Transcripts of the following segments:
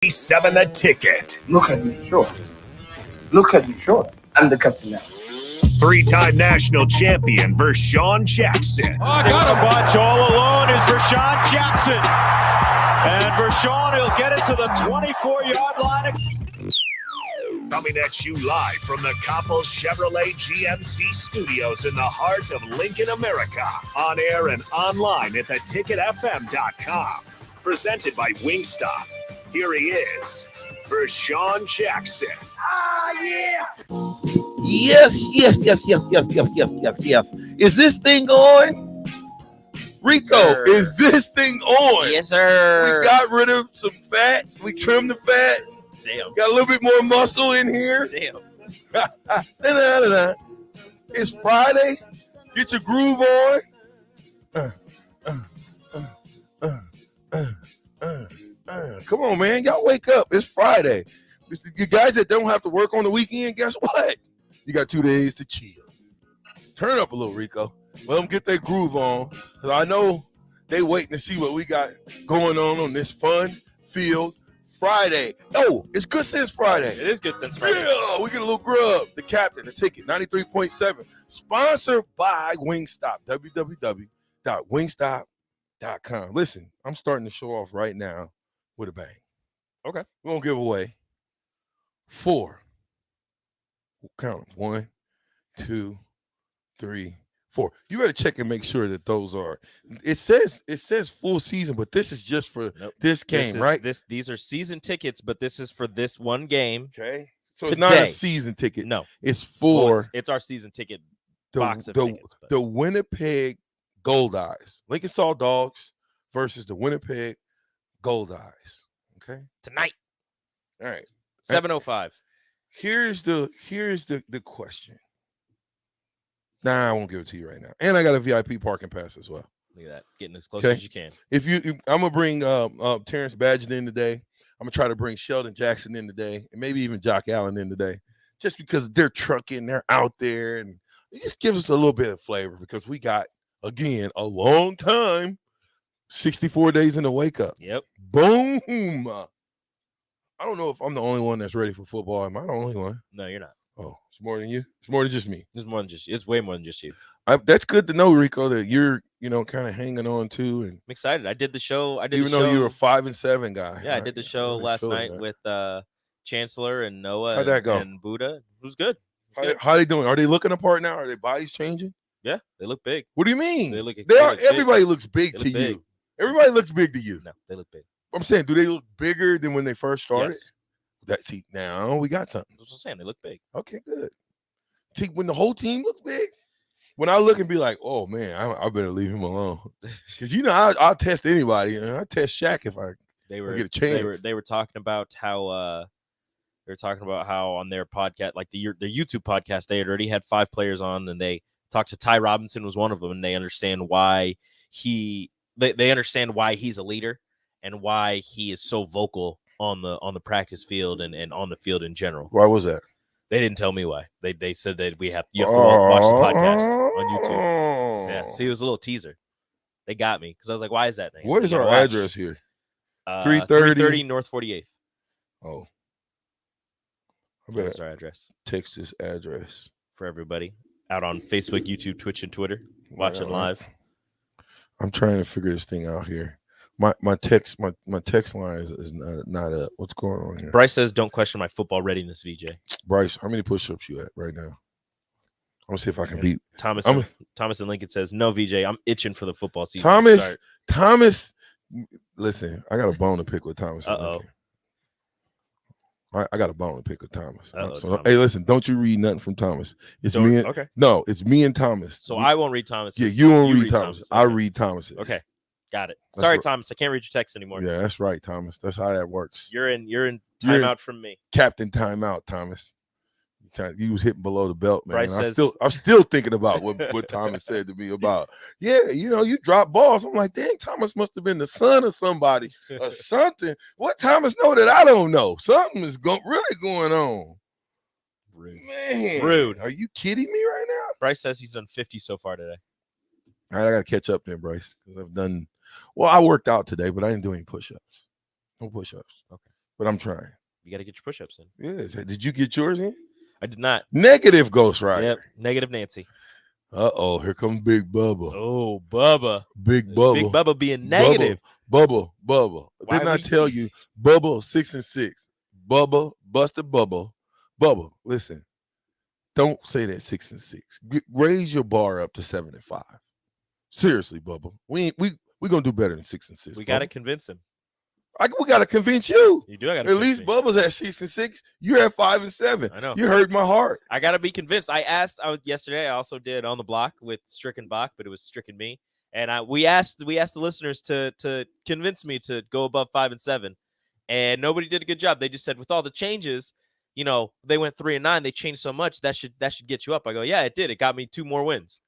7 The Ticket. Look at me, sure. Look at me, sure. I'm the captain now. 3-time national champion Vershawn Jackson. Oh, got a bunch all alone is Vershawn Jackson. And Vershawn, he'll get it to the 24-yard line. Coming at you live from the Coppel Chevrolet GMC studios in the heart of Lincoln, America. On air and online at theticketfm.com. Presented by Wingstop. Here he is, Vershawn Jackson. Ah, yeah! Yes. Is this thing on? Rico, Sir. is this thing on? Yes, sir. We got rid of some fat. We trimmed the fat. Damn. Got a little bit more muscle in here. Damn. It's Friday. Get your groove on. Come on, man. Y'all wake up. It's Friday. You guys that don't have to work on the weekend, guess what? You got 2 days to chill. Turn up a little, Rico. Let them get their groove on. Because I know they waiting to see what we got going on this fun-filled Friday. Oh, it's Good Sense Friday. It is Good Sense Friday. Yeah, we get a little grub. The captain, the ticket, 93.7. Sponsored by Wingstop. www.wingstop.com. Listen, I'm starting to show off right now with a bang. Okay. We're going to give away 4. Count them. 1, 2, 3, 4. You better check and make sure that those are. It says full season, but this is just for this game, right? These are season tickets, but this is for this one game. Okay. So Today. it's not a season ticket. No. It's for Well, it's our season ticket box of tickets. But. The Winnipeg Gold Eyes. Lincoln Salt Dogs versus the Winnipeg Gold Eyes. Okay. Tonight. All right. 7:05. Here's the question. Nah, I won't give it to you right now. And I got a VIP parking pass as well. Look at that. Getting as close as you can. I'm gonna bring Terrence Badgett in today. I'm gonna try to bring Sheldon Jackson in today, and maybe even Jock Allen in today, just because they're trucking, they're out there, and it just gives us a little bit of flavor because we got, again, a long time, 64 days in the wake up. Yep. Boom. I don't know if I'm the only one that's ready for football. Am I the only one? No, you're not. Oh, it's more than you? It's more than just me. It's more than just you. It's way more than just you. That's good to know, Rico, that you're, kind of hanging on to. And I'm excited. I did the show. Even though you're a 5-7 guy. Yeah, I did the show last night with Chancellor and Noah. How'd that go? And Buddha. It was good. How are they doing? Are they looking apart now? Are their bodies changing? Yeah, they look big. What do you mean? They look everybody looks big to you. Everybody looks big to you. No, they look big. I'm saying, do they look bigger than when they first started? Yes. See, now we got something. That's what I'm saying. They look big. Okay, good. See, when the whole team looks big, when I look and be like, oh man, I better leave him alone, because I'll test anybody. And I test Shaq if I get a chance. They were talking about how on their podcast, like their YouTube podcast, they had already had 5 players on, and they talked to Ty Robinson was one of them, and they understand why they understand why he's a leader and why he is so vocal on the practice field and on the field in general. Why was that? They didn't tell me why. They said that you have to watch the podcast on YouTube. Yeah, so it was a little teaser. They got me because I was like, why is that? What is our address here? 330 North 48th. Oh. That's our address. Text this address for everybody out on Facebook, YouTube, Twitch, and Twitter. Watching live. I'm trying to figure this thing out here. My text line is not up. What's going on here? Bryce says, "Don't question my football readiness, VJ." Bryce, how many push-ups you at right now? I'm gonna see if I can beat Thomas. Thomas and Lincoln says, "No, VJ, I'm itching for the football season." Thomas, listen, I got a bone to pick with Thomas. I got a bone to pick with Thomas. Thomas. Hey, listen, don't you read nothing from Thomas. It's me and Thomas. So I won't read Thomas. Yeah, you won't read Thomas. I read Thomas. Okay. Got it. Sorry, Thomas. I can't read your text anymore. Yeah, that's right, Thomas. That's how that works. You're in timeout from me. Captain timeout, Thomas. You was hitting below the belt, man. I'm still thinking about what Thomas said to me about, you drop balls. I'm like, dang, Thomas must have been the son of somebody or something. What Thomas know that I don't know? Something is really going on. Rude. Man. Rude. Are you kidding me right now? Bryce says he's done 50 so far today. All right, I got to catch up then, Bryce, because I worked out today, but I didn't do any push-ups. No push-ups. Okay. but I'm trying. You got to get your push-ups in. Yeah. Did you get yours in? I did not. Negative Ghost Rider. Yep. Negative Nancy. Uh-oh, here comes Big Bubba. Oh, Bubba. Big Bubba. Big Bubba being negative. Bubba. Why Didn't I tell you? Bubba 6-6. Bubba, Busted Bubba. Bubba, listen. Don't say that 6-6. Raise your bar up to 7-5. Seriously, Bubba. We gonna do better than 6-6. We got to convince him. We got to convince you. You do. At least Bubba's at 6-6. You're at 5-7. I know. You hurt my heart. I got to be convinced. Yesterday. I also did On the Block with Stricken Bach, but it was Stricken me. And we asked the listeners to convince me to go above 5-7, and nobody did a good job. They just said with all the changes, they went 3-9. They changed so much that should get you up. I go, yeah, it did. It got me 2 more wins.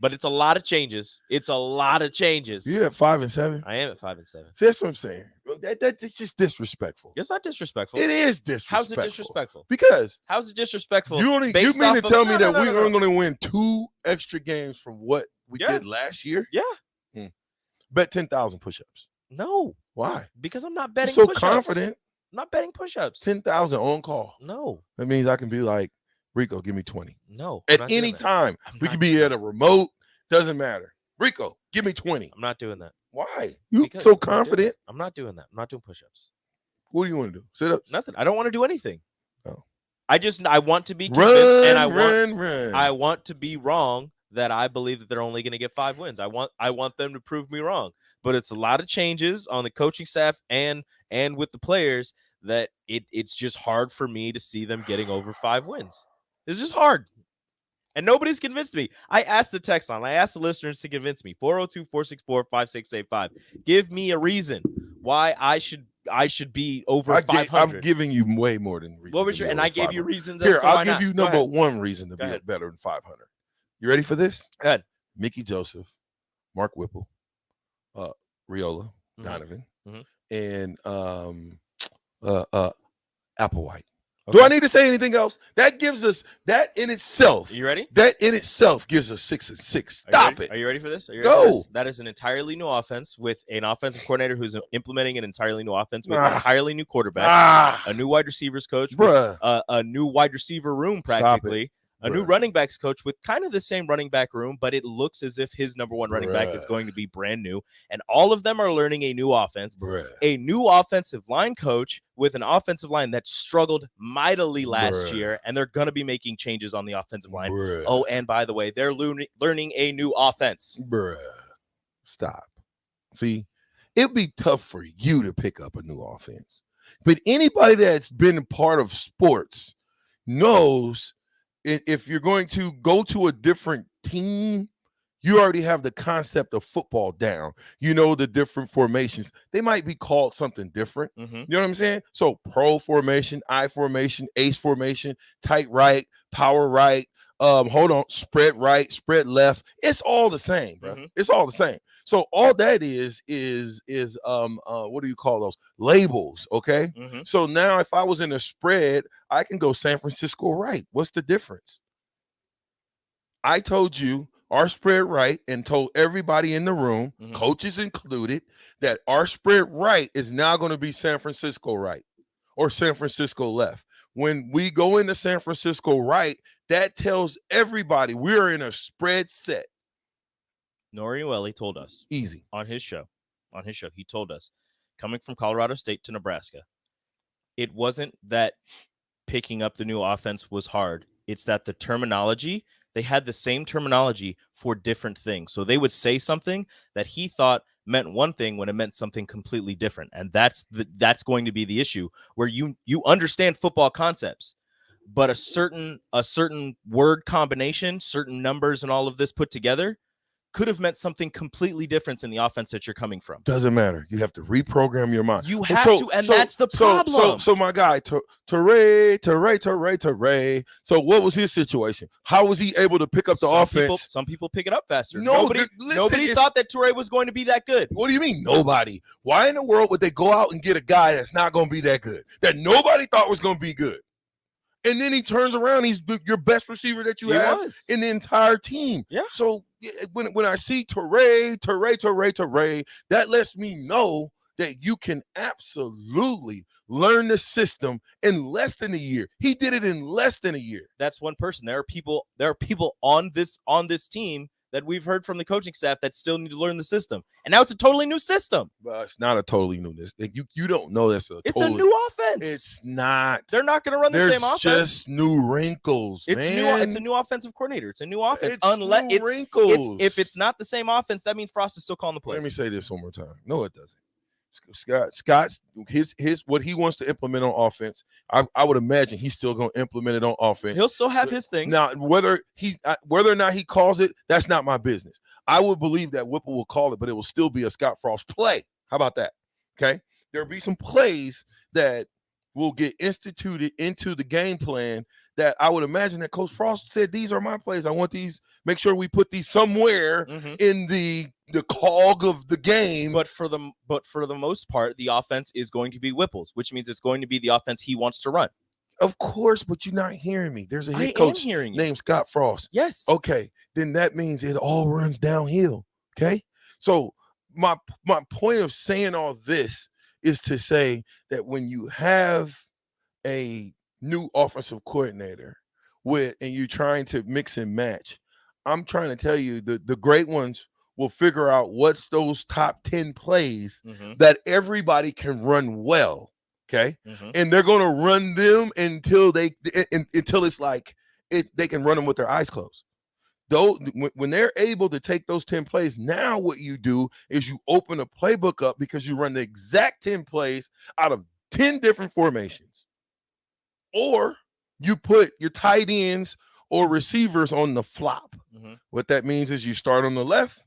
But it's a lot of changes. You're at 5-7. I am at 5-7. See, that's what I'm saying. That's just disrespectful. It's not disrespectful. It is disrespectful. How's it disrespectful? Because how's it disrespectful? You mean to tell me that we're going to win 2 extra games from what we did last year? Yeah. Bet 10,000 push-ups. No. Why? Because I'm not betting so push-ups. Confident. I'm not betting push-ups. 10,000 on call. No. That means I can be like, Rico, give me 20. No. At any time. We could be at a remote. Doesn't matter. Rico, give me 20. I'm not doing that. Why? You so confident? I'm not doing that. I'm not doing push-ups. What do you want to do? Sit up? Nothing. I don't want to do anything. Oh. I want to be convinced, and run. I want to be wrong that I believe that they're only going to get 5 wins. I want them to prove me wrong. But it's a lot of changes on the coaching staff and with the players that it's just hard for me to see them getting over 5 wins. It's just hard. And nobody's convinced me. I asked the text line. I asked the listeners to convince me. 402-464-5685. Give me a reason why I should be over 500. I'm giving you way more than reason. What was your? And I gave you reasons. Here, I'll give you number 1 reason to be better than 500. You ready for this? Go ahead. Mickey Joseph, Mark Whipple, Riola, Donovan, and Applewhite. Okay. Do I need to say anything else? That gives us that in itself. Are you ready? That in itself gives us 6-6. Stop it. Are you ready for this? Go. That is an entirely new offense with an offensive coordinator who's implementing an entirely new offense with an entirely new quarterback, a new wide receivers coach, a new wide receiver room practically. A new running backs coach with kind of the same running back room, but it looks as if his number 1 running back is going to be brand new. And all of them are learning a new offense, a new offensive line coach with an offensive line that struggled mightily last year. And they're going to be making changes on the offensive line. Oh, and by the way, they're learning a new offense. Stop. See, it'd be tough for you to pick up a new offense. But anybody that's been part of sports knows if you're going to go to a different team, you already have the concept of football down. You know the different formations. They might be called something different. You know what I'm saying? So pro formation, I formation, ace formation, tight right, power right, spread right, spread left. It's all the same, bro. It's all the same. So all that is what do you call those? Labels, okay? So now if I was in a spread, I can go San Francisco right. What's the difference? I told you our spread right and told everybody in the room, coaches included, that our spread right is now going to be San Francisco right or San Francisco left. When we go into San Francisco right, that tells everybody we're in a spread set. Nori Ueli told us easy on his show. He told us coming from Colorado State to Nebraska, it wasn't that picking up the new offense was hard. It's that the terminology, they had the same terminology for different things. So they would say something that he thought meant one thing when it meant something completely different. And that's going to be the issue where you understand football concepts, but a certain word combination, certain numbers and all of this put together could have meant something completely different in the offense that you're coming from. Doesn't matter. You have to reprogram your mind. You have to, and that's the problem. So my guy, Teray. So what was his situation? How was he able to pick up the offense? Some people pick it up faster. Nobody thought that Teray was going to be that good. What do you mean nobody? Why in the world would they go out and get a guy that's not going to be that good, that nobody thought was going to be good? And then he turns around, he's your best receiver that you have in the entire team. Yeah. So when I see Teray, that lets me know that you can absolutely learn the system in less than a year. He did it in less than a year. That's one person. There are people on this team that we've heard from the coaching staff that still need to learn the system. And now it's a totally new system. But it's not a totally new. You don't know that's a. It's a new offense. It's not. They're not going to run the same offense. There's just new wrinkles. It's man. It's a new offensive coordinator. It's a new offense. It's new wrinkles. If it's not the same offense, that means Frost is still calling the plays. Let me say this one more time. No, it doesn't. Scott's his what he wants to implement on offense. I would imagine he's still going to implement it on offense. He'll still have his things. Now, whether or not he calls it, that's not my business. I would believe that Whipple will call it, but it will still be a Scott Frost play. How about that? Okay, there'll be some plays that will get instituted into the game plan that I would imagine that Coach Frost said, these are my plays. I want these. Make sure we put these somewhere in the cog of the game. But for the most part, the offense is going to be Whipple's, which means it's going to be the offense he wants to run. Of course, but you're not hearing me. There's a head coach named Scott Frost. Yes. Okay, then that means it all runs downhill. Okay, so my point of saying all this is to say that when you have a new offensive coordinator and you're trying to mix and match, I'm trying to tell you the great ones will figure out what's those top 10 plays that everybody can run well. Okay. And they're going to run them until it's like they can run them with their eyes closed. Though when they're able to take those 10 plays, now what you do is you open a playbook up because you run the exact 10 plays out of 10 different formations. Or you put your tight ends or receivers on the flop. What that means is you start on the left,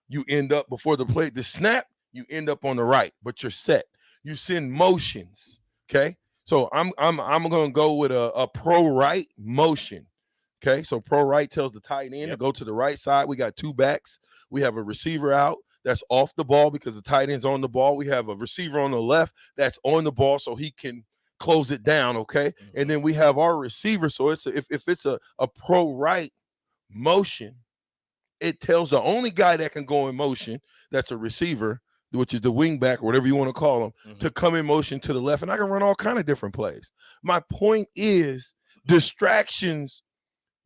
you end up before the snap, you end up on the right, but you're set. You send motions. Okay. So I'm gonna go with a pro right motion. Okay. So pro right tells the tight end to go to the right side. We got two backs. We have a receiver out that's off the ball because the tight end's on the ball. We have a receiver on the left that's on the ball so he can close it down, okay? And then we have our receiver. So if it's a pro right motion, it tells the only guy that can go in motion, that's a receiver, which is the wing back or whatever you want to call him, to come in motion to the left. And I can run all kind of different plays. My point is distractions,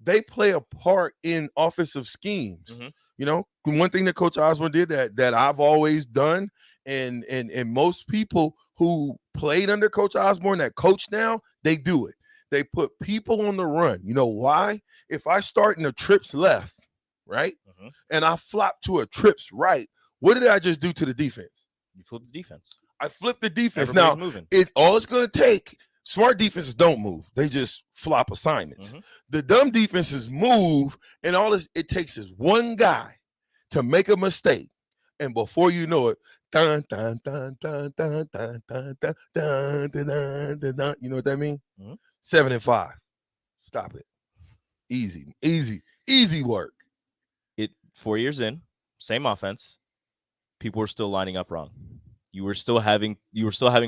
they play a part in offensive schemes. You know, one thing that Coach Osborne did that I've always done, and most people who played under Coach Osborne that coach now, they do it. They put people on the run. You know why? If I start in a trips left, right, and I flop to a trips right, what did I just do to the defense? You flipped the defense. I flipped the defense. Everybody's Now, moving. all it's going to take, smart defenses don't move. They just flop assignments. The dumb defenses move, and all it takes is one guy to make a mistake. And before you know it, dun, dun, dun, dun, dun, dun, dun, dun, dun, dun, dun, dun. You know what that means? 7-5. Stop it. Easy work. 4 years in, same offense. People were still lining up wrong. You were still having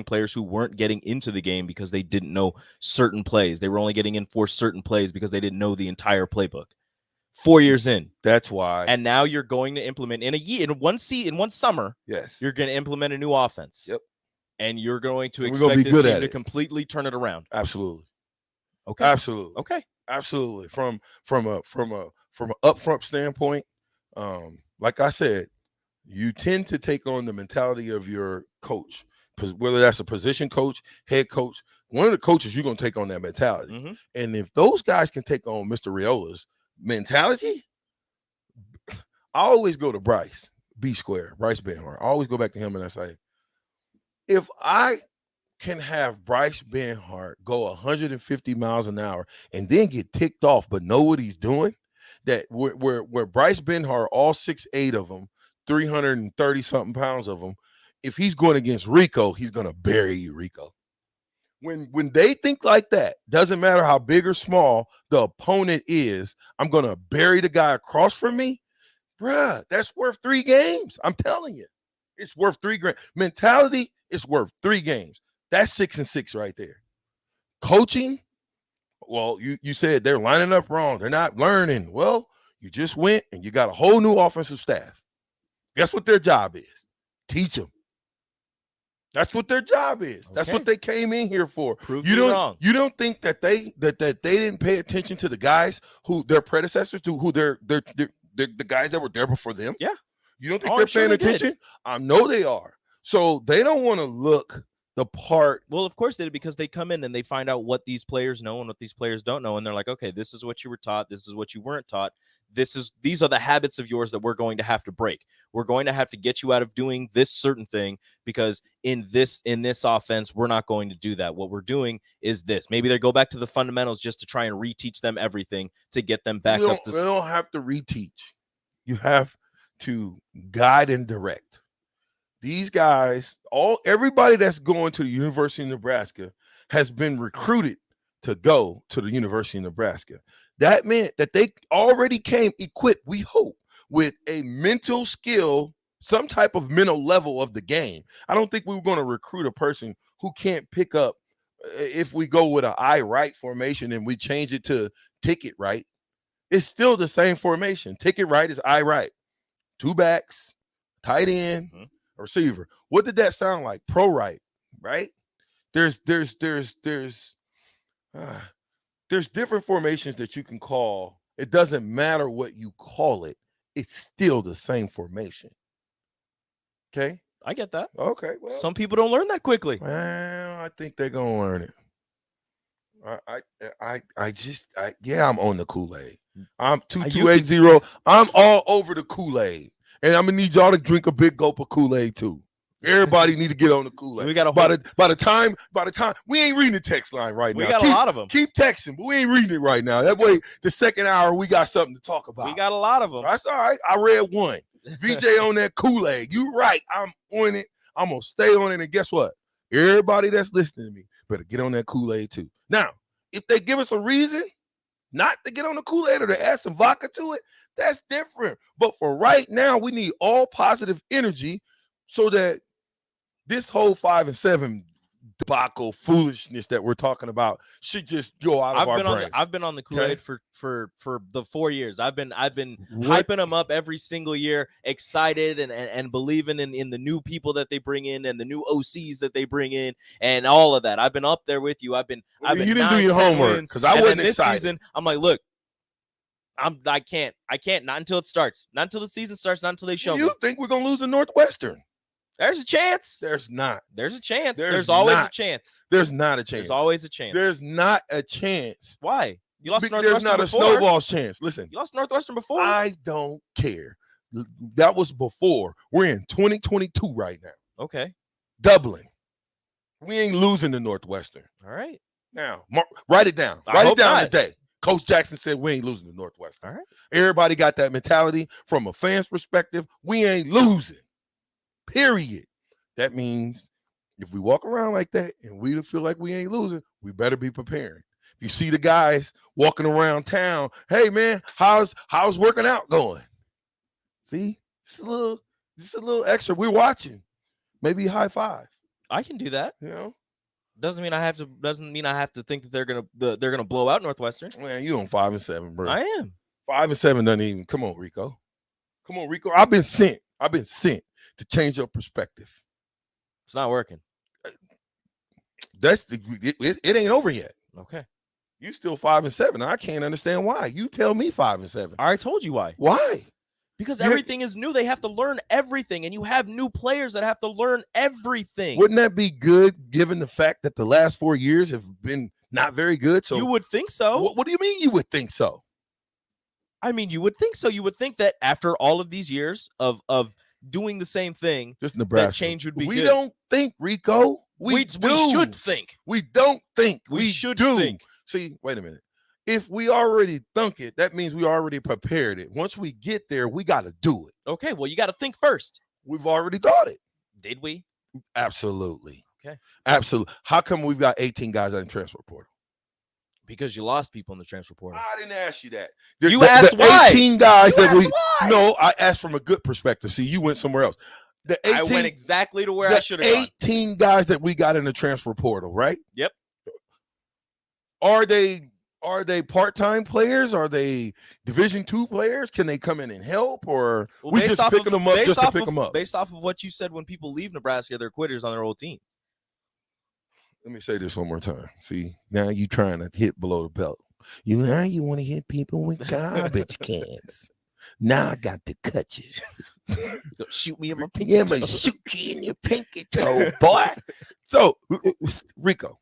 players who weren't getting into the game because they didn't know certain plays. They were only getting in for certain plays because they didn't know the entire playbook. 4 years in. That's why. And now you're going to implement in one summer. Yes. You're going to implement a new offense. Yep. And you're going to expect this team to completely turn it around. Absolutely. Okay. Absolutely. Okay. Absolutely. From an upfront standpoint, like I said, you tend to take on the mentality of your coach, whether that's a position coach, head coach. One of the coaches, you're going to take on that mentality. And if those guys can take on Mr. Riola's mentality, I always go to Bryce Benhart. I always go back to him and I say, if I can have Bryce Benhart go 150 miles an hour and then get ticked off but know what he's doing, that where Bryce Benhart, all 6'8" of them, 330 something pounds of them, if he's going against Rico, he's going to bury you, Rico. When they think like that, doesn't matter how big or small the opponent is, I'm going to bury the guy across from me. Bruh, that's worth 3 games. I'm telling you. It's worth 3 grand. Mentality is worth 3 games. That's 6-6 right there. Coaching, well, you said they're lining up wrong. They're not learning. Well, you just went and you got a whole new offensive staff. Guess what their job is? Teach them. That's what their job is. That's Okay. what they came in here for. Prove You me don't wrong. You don't think that they didn't pay attention to the guys who their predecessors, who they're the guys that were there before them? Yeah. You don't think Oh, they're I'm sure paying they did. attention? I know they are. So they don't want to look the part. Well, of course they did, because they come in and they find out what these players know and what these players don't know, and they're like, okay, this is what you were taught, this is what you weren't taught. These are the habits of yours that we're going to have to break. We're going to have to get you out of doing this certain thing, because in this offense, we're not going to do that. What we're doing is this. Maybe they go back to the fundamentals just to try and reteach them everything to get them back up to. They don't have to reteach. You have to guide and direct. These guys, everybody that's going to the University of Nebraska has been recruited to go to the University of Nebraska. That meant that they already came equipped, we hope, with a mental skill, some type of mental level of the game. I don't think we were going to recruit a person who can't pick up. If we go with an I right formation and we change it to ticket right, it's still the same formation. Ticket right is I right. 2 backs, tight end, receiver. What did that sound like? Pro right, right? There's different formations that you can call. It doesn't matter what you call it. It's still the same formation. Okay? I get that. Okay. Well, Some people don't learn that quickly. well, I think they're gonna learn it. I'm on the Kool-Aid. I'm 2280. I'm all over the Kool-Aid. And I'm gonna need y'all to drink a big gulp of Kool-Aid too. Everybody need to get on the Kool-Aid. We got by the time we ain't reading the text line right now. We got a lot of them. Keep texting, but we ain't reading it right now. That way, the second hour we got something to talk about. We got a lot of them. That's all right. I read one. VJ on that Kool-Aid. You right. I'm on it. I'm gonna stay on it. And guess what? Everybody that's listening to me better get on that Kool-Aid too. Now, if they give us a reason not to get on the Kool-Aid or to add some vodka to it, that's different. But for right now, we need all positive energy so that this whole 5-7 debacle foolishness that we're talking about should just go out of our brains. I've been on the Kool-Aid for the 4 years. I've been hyping them up every single year, excited and believing in the new people that they bring in and the new OCs that they bring in and all of that. I've been up there with you. I've been you didn't do your homework because I wasn't this excited. Season, I'm like, look, I can't not until it starts, not until the season starts, not until they show me. You think we're gonna lose to Northwestern? There's a chance. There's not. There's a chance. There's always a chance. There's not a chance. There's always a chance. There's not a chance. Why? You lost Northwestern There's not before. a snowball's chance. Listen. You lost Northwestern before. I don't care. That was before. We're in 2022 right now. Okay. Doubling. We ain't losing to Northwestern. All right. Now, write it down. Write it down not. today. Coach Jackson said we ain't losing to Northwestern. All right. Everybody got that mentality from a fan's perspective. We ain't losing. Period. That means if we walk around like that and we feel like we ain't losing, we better be preparing. If you see the guys walking around town, hey man, how's working out going? See, just a little extra. We're watching. Maybe high five. I can do that. You know, doesn't mean I have to think that they're gonna blow out Northwestern. Man, you on 5-7, bro. I am 5-7. Doesn't even. Come on, Rico. I've been sent to change your perspective. It's not working. It ain't over yet. Okay. You still 5-7. I can't understand why. You tell me 5-7. I already told you why. Why? Because everything is new. They have to learn everything, and you have new players that have to learn everything. Wouldn't that be good given the fact that the last 4 years have been not very good? So you would think so. What do you mean you would think so? I mean, you would think so. You would think that after all of these years of doing the same thing, just Nebraska, that change would be good. We don't think, Rico. We should think. We don't think. We should do. think. See, wait a minute. If we already thunk it, that means we already prepared it. Once we get there, we got to do it. Okay, well, you got to think first. We've already thought it. Did we? Absolutely. Okay. Absolutely. How come we've got 18 guys out in transfer portal? Because you lost people in the transfer portal. I didn't ask you that. You asked why. 18 guys you that we why? No, I asked from a good perspective. See, you went somewhere else. I went exactly to where I should have gone. 18 guys that we got in the transfer portal, right? Yep. Are they Are they part-time players? Are they Division II players? Can they come in and help, or we just picking them up just to pick them up? Based off of what you said, when people leave Nebraska, they're quitters on their old team. Let me say this one more time. See, now you trying to hit below the belt. You want to hit people with garbage cans. Now I got to cut you. Shoot me in my pinky toe. Yeah, but shoot you in your pinky toe, boy. So, Rico,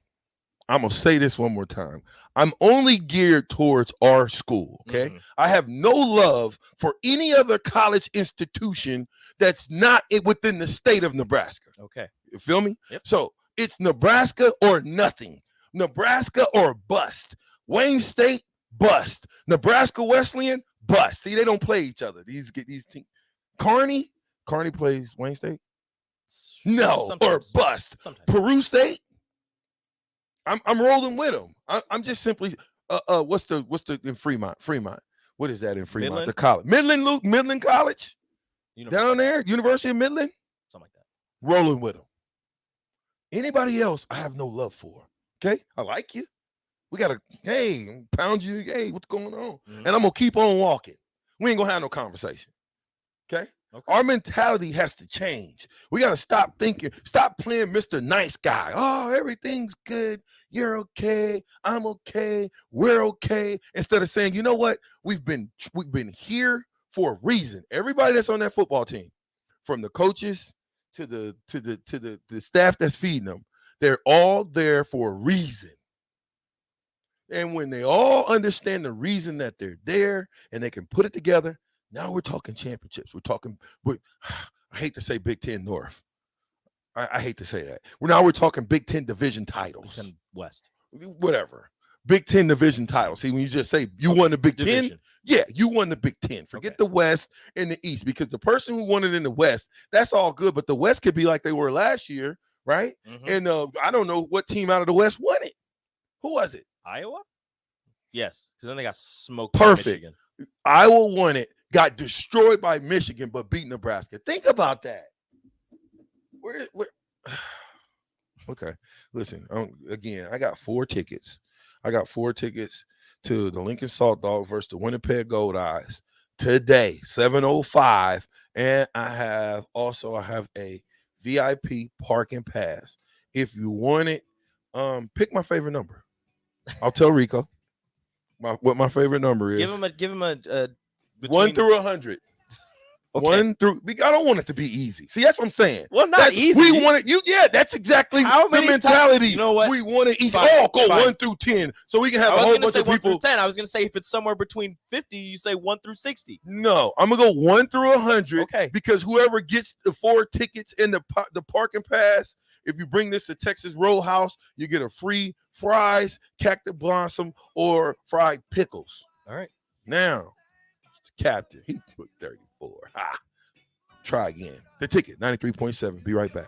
I'm going to say this one more time. I'm only geared towards our school, okay? Mm-hmm. I have no love for any other college institution that's not within the state of Nebraska. Okay. You feel me? Yep. So, it's Nebraska or nothing. Nebraska or bust. Wayne State, bust. Nebraska Wesleyan, bust. See, they don't play each other. These teams. Kearney plays Wayne State? No, sometimes. Or bust. Sometimes. Peru State? I'm rolling with them. I'm just simply what's the in Fremont? What is that in Fremont? Midland? The college. Midland College? University. Down there, University of Midland? Something like that. Rolling with them. Anybody else I have no love for. Okay? I like you. We gotta, pound you. Hey, what's going on? Mm-hmm. And I'm gonna keep on walking. We ain't gonna have no conversation. Okay? Our mentality has to change. We got to stop playing Mr. Nice Guy. Oh, everything's good. You're okay. I'm okay. We're okay. Instead of saying, you know what? We've been here for a reason. Everybody that's on that football team, from the coaches to the staff that's feeding them, they're all there for a reason. And when they all understand the reason that they're there and they can put it together, now we're talking championships. I hate to say Big Ten North. I hate to say that. We're talking Big Ten division titles. Big Ten West. Whatever. Big Ten division titles. See, when you just say you won the Big Ten, yeah, you won the Big Ten. Forget the West and the East, because the person who won it in the West, that's all good, but the West could be like they were last year, right? Mm-hmm. And I don't know what team out of the West won it. Who was it? Iowa? Yes, because then they got smoked. Perfect. By Michigan. Iowa won it. Got destroyed by Michigan, but beat Nebraska. Think about that. Where? Okay, listen. Again, I got 4 tickets. I got 4 tickets to the Lincoln Salt Dog versus the Winnipeg Gold Eyes today, 7:05, and I have a VIP parking pass. If you want it, pick my favorite number. I'll tell Rico what my favorite number is. Give him a. 1 through 100. Okay. 1 through. I don't want it to be easy. See, that's what I'm saying. Well, not easy. We want it. Yeah, that's exactly the mentality. You know what? We want it easy. Go 1 through 10, so we can have a whole bunch of people. 1 through 10. I was going to say if it's somewhere between 50, you say 1 through 60. No, I'm gonna go 1 through 100. Okay. Because whoever gets the 4 tickets in the parking pass, if you bring this to Texas Roadhouse, you get a free fries, cactus blossom, or fried pickles. All right. Now. Captain, he put 34. Try again. The ticket, 93.7. Be right back.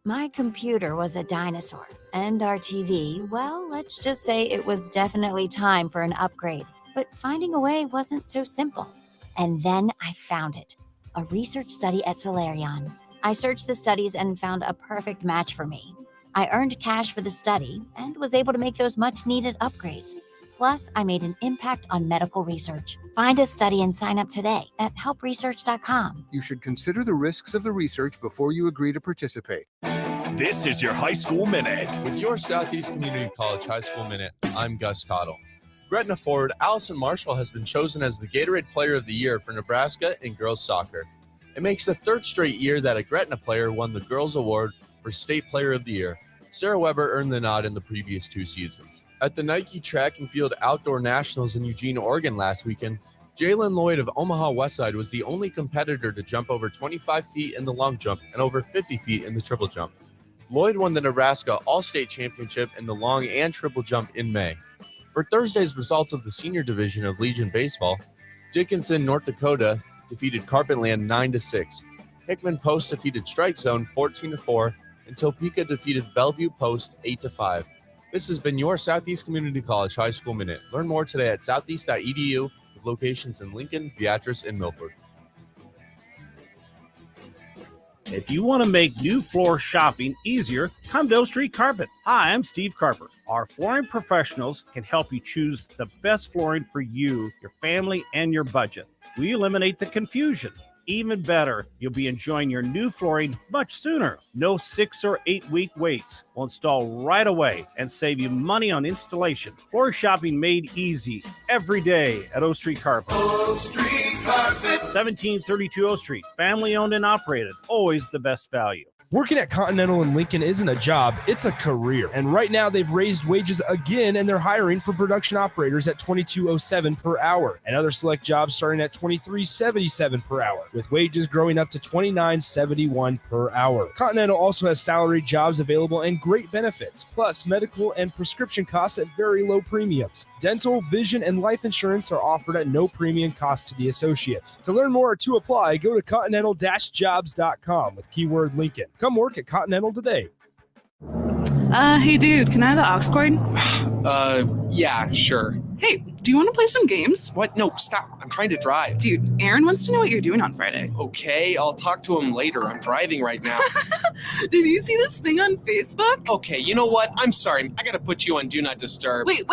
My computer was a dinosaur, and our TV, well, let's just say it was definitely time for an upgrade. But finding a way wasn't so simple. And then I found it. A research study at Solarion. I searched the studies and found a perfect match for me. I earned cash for the study and was able to make those much-needed upgrades. Plus, I made an impact on medical research. Find a study and sign up today at helpresearch.com. You should consider the risks of the research before you agree to participate. This is your High School Minute. With your Southeast Community College High School Minute, I'm Gus Cottle. Gretna forward Allison Marshall has been chosen as the Gatorade Player of the Year for Nebraska in girls soccer. It makes the 3rd straight year that a Gretna player won the girls award for State Player of the Year. Sarah Weber earned the nod in the previous 2 seasons. At the Nike Track and Field Outdoor Nationals in Eugene, Oregon last weekend, Jalen Lloyd of Omaha Westside was the only competitor to jump over 25 feet in the long jump and over 50 feet in the triple jump. Lloyd won the Nebraska All-State Championship in the long and triple jump in May. For Thursday's results of the senior division of Legion Baseball, Dickinson, North Dakota defeated Carpetland 9-6. Hickman Post defeated Strike Zone 14-4, and Topeka defeated Bellevue Post 8-5. This has been your Southeast Community College High School Minute. Learn more today at southeast.edu with locations in Lincoln, Beatrice, and Milford. If you want to make new floor shopping easier, come to O Street Carpet. Hi, I'm Steve Carper. Our flooring professionals can help you choose the best flooring for you, your family, and your budget. We eliminate the confusion. Even better, you'll be enjoying your new flooring much sooner. No 6 or 8 week waits. We'll install right away and save you money on installation. Floor shopping made easy every day at O Street Carpet. O Street Carpet. 1732 O Street. Family owned and operated. Always the best value. Working at Continental in Lincoln isn't a job, it's a career. And right now they've raised wages again and they're hiring for production operators at $22.07 per hour and other select jobs starting at $23.77 per hour, with wages growing up to $29.71 per hour. Continental also has salaried jobs available and great benefits, plus medical and prescription costs at very low premiums. Dental, vision, and life insurance are offered at no premium cost to the associates. To learn more or to apply, go to continental-jobs.com with keyword Lincoln. Come work at Continental today. Hey dude, can I have the aux cord? Yeah, sure. Hey, do you want to play some games? What? No, stop. I'm trying to drive. Dude, Aaron wants to know what you're doing on Friday. Okay, I'll talk to him later. I'm driving right now. Did you see this thing on Facebook? Okay, you know what? I'm sorry. I gotta put you on Do Not Disturb. Wait.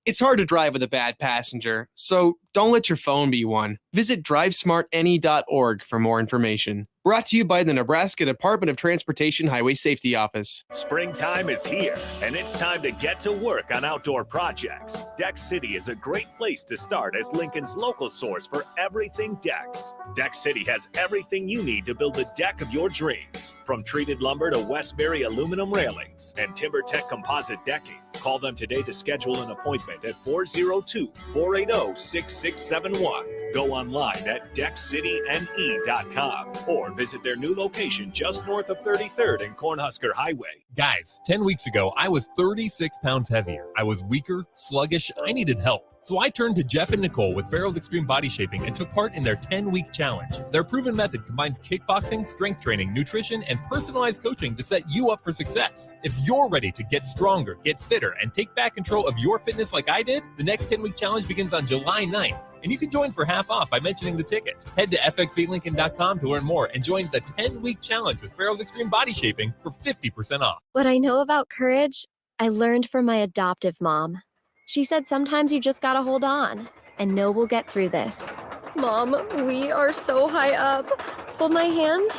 It's hard to drive with a bad passenger, so don't let your phone be one. Visit drivesmartany.org for more information. Brought to you by the Nebraska Department of Transportation Highway Safety Office. Springtime is here, and it's time to get to work on outdoor projects. Deck City is a great place to start as Lincoln's local source for everything decks. Deck City has everything you need to build the deck of your dreams. From treated lumber to Westbury aluminum railings and TimberTech composite decking. Call them today to schedule an appointment at 402-480-6671. Go online at deckcityne.com or visit their new location just north of 33rd and Cornhusker Highway. Guys, 10 weeks ago, I was 36 pounds heavier. I was weaker, sluggish, I needed help. So I turned to Jeff and Nicole with Farrell's Extreme Body Shaping and took part in their 10-week challenge. Their proven method combines kickboxing, strength training, nutrition, and personalized coaching to set you up for success. If you're ready to get stronger, get fitter, and take back control of your fitness like I did, the next 10-week challenge begins on July 9th. And you can join for half off by mentioning the ticket. Head to fxbeatlincoln.com to learn more and join the 10-week challenge with Farrell's Extreme Body Shaping for 50% off. What I know about courage, I learned from my adoptive mom. She said sometimes you just gotta hold on and know we'll get through this. Mom, we are so high up. Hold my hand.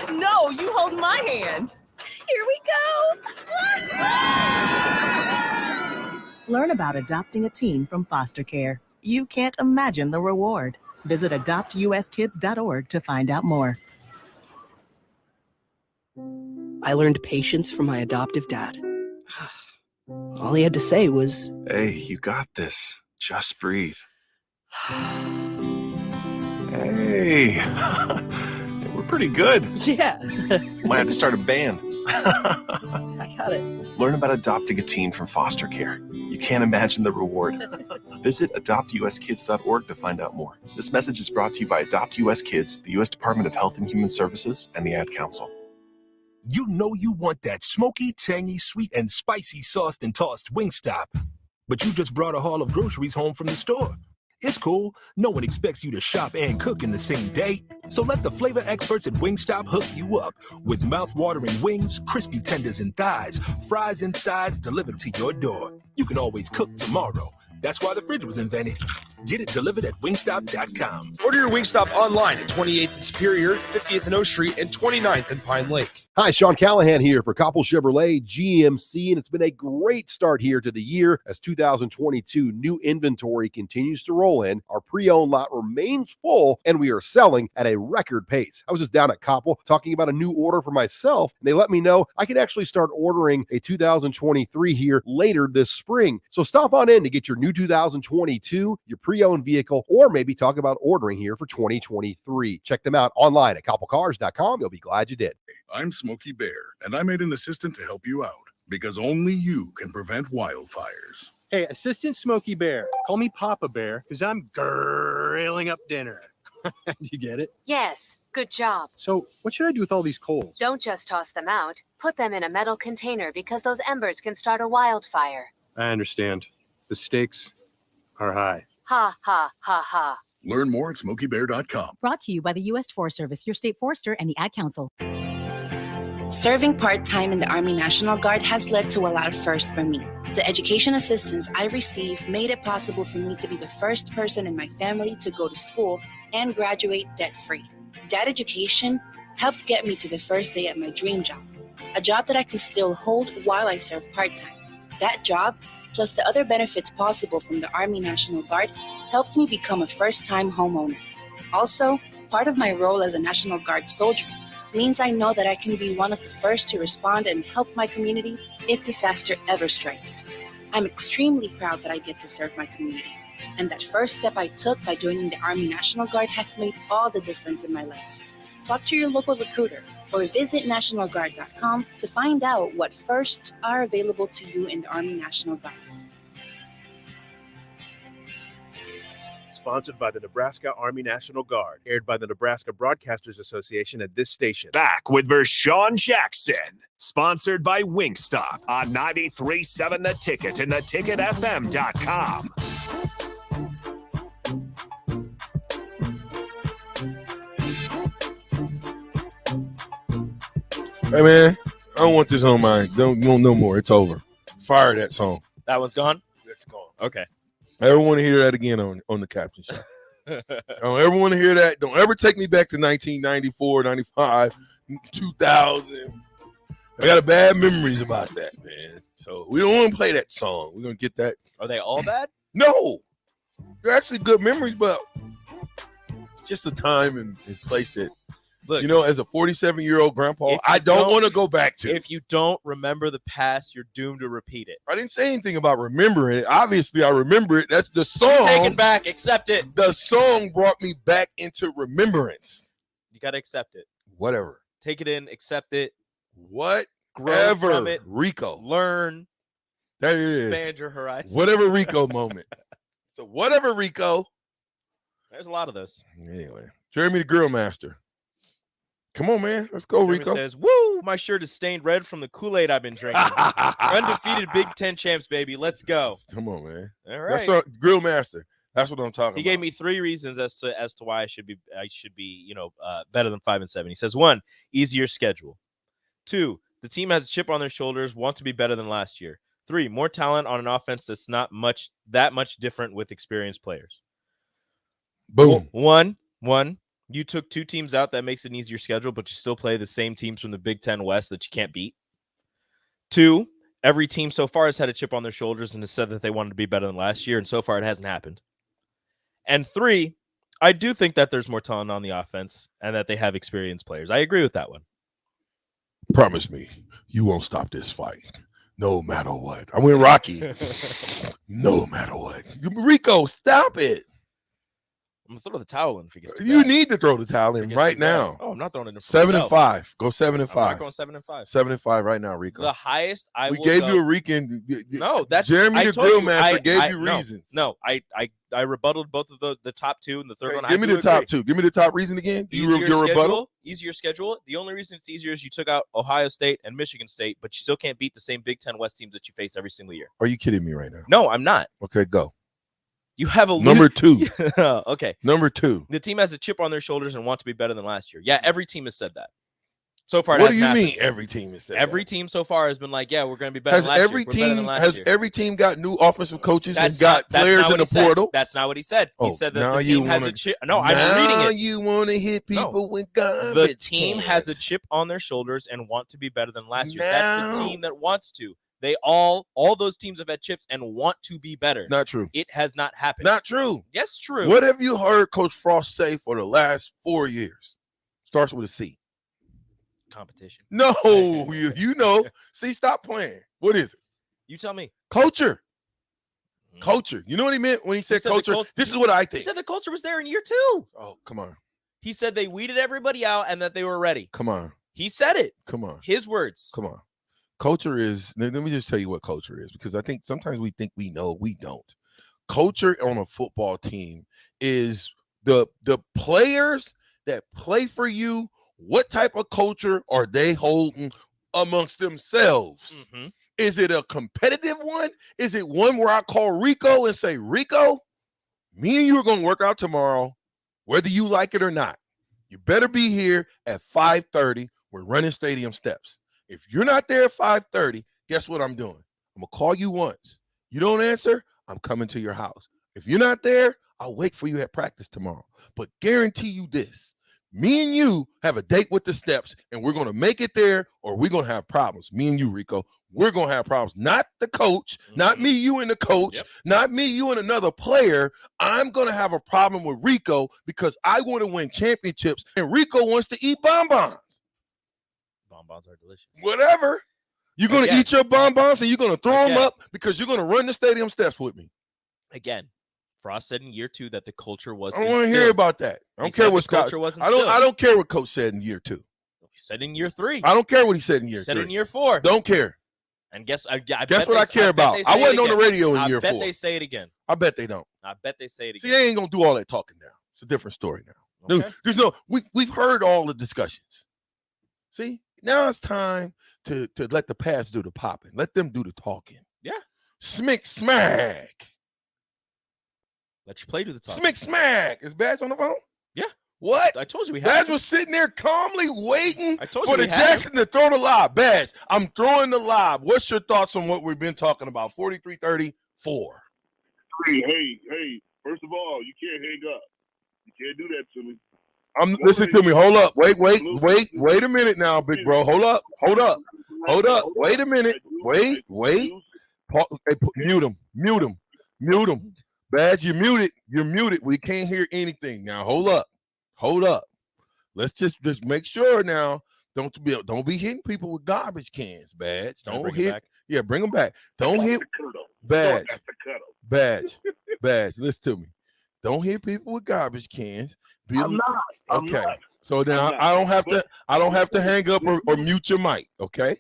No, you hold my hand. Here we go. Learn about adopting a teen from foster care. You can't imagine the reward. Visit adoptuskids.org to find out more. I learned patience from my adoptive dad. All he had to say was, "Hey, you got this. Just breathe." Hey, we're pretty good. Yeah. Might have to start a band. I got it. Learn about adopting a teen from foster care. You can't imagine the reward. Visit adoptuskids.org to find out more. This message is brought to you by Adopt US Kids, the U.S. Department of Health and Human Services, and the Ad Council. You know you want that smoky, tangy, sweet, and spicy sauced and tossed Wingstop. But you just brought a haul of groceries home from the store. It's cool. No one expects you to shop and cook in the same day. So let the flavor experts at Wingstop hook you up with mouth-watering wings, crispy tenders and thighs, fries and sides delivered to your door. You can always cook tomorrow. That's why the fridge was invented. Get it delivered at wingstop.com. Order your Wingstop online at 28th and Superior, 50th and O Street, and 29th and Pine Lake. Hi, Sean Callahan here for Koppel Chevrolet GMC, and it's been a great start here to the year as 2022 new inventory continues to roll in. Our pre-owned lot remains full, and we are selling at a record pace. I was just down at Koppel talking about a new order for myself, and they let me know I can actually start ordering a 2023 here later this spring. So stop on in to get your new 2022, your pre-owned vehicle, or maybe talk about ordering here for 2023. Check them out online at koppelcars.com. You'll be glad you did. I'm Smokey Bear, and I made an assistant to help you out because only you can prevent wildfires. Hey, Assistant Smokey Bear, call me Papa Bear because I'm grilling up dinner. Do you get it? Yes, good job. So what should I do with all these coals? Don't just toss them out. Put them in a metal container because those embers can start a wildfire. I understand. The stakes are high. Ha, ha, ha, ha. Learn more at SmokeyBear.com. Brought to you by the U.S. Forest Service, your state forester, and the Ad Council. Serving part-time in the Army National Guard has led to a lot of firsts for me. The education assistance I received made it possible for me to be the first person in my family to go to school and graduate debt-free. That education helped get me to the first day at my dream job, a job that I can still hold while I serve part-time. That job, plus the other benefits possible from the Army National Guard, helped me become a first-time homeowner. Also, part of my role as a National Guard soldier means I know that I can be one of the first to respond and help my community if disaster ever strikes. I'm extremely proud that I get to serve my community, and that first step I took by joining the Army National Guard has made all the difference in my life. Talk to your local recruiter or visit nationalguard.com to find out what firsts are available to you in the Army National Guard. Sponsored by the Nebraska Army National Guard. Aired by the Nebraska Broadcasters Association at this station. Back with Vershawn Jackson. Sponsored by Wingstop on 93.7 The Ticket and theticketfm.com. Hey, man, I don't want this on mine. Don't no more. It's over. Fire that song. That one's gone? That's gone. Okay. I ever want to hear that again on the Captain Show. I don't ever want to hear that. Don't ever take me back to 1994, 95, 2000. I got bad memories about that, man. So we don't want to play that song. We're going to get that. Are they all bad? No. They're actually good memories, but it's just a time and place that, look, you know, as a 47-year-old grandpa, I don't want to go back to. If you don't remember the past, you're doomed to repeat it. I didn't say anything about remembering it. Obviously, I remember it. That's the song. You take it back. Accept it. The song brought me back into remembrance. You got to accept it. Whatever. Take it in. Accept it. Whatever. Grow from it. Rico. Learn. That is. Expand your horizon. Whatever Rico moment. So whatever Rico. There's a lot of those. Anyway, Jeremy the Grill Master. Come on, man. Let's go, Jeremy Rico. says, woo, my shirt is stained red from the Kool-Aid I've been drinking. Undefeated Big Ten champs, baby. Let's go. Come on, man. All right. That's Grill Master. That's what I'm talking about. He gave me 3 reasons as to why I should be better than 5-7. He says, 1, easier schedule. 2, the team has a chip on their shoulders, want to be better than last year. 3, more talent on an offense that's not that much different with experienced players. Boom. One. You took 2 teams out. That makes it an easier schedule, but you still play the same teams from the Big Ten West that you can't beat. 2, every team so far has had a chip on their shoulders and has said that they wanted to be better than last year, and so far it hasn't happened. And 3, I do think that there's more talent on the offense and that they have experienced players. I agree with that one. Promise me you won't stop this fight. No matter what. I went Rocky. No matter what. Rico, stop it. I'm going to throw the towel in if he gets too You bad. need to throw the towel in right now. Oh, I'm not throwing it in for 7 myself. and 5. Go 7 and 5. I'm not going 7 and 5. 7 and 5 right now, Rico. The highest I we will gave go. you a Rican. No, that's Jeremy I the told Grill you, Master I- gave I- you no, reasons. No, I rebutted both of the top 2 and the third one. Give me the top 2. Give me the top reason again. Your rebuttal. Easier schedule. The only reason it's easier is you took out Ohio State and Michigan State, but you still can't beat the same Big Ten West teams that you face every single year. Are you kidding me right now? No, I'm not. Okay, go. You have a Number 2. Okay. Number 2. The team has a chip on their shoulders and want to be better than last year. Yeah, every team has said that. So far, What do you mean every team has said every team so far has been like, yeah, we're going to be better Has than last every year. We're better than team last year. every team got new offensive coaches That's and got not players what in he the said. portal? That's not what he said. He said that now the you team has wanna- a chip. No, I'm reading it. Now you want to hit people with garbage. The team has a chip on their shoulders and want to be better than last year. That's the team that wants to. They all those teams have had chips and want to be better. Not true. It has not happened. Not true. Yes, true. What have you heard Coach Frost say for the last 4 years? Starts with a C. Competition. No, you know. See, stop playing. What is it? You tell me. Culture. Culture. You know what he meant when he said said the culture? This is what I He think. said the culture was there in year 2. Oh, come on. He said they weeded everybody out and that they were ready. Come on. He said it. Come on. His words. Come on. Culture is, let me just tell you what culture is, because I think sometimes we think we know, we don't. Culture on a football team is the players that play for you. What type of culture are they holding amongst themselves? Mm-hmm. Is it a competitive one? Is it one where I call Rico and say, Rico, me and you are going to work out tomorrow. Whether you like it or not, you better be here at 5:30. We're running stadium steps. If you're not there at 5:30, guess what I'm doing? I'm going to call you once. You don't answer, I'm coming to your house. If you're not there, I'll wait for you at practice tomorrow. But guarantee you this, me and you have a date with the steps, and we're going to make it there, or we're going to have problems. Me and you, Rico, we're going to have problems. Not the coach, not me, you, and the coach, not me, you, and another player. I'm going to have a problem with Rico because I want to win championships, and Rico wants to eat bonbons. Bonbons are delicious. Whatever. You're going to eat your bonbons, and you're going to throw them up because you're going to run the stadium steps with me. Again, Frost said in year 2 that the culture was I don't want to hear about that. I don't care what Scott. I don't care what Coach said in year 2. He said in year 3. I don't care what he said in year 3. He said in year 4. Don't care. And guess what I care about? I wasn't on the radio in year 4. I bet they say it again. I bet they don't. I bet they say it again. See, they ain't gonna do all that talking now. It's a different story now. Okay. There's no. We've heard all the discussions. See, now it's time to let the past do the popping. Let them do the talking. Yeah. Smick smack. Let you play to the talk. Smick smack. Is Badge on the phone? Yeah. What? I told you we had. Badge was sitting there calmly waiting for the Jackson to throw the lob. Badge, I'm throwing the lob. What's your thoughts on what we've been talking about? 43-34. Hey, first of all, you can't hang up. You can't do that to me. Listen to me. Hold up. Wait a minute now, big bro. Hold up. Wait a minute. Wait. Hey, mute him. Badge, you're muted. We can't hear anything now. Hold up. Let's just make sure now. Don't be hitting people with garbage cans, Badge. Don't hit. Yeah, bring them back. Don't hit Badge. Badge. Listen to me. Don't hit people with garbage cans. I'm not. So then I don't have to hang up or mute your mic. Okay.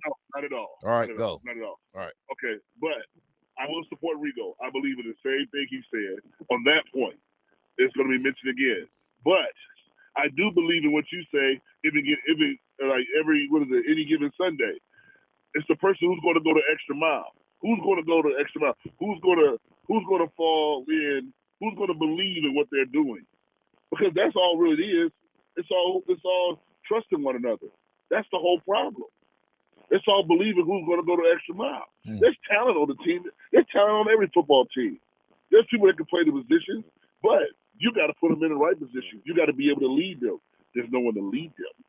No, not at all. All right, go. Not at all. All right. Okay, but I will support Rigo. I believe in the same thing he said on that point. It's going to be mentioned again, but I do believe in what you say. Any given Sunday, it's the person who's going to go the extra mile. Who's going to go the extra mile? Who's going to fall in? Who's going to believe in what they're doing? Because that's all really it is. It's all trusting one another. That's the whole problem. It's all believing who's going to go the extra mile. There's talent on the team. There's talent on every football team. There's people that can play the positions, but you got to put them in the right position. You got to be able to lead them. There's no one to lead them.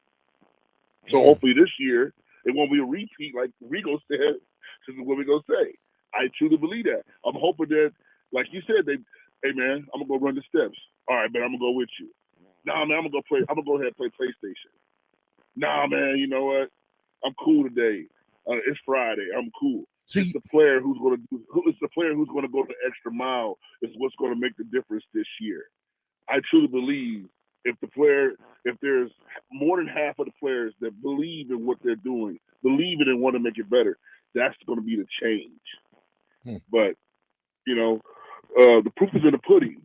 So hopefully this year it won't be a repeat like Rigo said. This is what we're going to say. I truly believe that. I'm hoping that, like you said, hey, man, I'm going to go run the steps. All right, man, I'm going to go with you. Nah, man, I'm going to go ahead and play PlayStation. Nah, man, you know what? I'm cool today. It's Friday. I'm cool. It's the player who's going to go the extra mile is what's going to make the difference this year. I truly believe if there's more than half of the players that believe in what they're doing, believe it and want to make it better, that's going to be the change. But, the proof is in the pudding.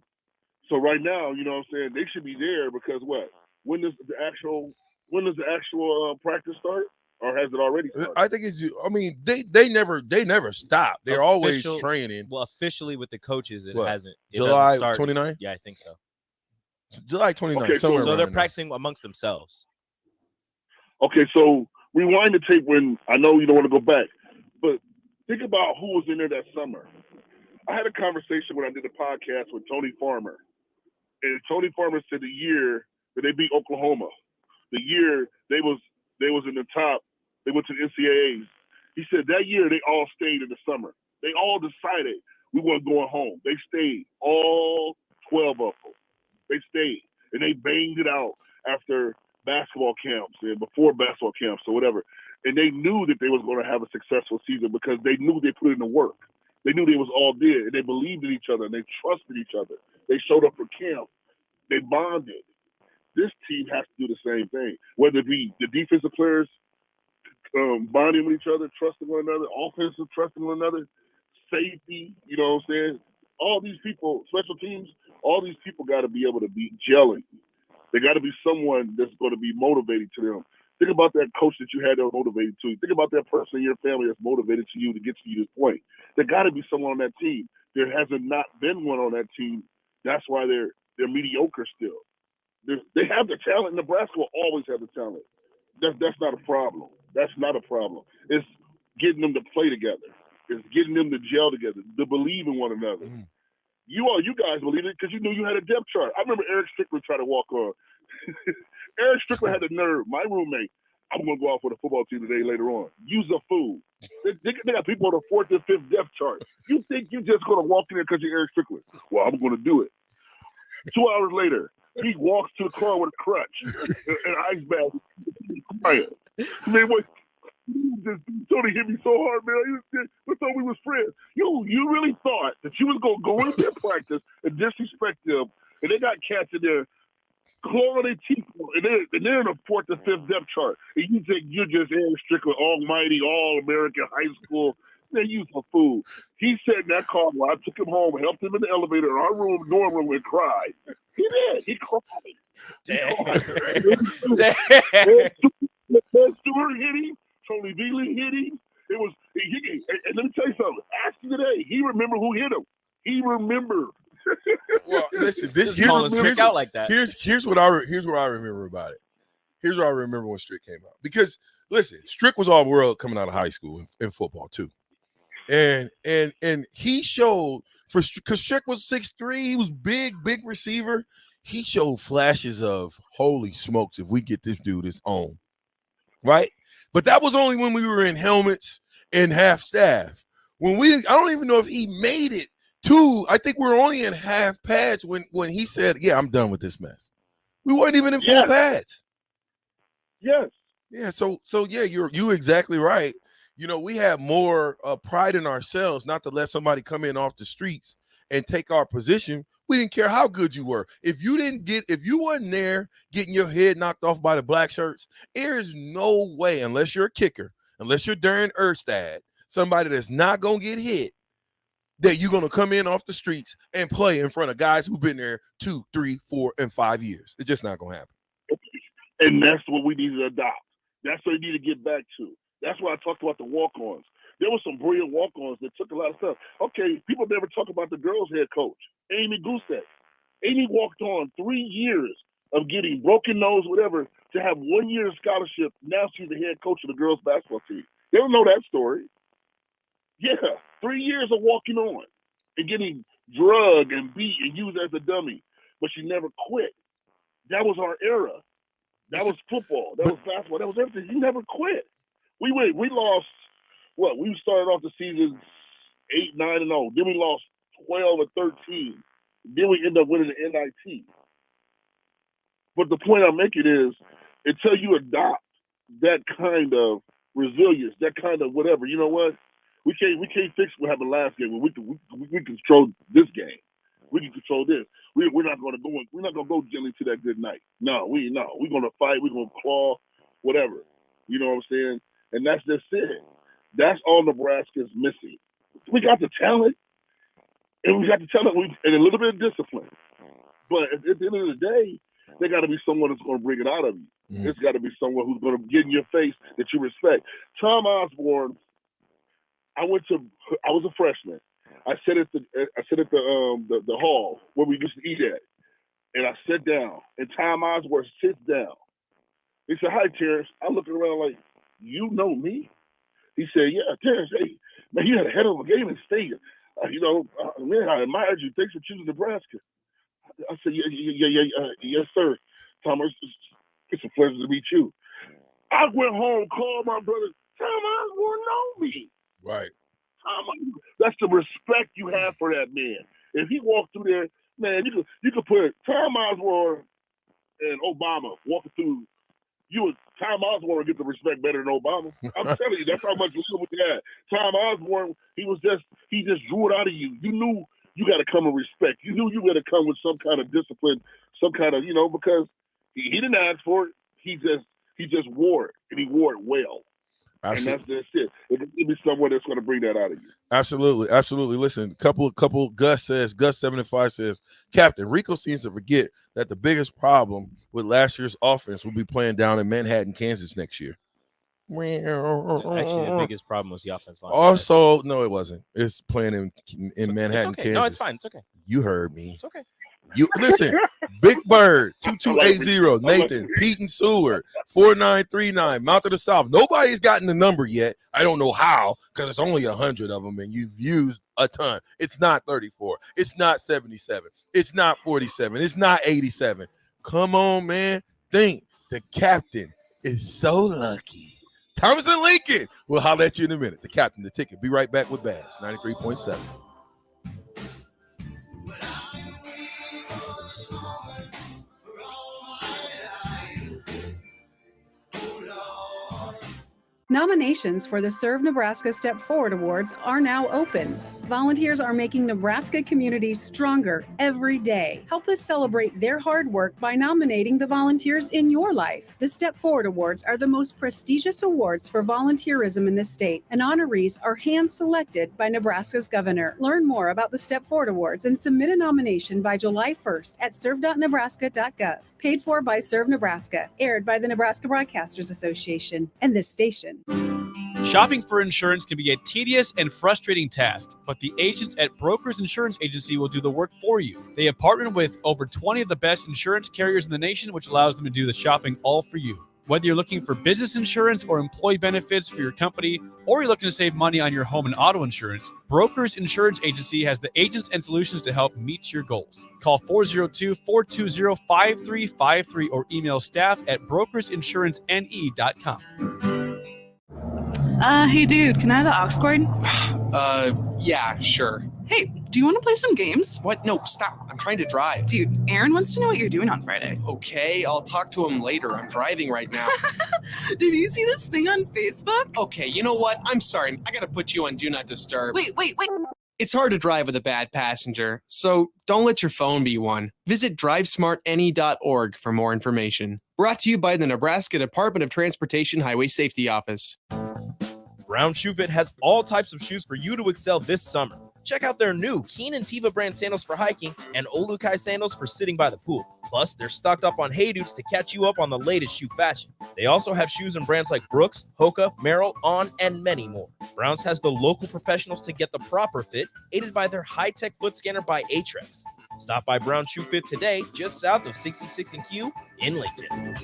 So right now, you know what I'm saying, they should be there because what? When does the actual practice start? Or has it already started? I think they never stop. They're always training. Well, officially with the coaches, it hasn't. July 29th? Yeah, I think so. July 29th. Okay, so they're practicing amongst themselves. Okay, so rewind the tape when I know you don't want to go back, but think about who was in there that summer. I had a conversation when I did the podcast with Tony Farmer, and Tony Farmer said the year that they beat Oklahoma, the year they was in the top. They went to the NCAAs. He said that year they all stayed in the summer. They all decided we weren't going home. They stayed, all 12 of them. They stayed, and they banged it out after basketball camps and before basketball camps or whatever. And they knew that they was going to have a successful season because they knew they put in the work. They knew they was all there, and they believed in each other, and they trusted each other. They showed up for camp. They bonded. This team has to do the same thing, whether it be the defensive players bonding with each other, trusting one another, offensive trusting one another, safety, you know what I'm saying? All these people, special teams, all these people got to be able to be gelling. They got to be someone that's going to be motivated to them. Think about that coach that you had that was motivated to you. Think about that person in your family that's motivated to you to get to you this point. There got to be someone on that team. There hasn't not been one on that team. That's why they're They're mediocre still. They have the talent. Nebraska will always have the talent. That's not a problem. That's not a problem. It's getting them to play together. It's getting them to gel together, to believe in one another. You guys believe it because you knew you had a depth chart. I remember Eric Strickland tried to walk on. Eric Strickland had the nerve. My roommate, I'm going to go out for the football team today later on. Use a fool. They got people on the 4th and 5th depth chart. You think you're just going to walk in there because you're Eric Strickland? Well, I'm going to do it. 2 hours later, he walks to the car with a crutch and an ice bath. Crying. Man, what? Tony hit me so hard, man. I thought we was friends. You really thought that you was going to go into their practice and disrespect them, and they got cats in there clawing their teeth, and they're in the 4th and 5th depth chart. And you think you're just Eric Strickland, almighty, all-American high school. Man, you a fool. He sat in that car while I took him home, helped him in the elevator in our dorm room, and cried. He did. He cried. Damn. Stewart hit him. Tony Beasley hit him. It was, and let me tell you something. Ask him today. He remember who hit him. He remembered. Well, listen, here's what I remember about it. Here's what I remember when Strick came out. Because listen, Strick was all world coming out of high school in football too, and he showed because Strick was 6'3", he was big receiver. He showed flashes of holy smokes, if we get this dude his own, right? But that was only when we were in helmets and half staff. I don't even know if he made it to. I think we were only in half pads when he said, "Yeah, I'm done with this mess." We weren't even in full pads. Yes. Yeah. So yeah, you're exactly right. We have more pride in ourselves not to let somebody come in off the streets and take our position. We didn't care how good you were. If you wasn't there getting your head knocked off by the black shirts, there is no way, unless you're a kicker, unless you're Darren Erstad, somebody that's not going to get hit, that you're going to come in off the streets and play in front of guys who've been there 2, 3, 4, and 5 years. It's just not going to happen. And that's what we need to adopt. That's what we need to get back to. That's why I talked about the walk-ons. There were some brilliant walk-ons that took a lot of stuff. Okay, people never talk about the girls' head coach, Amy Guseck. Amy walked on 3 years of getting broken nose, whatever, to have 1 year of scholarship. Now she's the head coach of the girls' basketball team. They don't know that story. Yeah, 3 years of walking on and getting drugged and beat and used as a dummy, but she never quit. That was our era. That was football. That was basketball. That was everything. You never quit. We lost. What, we started off the season 8-9-0. Then we lost 12-13. Then we ended up winning the NIT. But the point I'm making is, until you adopt that kind of resilience, that kind of whatever, you know what? We can't fix what happened last game. We can control this game. We can control this. We're not going to go gently to that good night. No. We're going to fight. We're going to claw, whatever. You know what I'm saying? And that's just it. That's all Nebraska's missing. We got the talent, and we got the talent, and a little bit of discipline. But at the end of the day, there got to be someone that's going to bring it out of you. There's got to be someone who's going to get in your face that you respect. Tom Osborne, I was a freshman. I sat at the hall where we used to eat at, and I sat down, and Tom Osborne sits down. He said, "Hi, Terrence." I'm looking around like, "You know me?" He said, "Yeah, Terrence, hey, man, you had a head of a game in state. Man, I admired you. Thanks for choosing Nebraska." I said, yes, sir. Tom, it's a pleasure to meet you. I went home, called my brother. Tom Osborne know me. Right. That's the respect you have for that man. If he walked through there, man, you could put Tom Osborne and Obama walking through. Tom Osborne would get the respect better than Obama. I'm telling you, that's how much love we had. Tom Osborne, he just drew it out of you. You knew you got to come with respect. You knew you got to come with some kind of discipline, some kind of, because he didn't ask for it. He just wore it, and he wore it well. Absolutely. And that's it. It could be someone that's going to bring that out of you. Absolutely. Listen, couple. Gus 75 says, Captain Rico seems to forget that the biggest problem with last year's offense will be playing down in Manhattan, Kansas next year. Actually, the biggest problem was the offense line. Also, no, it wasn't. It's playing in Manhattan, okay. Kansas. No, it's fine. It's okay. You heard me. It's okay. You listen, Big Bird, 2280, Nathan, Pete and Seward, 4939, Mount of the South. Nobody's gotten the number yet. I don't know how, because it's only 100 of them, and you've used a ton. It's not 34. It's not 77. It's not 47. It's not 87. Come on, man. Think the captain is so lucky. Thomas and Lincoln. We'll holler at you in a minute. The captain, the ticket. Be right back with Bass, 93.7. Nominations for the Serve Nebraska Step Forward Awards are now open. Volunteers are making Nebraska communities stronger every day. Help us celebrate their hard work by nominating the volunteers in your life. The Step Forward Awards are the most prestigious awards for volunteerism in the state, and honorees are hand-selected by Nebraska's governor. Learn more about the Step Forward Awards and submit a nomination by July 1st at serve.nebraska.gov. Paid for by Serve Nebraska, aired by the Nebraska Broadcasters Association and this station. Shopping for insurance can be a tedious and frustrating task, but the agents at Brokers Insurance Agency will do the work for you. They have partnered with over 20 of the best insurance carriers in the nation, which allows them to do the shopping all for you. Whether you're looking for business insurance or employee benefits for your company, or you're looking to save money on your home and auto insurance, Brokers Insurance Agency has the agents and solutions to help meet your goals. Call 402-420-5353 or email staff at brokersinsurancene.com. Hey dude, can I have the aux cord? Yeah, sure. Hey, do you want to play some games? What? No, stop. I'm trying to drive. Dude, Aaron wants to know what you're doing on Friday. Okay, I'll talk to him later. I'm driving right now. Did you see this thing on Facebook? Okay, you know what? I'm sorry. I gotta put you on Do Not Disturb. Wait. It's hard to drive with a bad passenger, so don't let your phone be one. Visit drivesmartany.org for more information. Brought to you by the Nebraska Department of Transportation Highway Safety Office. Brown Shoe Fit has all types of shoes for you to excel this summer. Check out their new Keen and Tiva brand sandals for hiking and Olukai sandals for sitting by the pool. Plus, they're stocked up on Hey Dudes to catch you up on the latest shoe fashion. They also have shoes in brands like Brooks, Hoka, Merrell, On, and many more. Browns has the local professionals to get the proper fit, aided by their high-tech foot scanner by Atrex. Stop by Brown Shoe Fit today, just south of 66th and Q in Lincoln.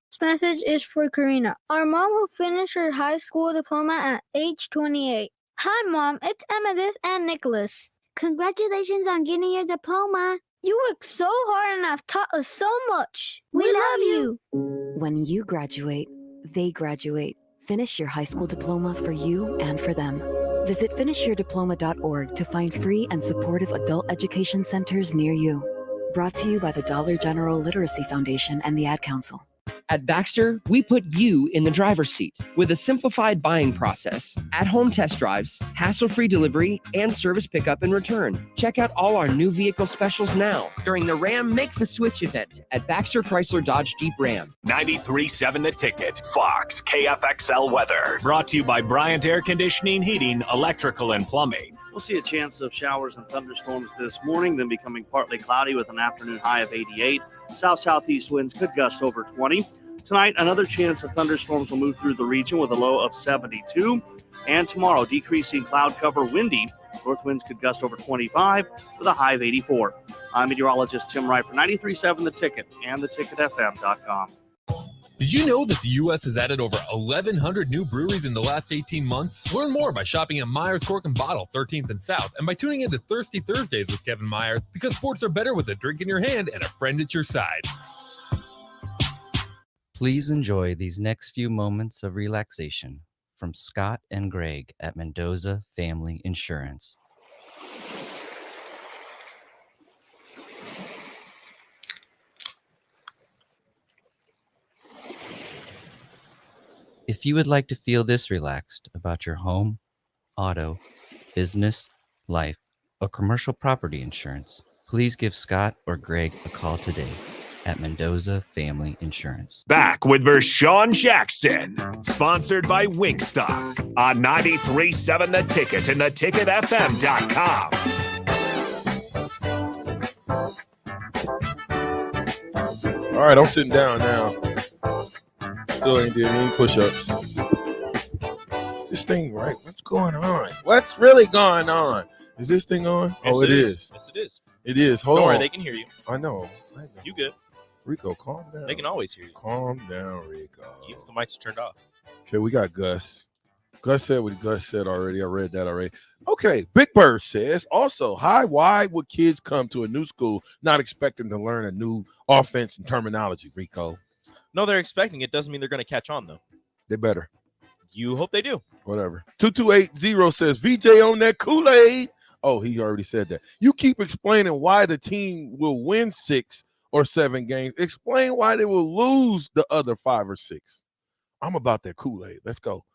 This message is for Karina, our mom who finished her high school diploma at age 28. Hi, Mom. It's Emmettith and Nicholas. Congratulations on getting your diploma. You worked so hard and have taught us so much. We love you. When you graduate, they graduate. Finish your high school diploma for you and for them. Visit finishyourdiploma.org to find free and supportive adult education centers near you. Brought to you by the Dollar General Literacy Foundation and the Ad Council. At Baxter, we put you in the driver's seat with a simplified buying process, at-home test drives, hassle-free delivery, and service pickup and return. Check out all our new vehicle specials now during the Ram Make the Switch event at Baxter Chrysler Dodge Jeep Ram. 93.7 The Ticket, Fox, KFXL weather. Brought to you by Bryant Air Conditioning, Heating, Electrical, and Plumbing. We'll see a chance of showers and thunderstorms this morning, then becoming partly cloudy with an afternoon high of 88. South-southeast winds could gust over 20. Tonight, another chance of thunderstorms will move through the region with a low of 72. And tomorrow, decreasing cloud cover, windy. North winds could gust over 25 with a high of 84. I'm meteorologist Tim Wright for 93.7 The Ticket and theticketfm.com. Did you know that the U.S. has added over 1,100 new breweries in the last 18 months? Learn more by shopping at Myers Cork and Bottle, 13th and South, and by tuning in to Thirsty Thursdays with Kevin Myers, because sports are better with a drink in your hand and a friend at your side. Please enjoy these next few moments of relaxation from Scott and Greg at Mendoza Family Insurance. If you would like to feel this relaxed about your home, auto, business, life, or commercial property insurance, please give Scott or Greg a call today at Mendoza Family Insurance. Back with Vershawn Jackson, sponsored by Wingstop on 93.7 The Ticket and theticketfm.com. All right, I'm sitting down now. Still ain't did any push-ups. This thing, right? What's going on? What's really going on? Is this thing on? Yes, Oh, it is. Yes, it is. It is. Hold Don't on. worry, they can hear you. I know. You good. Rico, calm down. They can always hear you. Calm down, Rico. Keep the mics turned off. Okay, we got Gus. Gus said what Gus said already. I read that already. Okay, Big Bird says, also, why would kids come to a new school not expecting to learn a new offense and terminology, Rico? No, they're expecting it. Doesn't mean they're going to catch on, though. They better. You hope they do. Whatever. 2280 says, VJ on that Kool-Aid. Oh, he already said that. You keep explaining why the team will win 6 or 7 games. Explain why they will lose the other 5 or 6. I'm about that Kool-Aid. Let's go.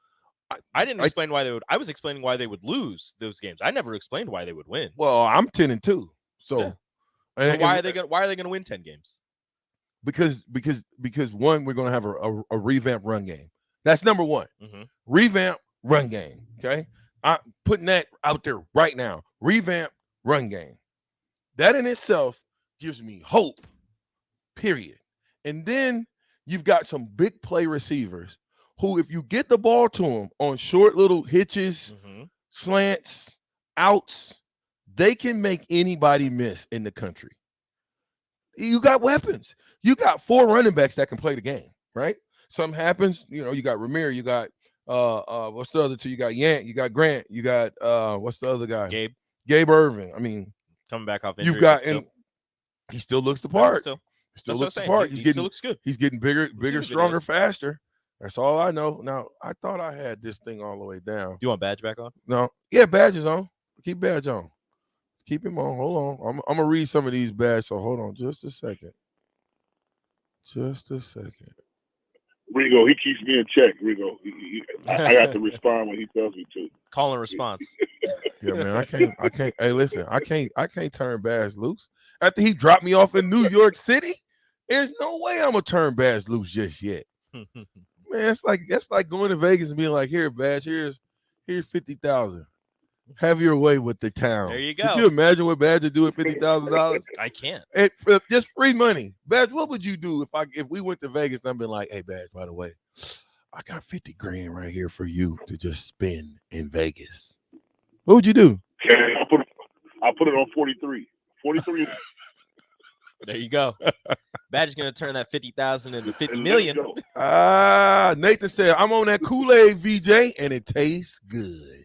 I didn't explain why they would. I was explaining why they would lose those games. I never explained why they would win. Well, I'm 10-2. So, yeah. Why are they going to win 10 games? Because one, we're going to have a revamped run game. That's number one. Mm-hmm. Revamp run game. Okay, I'm putting that out there right now. Revamp run game. That in itself gives me hope. Period. And then you've got some big play receivers who, if you get the ball to them on short little hitches, slants, outs, they can make anybody miss in the country. You got weapons. You got 4 running backs that can play the game, right? Something happens, you got Ramir, you got what's the other two? You got Yant, you got Grant, you got what's the other guy? Gabe Irvin. I mean, coming back off injury. You've got and he still looks the part. Still looks the part. He still looks good. He's getting bigger, stronger, faster. That's all I know. Now, I thought I had this thing all the way down. Do you want badge back on? No. Yeah, badge is on. Keep badge on. Keep him on. Hold on. I'm going to read some of these badges, so hold on just a second. Just a second. Rigo, he keeps me in check, Rigo. I got to respond when he tells me to. Call and response. Yeah, man, I can't. Hey, listen, I can't turn Bass loose. After he dropped me off in New York City, there's no way I'm going to turn Bass loose just yet. Man, that's like going to Vegas and being like, here, Bash, here's 50,000. Have your way with the town. There you go. Could you imagine what Badge would do with $50,000? I can't. Just free money. Badge, what would you do if we went to Vegas and I've been like, hey, Badge, by the way, I got 50 grand right here for you to just spend in Vegas. What would you do? Okay, I'll put it on 43. 43. There you go. Badge is going to turn that 50,000 into 50 million. Nathan said, I'm on that Kool-Aid, VJ, and it tastes good.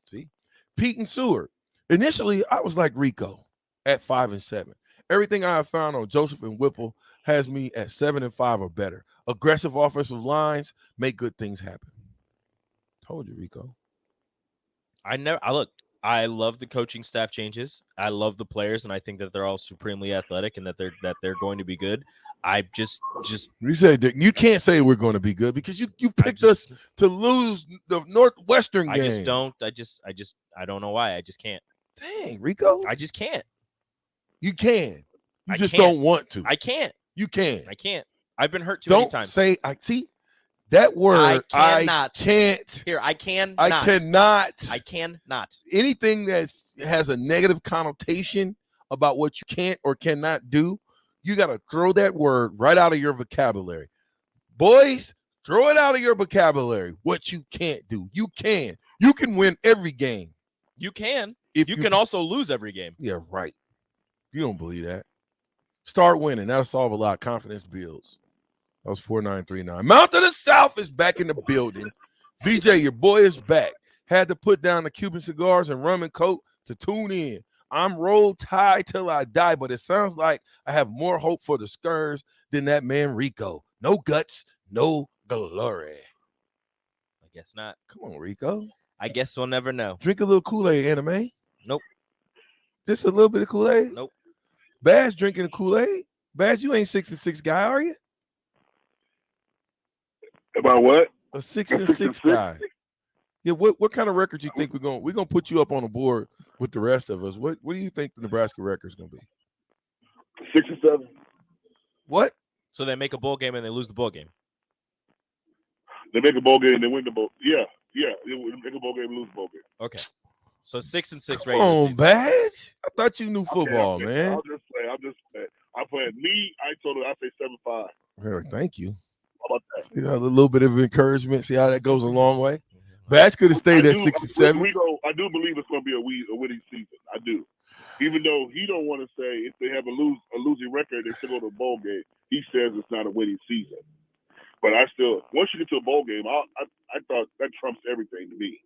See? Pete and Seward. Initially, I was like Rico at 5 and 7. Everything I have found on Joseph and Whipple has me at 7 and 5 or better. Aggressive offensive lines make good things happen. Told you, Rico. I love the coaching staff changes. I love the players, and I think that they're all supremely athletic and that they're going to be good. I just you said that you can't say we're going to be good because you picked us to lose the Northwestern game. I don't know why. I just can't. Dang, Rico. I just can't. You can. You just don't want to. I can't. You can. I can't. I've been hurt too many times. Don't say I see. That word, I can't. Here, I can. I cannot. I cannot. Anything that has a negative connotation about what you can't or cannot do, you got to throw that word right out of your vocabulary. Boys, throw it out of your vocabulary. What you can't do. You can. You can win every game. You can. You can also lose every game. Yeah, right. You don't believe that. Start winning. That'll solve a lot. Confidence builds. That was 4939. Mount of the South is back in the building. VJ, your boy is back. Had to put down the Cuban cigars and rum and coke to tune in. I'm roll tide till I die, but it sounds like I have more hope for the Skurs than that man Rico. No guts, no glory. I guess not. Come on, Rico. I guess we'll never know. Drink a little Kool-Aid, Anime. Nope. Just a little bit of Kool-Aid? Nope. Badge drinking Kool-Aid? Badge, you ain't 6 and 6 guy, are you? About what? A 6 and 6 guy. Yeah, what kind of record you think we're gonna put you up on the board with the rest of us? What do you think the Nebraska record's gonna be? 6 and 7. What? So they make a bowl game and they lose the bowl game. They make a bowl game and they win the bowl. Yeah. They make a bowl game and lose the bowl game. Okay. So 6 and 6 Come regular on, season. Badge. I thought you knew football, Okay. man. I'm just saying. I'm playing me. I told her I say 7-5. Very, thank you. How about that? You know, a little bit of encouragement. See how that goes a long way. Batch could have stayed at 67. I do believe it's going to be a winning season. I do. Even though he don't want to say if they have a losing record, they still go to a bowl game. He says it's not a winning season. But I still, once you get to a bowl game, I thought that trumps everything to me.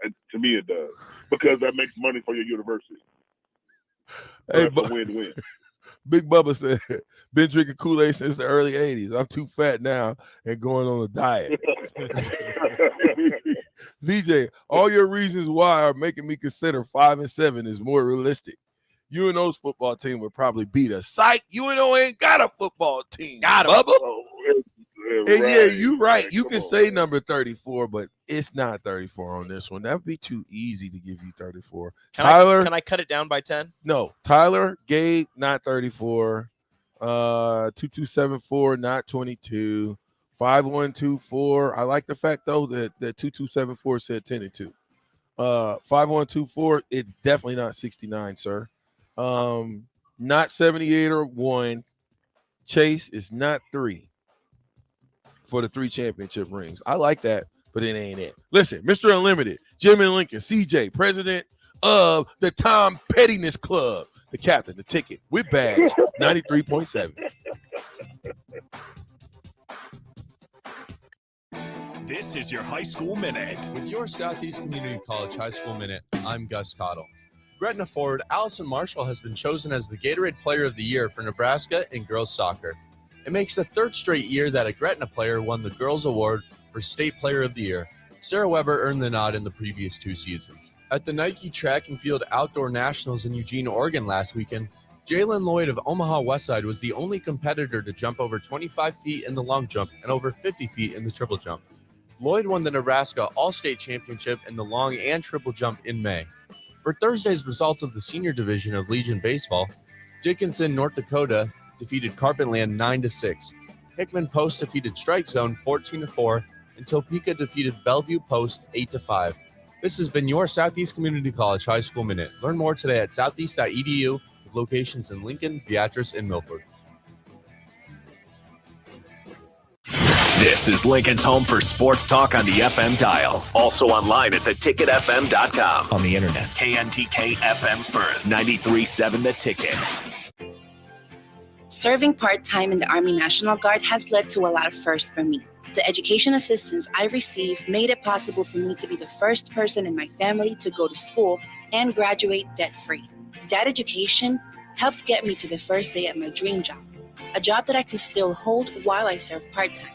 And to me, it does, because that makes money for your university. Hey, that's a win-win. Big Bubba said, been drinking Kool-Aid since the early 80s. I'm too fat now and going on a diet. VJ, all your reasons why are making me consider 5-7 is more realistic. UNO's football team would probably beat us. Psych, UNO ain't got a football team. Got Bubba. And Right. yeah, you're right. You can say number 34, but it's not 34 on this one. That would be too easy to give you 34. Can I cut it down by 10? No. Tyler, Gabe, not 34. 2274, not 22. 5124. I like the fact though that 2274 said 10 and 2. 5124, it's definitely not 69, sir. Not 78 or 1. Chase is not 3 for the 3 championship rings. I like that, but it ain't it. Listen, Mr. Unlimited, Jim and Lincoln, CJ, president of the Tom Pettiness Club, the captain, the ticket with badge, 93.7. This is your High School Minute. With your Southeast Community College High School Minute, I'm Gus Cottle. Gretna forward Allison Marshall has been chosen as the Gatorade Player of the Year for Nebraska in girls soccer. It makes the 3rd straight year that a Gretna player won the girls' award for State Player of the Year. Sarah Weber earned the nod in the previous 2 seasons. At the Nike Track and Field Outdoor Nationals in Eugene, Oregon last weekend, Jalen Lloyd of Omaha Westside was the only competitor to jump over 25 feet in the long jump and over 50 feet in the triple jump. Lloyd won the Nebraska All-State Championship in the long and triple jump in May. For Thursday's results of the senior division of Legion Baseball, Dickinson, North Dakota defeated Carpetland 9-6. Hickman Post defeated Strike Zone 14-4, and Topeka defeated Bellevue Post 8-5. This has been your Southeast Community College High School Minute. Learn more today at southeast.edu with locations in Lincoln, Beatrice, and Milford. This is Lincoln's home for sports talk on the FM dial. Also online at theticketfm.com. On the internet, KNTK FM Firth, 93.7 The Ticket. Serving part-time in the Army National Guard has led to a lot of firsts for me. The education assistance I received made it possible for me to be the first person in my family to go to school and graduate debt-free. That education helped get me to the first day at my dream job, a job that I can still hold while I serve part-time.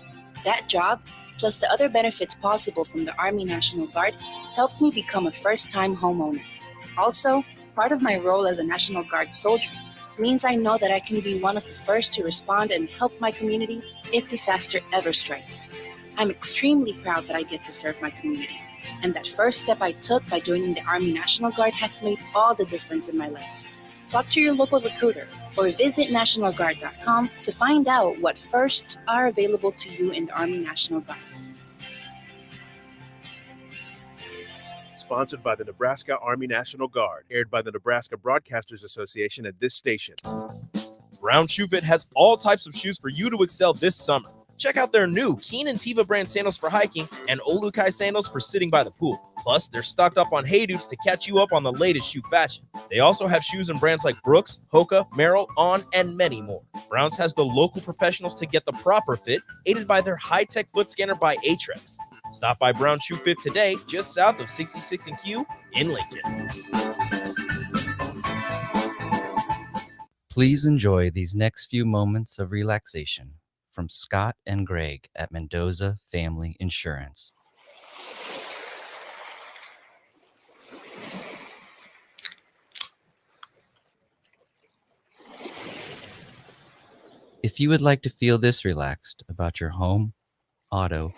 That job, plus the other benefits possible from the Army National Guard, helped me become a first-time homeowner. Also, part of my role as a National Guard soldier means I know that I can be one of the first to respond and help my community if disaster ever strikes. I'm extremely proud that I get to serve my community, and that first step I took by joining the Army National Guard has made all the difference in my life. Talk to your local recruiter or visit nationalguard.com to find out what firsts are available to you in the Army National Guard. Sponsored by the Nebraska Army National Guard, aired by the Nebraska Broadcasters Association at this station. Brown Shoe Fit has all types of shoes for you to excel this summer. Check out their new Keen and Tiva brand sandals for hiking and Olukai sandals for sitting by the pool. Plus, they're stocked up on Hey Dudes to catch you up on the latest shoe fashion. They also have shoes in brands like Brooks, Hoka, Merrell, On, and many more. Browns has the local professionals to get the proper fit, aided by their high-tech foot scanner by Atrex. Stop by Brown Shoe Fit today, just south of 66th and Q in Lincoln. Please enjoy these next few moments of relaxation from Scott and Greg at Mendoza Family Insurance. If you would like to feel this relaxed about your home, auto,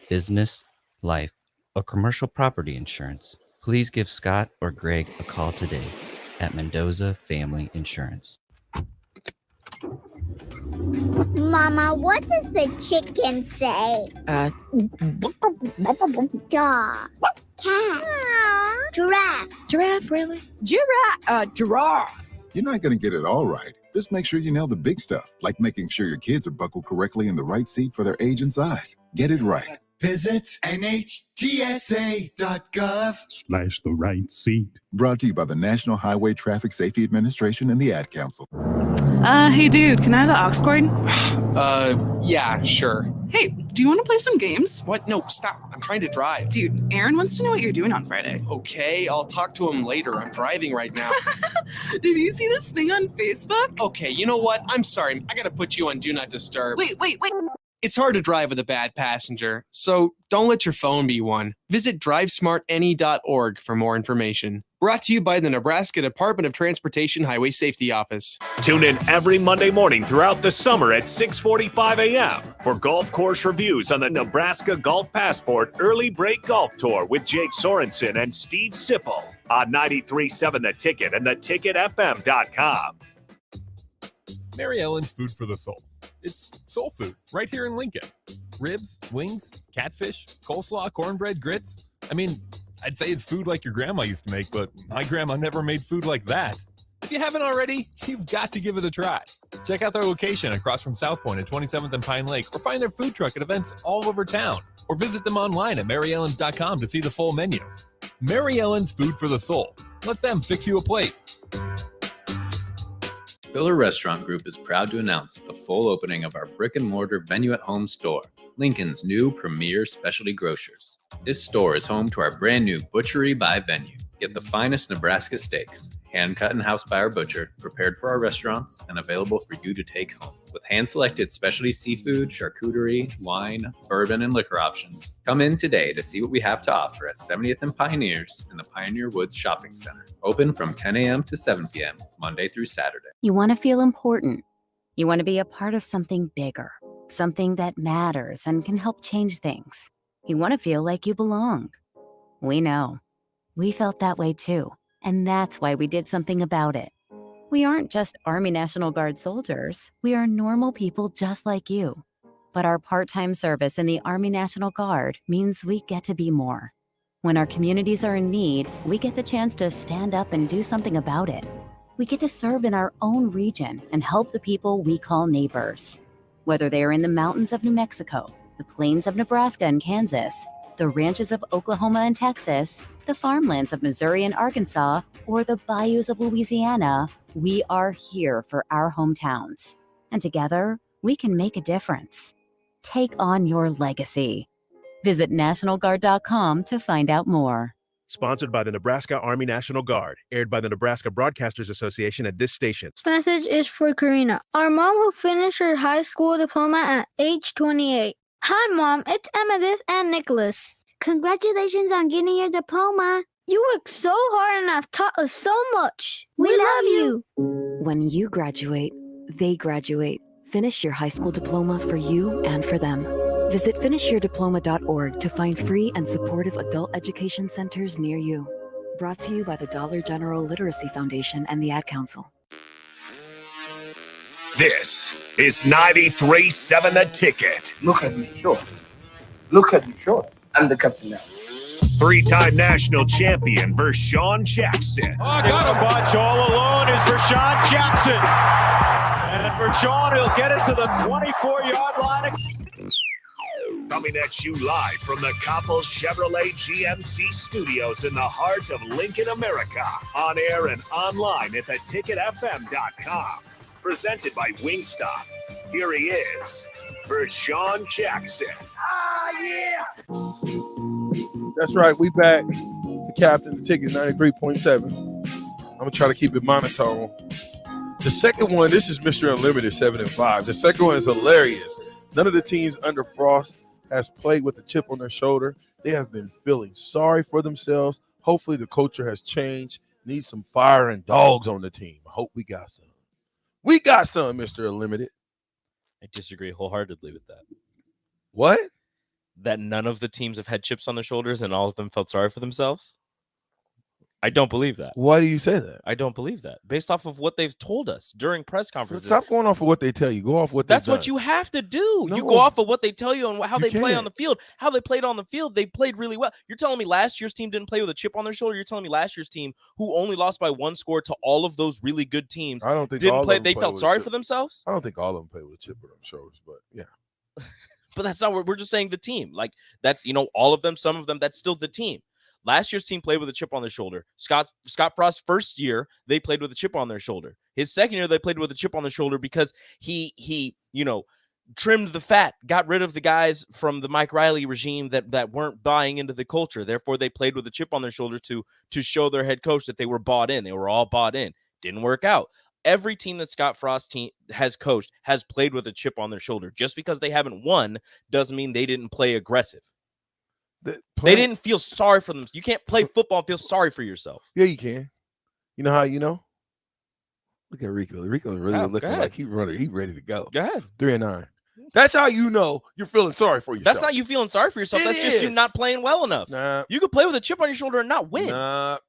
business, life, or commercial property insurance, please give Scott or Greg a call today at Mendoza Family Insurance. Mama, what does the chicken say? Dog. Cat. Giraffe. Giraffe, really? Giraffe. You're not going to get it all right. Just make sure you nail the big stuff, like making sure your kids are buckled correctly in the right seat for their age and size. Get it right. Visit NHTSA.gov. / the right seat. Brought to you by the National Highway Traffic Safety Administration and the Ad Council. Hey dude, can I have the aux cord? Yeah, sure. Hey, do you want to play some games? What? No, stop. I'm trying to drive. Dude, Aaron wants to know what you're doing on Friday. Okay, I'll talk to him later. I'm driving right now. Did you see this thing on Facebook? Okay, you know what? I'm sorry. I gotta put you on Do Not Disturb. Wait. It's hard to drive with a bad passenger, so don't let your phone be one. Visit drivesmartany.org for more information. Brought to you by the Nebraska Department of Transportation Highway Safety Office. Tune in every Monday morning throughout the summer at 6:45 a.m. for golf course reviews on the Nebraska Golf Passport Early Break Golf Tour with Jake Sorensen and Steve Sipple on 93.7 The Ticket and theticketfm.com. Mary Ellen's Food for the Soul. It's soul food right here in Lincoln. Ribs, wings, catfish, coleslaw, cornbread, grits. I mean, I'd say it's food like your grandma used to make, but my grandma never made food like that. If you haven't already, you've got to give it a try. Check out their location across from South Point at 27th and Pine Lake, or find their food truck at events all over town, or visit them online at maryellens.com to see the full menu. Mary Ellen's Food for the Soul. Let them fix you a plate. Pillar Restaurant Group is proud to announce the full opening of our brick-and-mortar venue-at-home store, Lincoln's new premier specialty grocers. This store is home to our brand new Butchery by Venue. Get the finest Nebraska steaks, hand-cut in-house by our butcher, prepared for our restaurants, and available for you to take home. With hand-selected specialty seafood, charcuterie, wine, bourbon, and liquor options. Come in today to see what we have to offer at 70th and Pioneers in the Pioneer Woods Shopping Center. Open from 10 a.m. to 7 p.m., Monday through Saturday. You want to feel important. You want to be a part of something bigger, something that matters and can help change things. You want to feel like you belong. We know. We felt that way too, and that's why we did something about it. We aren't just Army National Guard soldiers. We are normal people just like you. But our part-time service in the Army National Guard means we get to be more. When our communities are in need, we get the chance to stand up and do something about it. We get to serve in our own region and help the people we call neighbors. Whether they are in the mountains of New Mexico, the plains of Nebraska and Kansas, the ranches of Oklahoma and Texas, the farmlands of Missouri and Arkansas, or the bayous of Louisiana, we are here for our hometowns. And together, we can make a difference. Take on your legacy. Visit NationalGuard.com to find out more. Sponsored by the Nebraska Army National Guard. Aired by the Nebraska Broadcasters Association at this station. This message is for Karina, our mom who finished her high school diploma at age 28. Hi, Mom. It's Emmeline and Nicholas. Congratulations on getting your diploma. You worked so hard and have taught us so much. We love you. When you graduate, they graduate. Finish your high school diploma for you and for them. Visit finishyourdiploma.org to find free and supportive adult education centers near you. Brought to you by the Dollar General Literacy Foundation and the Ad Council. This is 93.7 The Ticket. Look at me, sure. Look at me, sure. I'm the captain now. Three-time national champion Vershawn Jackson. Oh, got a bunch all alone is Vershawn Jackson. And Vershawn will get it to the 24-yard line. Coming at you live from the Coppell Chevrolet GMC studios in the heart of Lincoln, America. On air and online at theticketfm.com. Presented by Wingstop. Here he is, Vershawn Jackson. Ah, yeah! That's right. We back. The captain, the ticket, 93.7. I'm going to try to keep it monotone. The second one, this is Mr. Unlimited, 7-5. The second one is hilarious. None of the teams under Frost has played with a chip on their shoulder. They have been feeling sorry for themselves. Hopefully the culture has changed. Need some fire and dogs on the team. I hope we got some. We got some, Mr. Unlimited. I disagree wholeheartedly with that. What? That none of the teams have had chips on their shoulders and all of them felt sorry for themselves? I don't believe that. Why do you say that? I don't believe that. Based off of what they've told us during press conferences. Stop going off of what they tell you. Go off what That's they've what done. you have to do. No. You go off of what they tell you and how they play can't. on the field. How they played on the field, they played really well. You're telling me last year's team didn't play with a chip on their shoulder? You're telling me last year's team, who only lost by one score to all of those really good teams, I don't think didn't all play. of them They play felt with a sorry chip. for themselves? I don't think all of them play with a chip on their shoulders, but yeah. but that's not what we're just saying. The team, like that's all of them, some of them, that's still the team. Last year's team played with a chip on their shoulder. Scott Frost's first year, they played with a chip on their shoulder. His second year, they played with a chip on their shoulder because he trimmed the fat, got rid of the guys from the Mike Riley regime that weren't buying into the culture. Therefore, they played with a chip on their shoulder to show their head coach that they were bought in. They were all bought in. Didn't work out. Every team that Scott Frost has coached has played with a chip on their shoulder. Just because they haven't won doesn't mean they didn't play aggressive. They didn't feel sorry for them. You can't play football and feel sorry for yourself. Yeah, you can. You know how you know? Look at Rico. Rico's really looking like he's running. He's ready to go. Go ahead. 3-9. That's how you know you're feeling sorry for yourself. That's not you feeling sorry for yourself. That's just you not playing well enough. Nah. You could play with a chip on your shoulder and not win. Nah.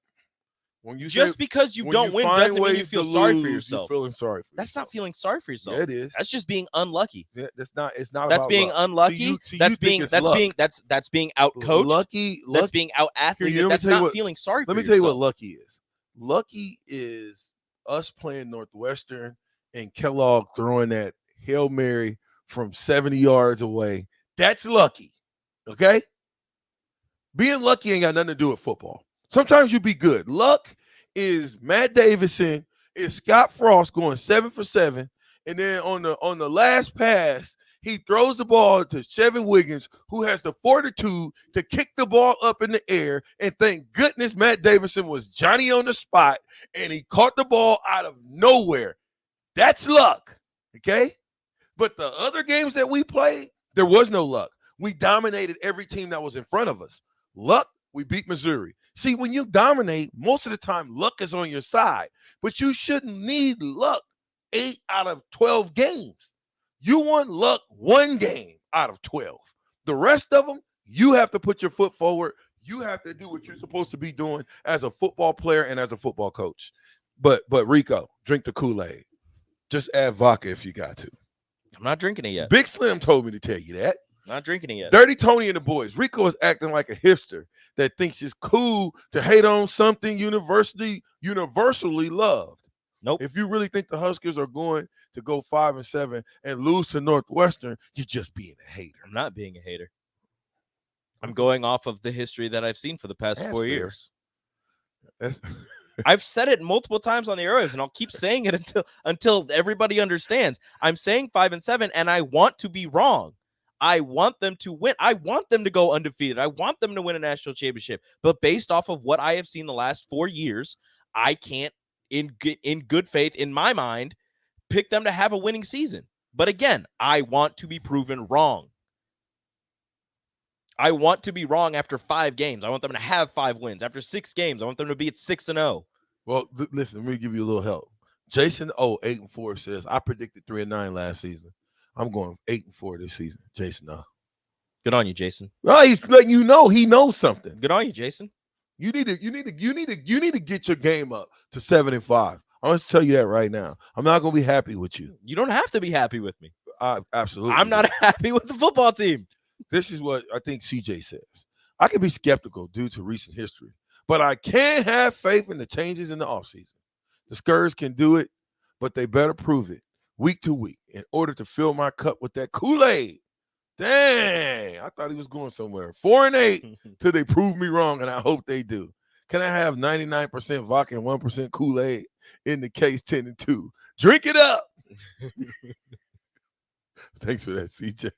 Just because you don't win doesn't mean you feel sorry for yourself. You're feeling sorry for That's not feeling sorry for yourself. Yeah, it is. That's just being unlucky. Yeah, it's not about That's being luck. unlucky. That's being out coached. Lucky. That's being out athleted. That's not feeling sorry for yourself. Let me tell you what lucky is. Lucky is us playing Northwestern and Kellogg throwing that Hail Mary from 70 yards away. That's lucky. Okay? Being lucky ain't got nothing to do with football. Sometimes you be good. Luck is Matt Davidson, is Scott Frost going 7 for 7, and then on the last pass, he throws the ball to Chevin Wiggins, who has the fortitude to kick the ball up in the air, and thank goodness Matt Davidson was Johnny on the spot, and he caught the ball out of nowhere. That's luck, okay? But the other games that we played, there was no luck. We dominated every team that was in front of us. Luck, we beat Missouri. See, when you dominate, most of the time luck is on your side, but you shouldn't need luck 8 out of 12 games. You want luck 1 game out of 12. The rest of them, you have to put your foot forward. You have to do what you're supposed to be doing as a football player and as a football coach. But Rico, drink the Kool-Aid. Just add vodka if you got to. I'm not drinking it yet. Big Slim told me to tell you that. Not drinking it yet. Dirty Tony and the boys. Rico is acting like a hipster that thinks it's cool to hate on something universally loved. Nope. If you really think the Huskers are going to go 5-7 and lose to Northwestern, you're just being a hater. I'm not being a hater. I'm going off of the history that I've seen for the past 4 years. I've said it multiple times on the airwaves, and I'll keep saying it until everybody understands. I'm saying 5-7, and I want to be wrong. I want them to win. I want them to go undefeated. I want them to win a national championship. But based off of what I have seen the last 4 years, I can't, in good faith, in my mind, pick them to have a winning season. But again, I want to be proven wrong. I want to be wrong after 5 games. I want them to have 5 wins. After 6 games, I want them to be at 6-0. Well, listen, let me give you a little help. Jason 8-4 says, I predicted 3-9 last season. I'm going 8-4 this season. Jason, Good on you, Jason. Well, he's letting you know he knows something. Good on you, Jason. You need to get your game up to 7-5. I'm going to tell you that right now. I'm not going to be happy with you. You don't have to be happy with me. Absolutely. I'm not happy with the football team. This is what I think CJ says. I can be skeptical due to recent history, but I can have faith in the changes in the offseason. The Huskers can do it, but they better prove it week to week in order to fill my cup with that Kool-Aid. Dang, I thought he was going somewhere. 4-8 till they prove me wrong, and I hope they do. Can I have 99% vodka and 1% Kool-Aid in the case 10-2? Drink it up. Thanks for that, CJ.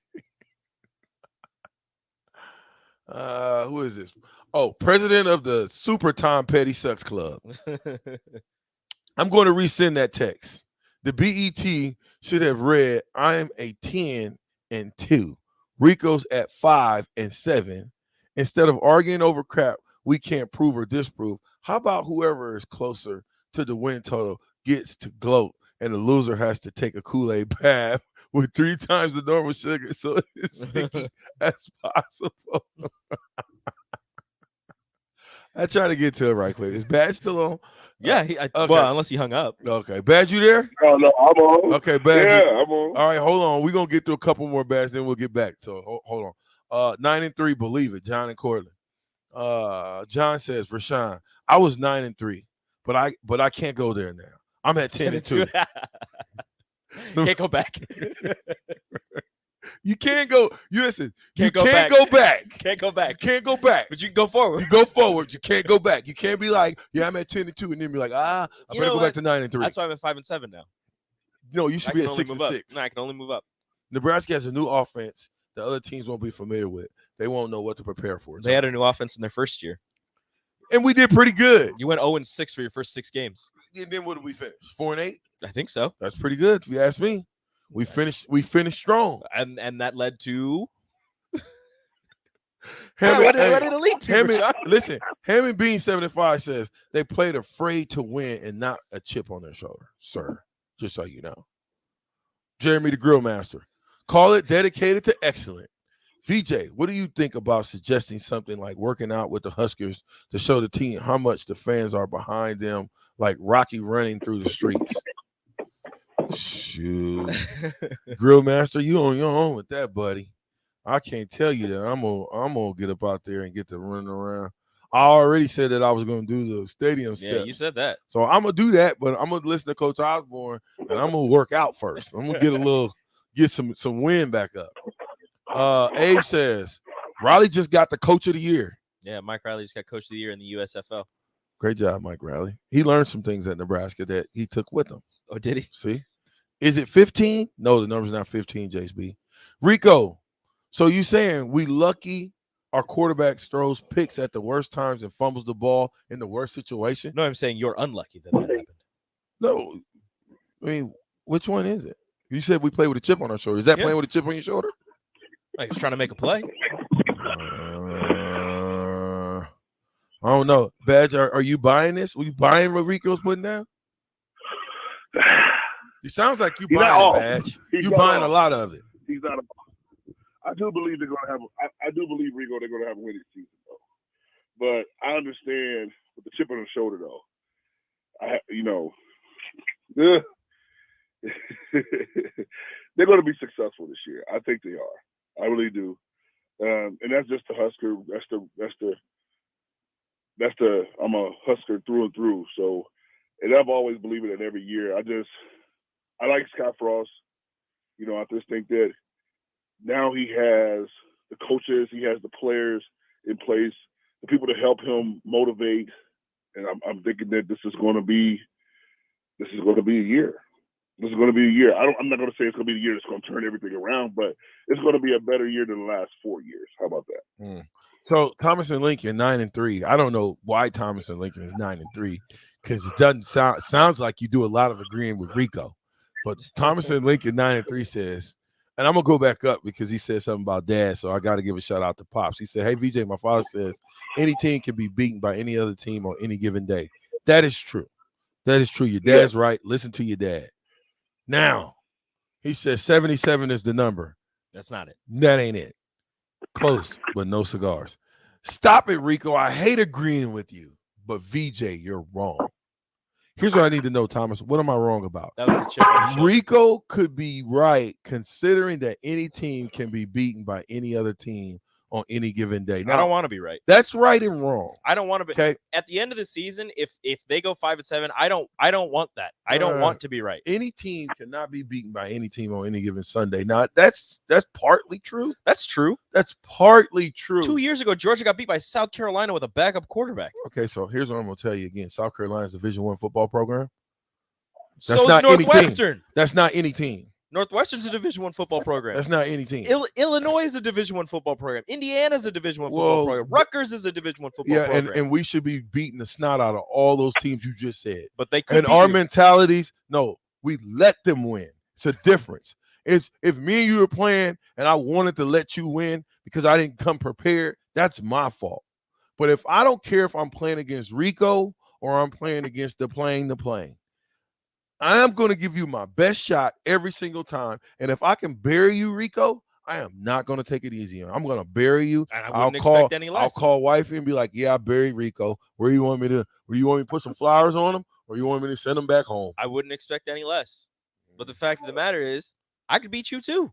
Who is this? Oh, president of the Super Tom Petty Sucks Club. I'm going to resend that text. The BET should have read, I'm a 10-2. Rico's at 5-7. Instead of arguing over crap we can't prove or disprove, how about whoever is closer to the win total gets to gloat and the loser has to take a Kool-Aid bath with 3 times the normal sugar so it's sticky as possible. I try to get to it right quick. Is Badge still on? Yeah, okay. Well, unless he hung up. Okay, Badge, you there? No, I'm on. Okay, Badge. Yeah, I'm on. All right, hold on. We're going to get through a couple more Badge, then we'll get back. So hold on. 9-3, believe it, John and Cortland. John says, Rashawn, I was 9-3, but I can't go there now. I'm at 10-2. Can't go back. You can't go. You listen. You Can't go can't back. go back. Can't go back. You can't go back. But you can go forward. You go forward. You can't go back. You can't be like, yeah, I'm at 10-2, and then be like, I better go back to 9-3. That's why I'm at 5-7 now. No, you should be at 6-6. No, I can only move up. Nebraska has a new offense that other teams won't be familiar with. They won't know what to prepare for. They had a new offense in their first year. And we did pretty good. You went 0-6 for your first 6 games. And then what did we finish? 4-8? I think so. That's pretty good, if you ask me. We finished strong. And that led to What did it lead to, Rashad? Listen, Hammond Bean 75 says they played afraid to win and not a chip on their shoulder, sir. Just so you know. Jeremy the Grill Master. Call it dedicated to excellent. VJ, what do you think about suggesting something like working out with the Huskers to show the team how much the fans are behind them, like Rocky running through the streets? Shoot. Grill Master, you on your own with that, buddy. I can't tell you that. I'm gonna get up out there and get to running around. I already said that I was gonna do the stadium steps. Yeah, you said that. So I'm gonna do that, but I'm gonna listen to Coach Osborne and I'm gonna work out first. I'm gonna get some wind back up. Abe says Riley just got the coach of the year. Yeah, Mike Riley just got coach of the year in the USFL. Great job, Mike Riley. He learned some things at Nebraska that he took with him. Oh, did he? See? Is it 15? No, the number's not 15, JSB. Rico, so you saying we lucky our quarterback throws picks at the worst times and fumbles the ball in the worst situation? No, I'm saying you're unlucky that happened. No. I mean, which one is it? You said we play with a chip on our shoulder. Is that playing with a chip on your shoulder? He was trying to make a play. I don't know. Badge, are you buying this? Were you buying what Rico's putting down? It sounds like you buying it, Badge. You buying a lot of it. He's not a. I do believe they're going to have. I do believe Rico they're going to have a winning season though. But I understand with the chip on the shoulder though. They're going to be successful this year. I think they are. I really do. And that's just the Husker. That's the. I'm a Husker through and through. So, and I've always believed it every year. I like Scott Frost. I just think that now he has the coaches, he has the players in place, the people to help him motivate, and I'm thinking that this is going to be a year. This is going to be a year. I'm not going to say it's going to be the year that's going to turn everything around, but it's going to be a better year than the last 4 years. How about that? So Thomas and Lincoln 9-3. I don't know why Thomas and Lincoln is 9-3 because it doesn't sounds like you do a lot of agreeing with Rico. But Thomas and Lincoln 9-3 says, and I'm gonna go back up because he said something about dad, so I got to give a shout out to Pops. He said, "Hey VJ, my father says any team can be beaten by any other team on any given day." That is true. That is true. Your dad's right. Listen to your dad. Now, he says 77 is the number. That's not it. That ain't it. Close, but no cigars. Stop it, Rico. I hate agreeing with you, but VJ, you're wrong. Here's what I need to know, Thomas. What am I wrong about? That was the chip on the shoulder. Rico could be right considering that any team can be beaten by any other team on any given day. Now, I don't want to be right. That's right and wrong. I don't want to be. Okay. At the end of the season, if they go 5-7, I don't want that. I don't want to be right. Any team cannot be beaten by any team on any given Sunday. Now, that's partly true. That's true. That's partly true. 2 years ago, Georgia got beat by South Carolina with a backup quarterback. Okay, so here's what I'm going to tell you again. South Carolina's Division I football program. So is Northwestern. That's not any team. Northwestern's a Division I football program. That's not any team. Illinois is a Division I football program. Indiana's a Division I football program. Rutgers is a Division I football program. And we should be beating the snot out of all those teams you just said. But they could. And our mentalities, no, we let them win. It's a difference. It's if me and you were playing and I wanted to let you win because I didn't come prepared, that's my fault. But if I don't care if I'm playing against Rico or I'm playing against the playing, I'm going to give you my best shot every single time. And if I can bury you, Rico, I am not going to take it easy. I'm going to bury you. And I wouldn't expect any less. I'll call wifey and be like, yeah, I buried Rico. Where you want me to put some flowers on him or you want me to send him back home? I wouldn't expect any less. But the fact of the matter is, I could beat you too.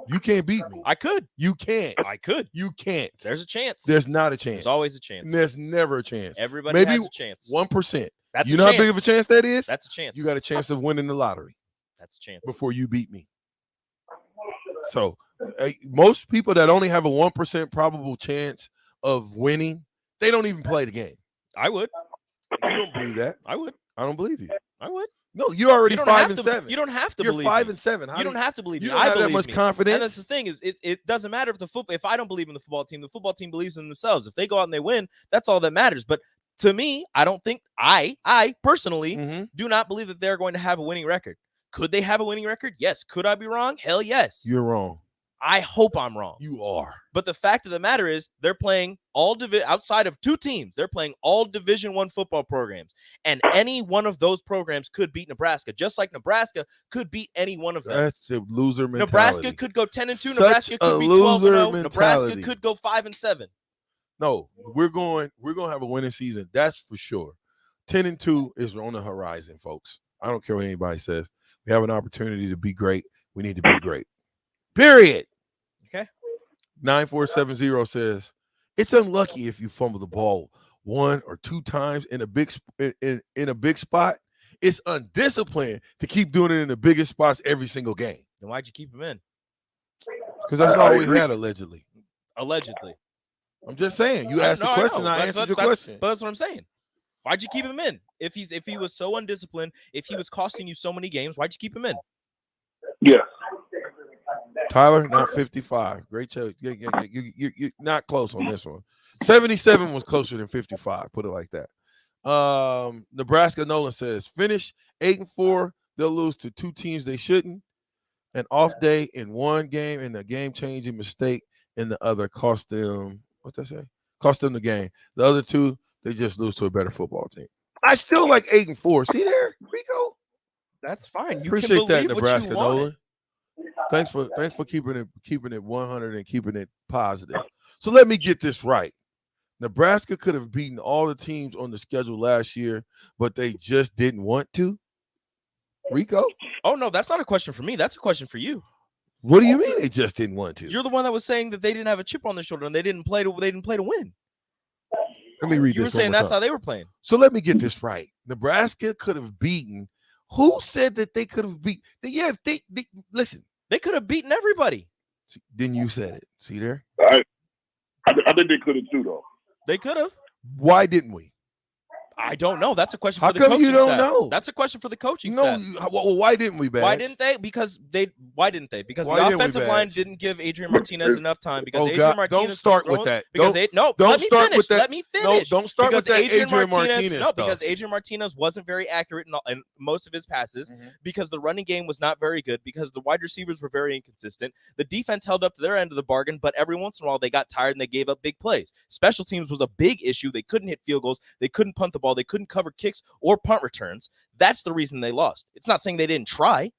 You can't beat me. I could. You can't. I could. You can't. There's a chance. There's not a chance. There's always a chance. There's never a chance. Everybody Maybe has a chance. 1%. That's you know how big of a chance that is? That's a chance. You got a chance of winning the lottery. That's a chance. Before you beat me. So most people that only have a 1% probable chance of winning, they don't even play the game. I would. You don't believe that? I would. I don't believe you. I would. No, you're already 5-7. You don't have to You're believe 5-7. You don't have to believe you me. don't I have believe that much me. confidence. And that's the thing is, it doesn't matter if I don't believe in the football team believes in themselves. If they go out and they win, that's all that matters. But to me, I don't think I personally do not believe that they're going to have a winning record. Could they have a winning record? Yes. Could I be wrong? Hell yes. You're wrong. I hope I'm wrong. You are. But the fact of the matter is they're playing outside of two teams. They're playing all Division I football programs. And any one of those programs could beat Nebraska, just like Nebraska could beat any one of them. That's a loser mentality. Nebraska could go 10-2. Nebraska could be 12-0. Nebraska could go 5-7. No, we're going to have a winning season. That's for sure. 10-2 is on the horizon, folks. I don't care what anybody says. We have an opportunity to be great. We need to be great. Period. Okay. 9470 says, it's unlucky if you fumble the ball 1 or 2 times in a big spot. It's undisciplined to keep doing it in the biggest spots every single game. Then why'd you keep him in? Because that's all we had, allegedly. Allegedly. I'm just saying. You asked the question, I answered your question. But that's what I'm saying. Why'd you keep him in? If he was so undisciplined, if he was costing you so many games, why'd you keep him in? Yeah. Tyler, not 55. Great choice. You're not close on this one. 77 was closer than 55. Put it like that. Nebraska Nolan says, finish 8-4. They'll lose to 2 teams they shouldn't. An off day in one game and a game-changing mistake in the other cost them. What'd I say? Cost them the game. The other 2, they just lose to a better football team. I still like 8-4. See there, Rico? That's fine. You appreciate can that, believe Nebraska what you want. Nolan. Thanks for keeping it 100 and keeping it positive. So let me get this right. Nebraska could have beaten all the teams on the schedule last year, but they just didn't want to. Rico? Oh no, that's not a question for me. That's a question for you. What do you mean they just didn't want to? You're the one that was saying that they didn't have a chip on their shoulder and they didn't play to win. Let me read You this. were saying that's how they were playing. So let me get this right. Nebraska could have beaten. Who said that they could have beat? Yeah, if they listen. They could have beaten everybody. Then you said it. See there? I think they could have too, though. They could have. Why didn't we? I don't know. That's a question How for the come coaching you don't staff. know? That's a question for the coaching No, staff. well, why didn't we, Badge? Why didn't they? Because why didn't they? Because Why the didn't we, offensive line Badge? didn't give Adrian Martinez enough time. Because Oh, Adrian God, Martinez don't start was with that. Because Don't let me start finish. with that. Let me No, finish. don't start with that Adrian Martinez No, stuff. because Adrian Martinez wasn't very accurate in most of his passes. Because the running game was not very good. Because the wide receivers were very inconsistent. The defense held up to their end of the bargain, but every once in a while they got tired and they gave up big plays. Special teams was a big issue. They couldn't hit field goals. They couldn't punt the ball. They couldn't cover kicks or punt returns. That's the reason they lost. It's not saying they didn't try,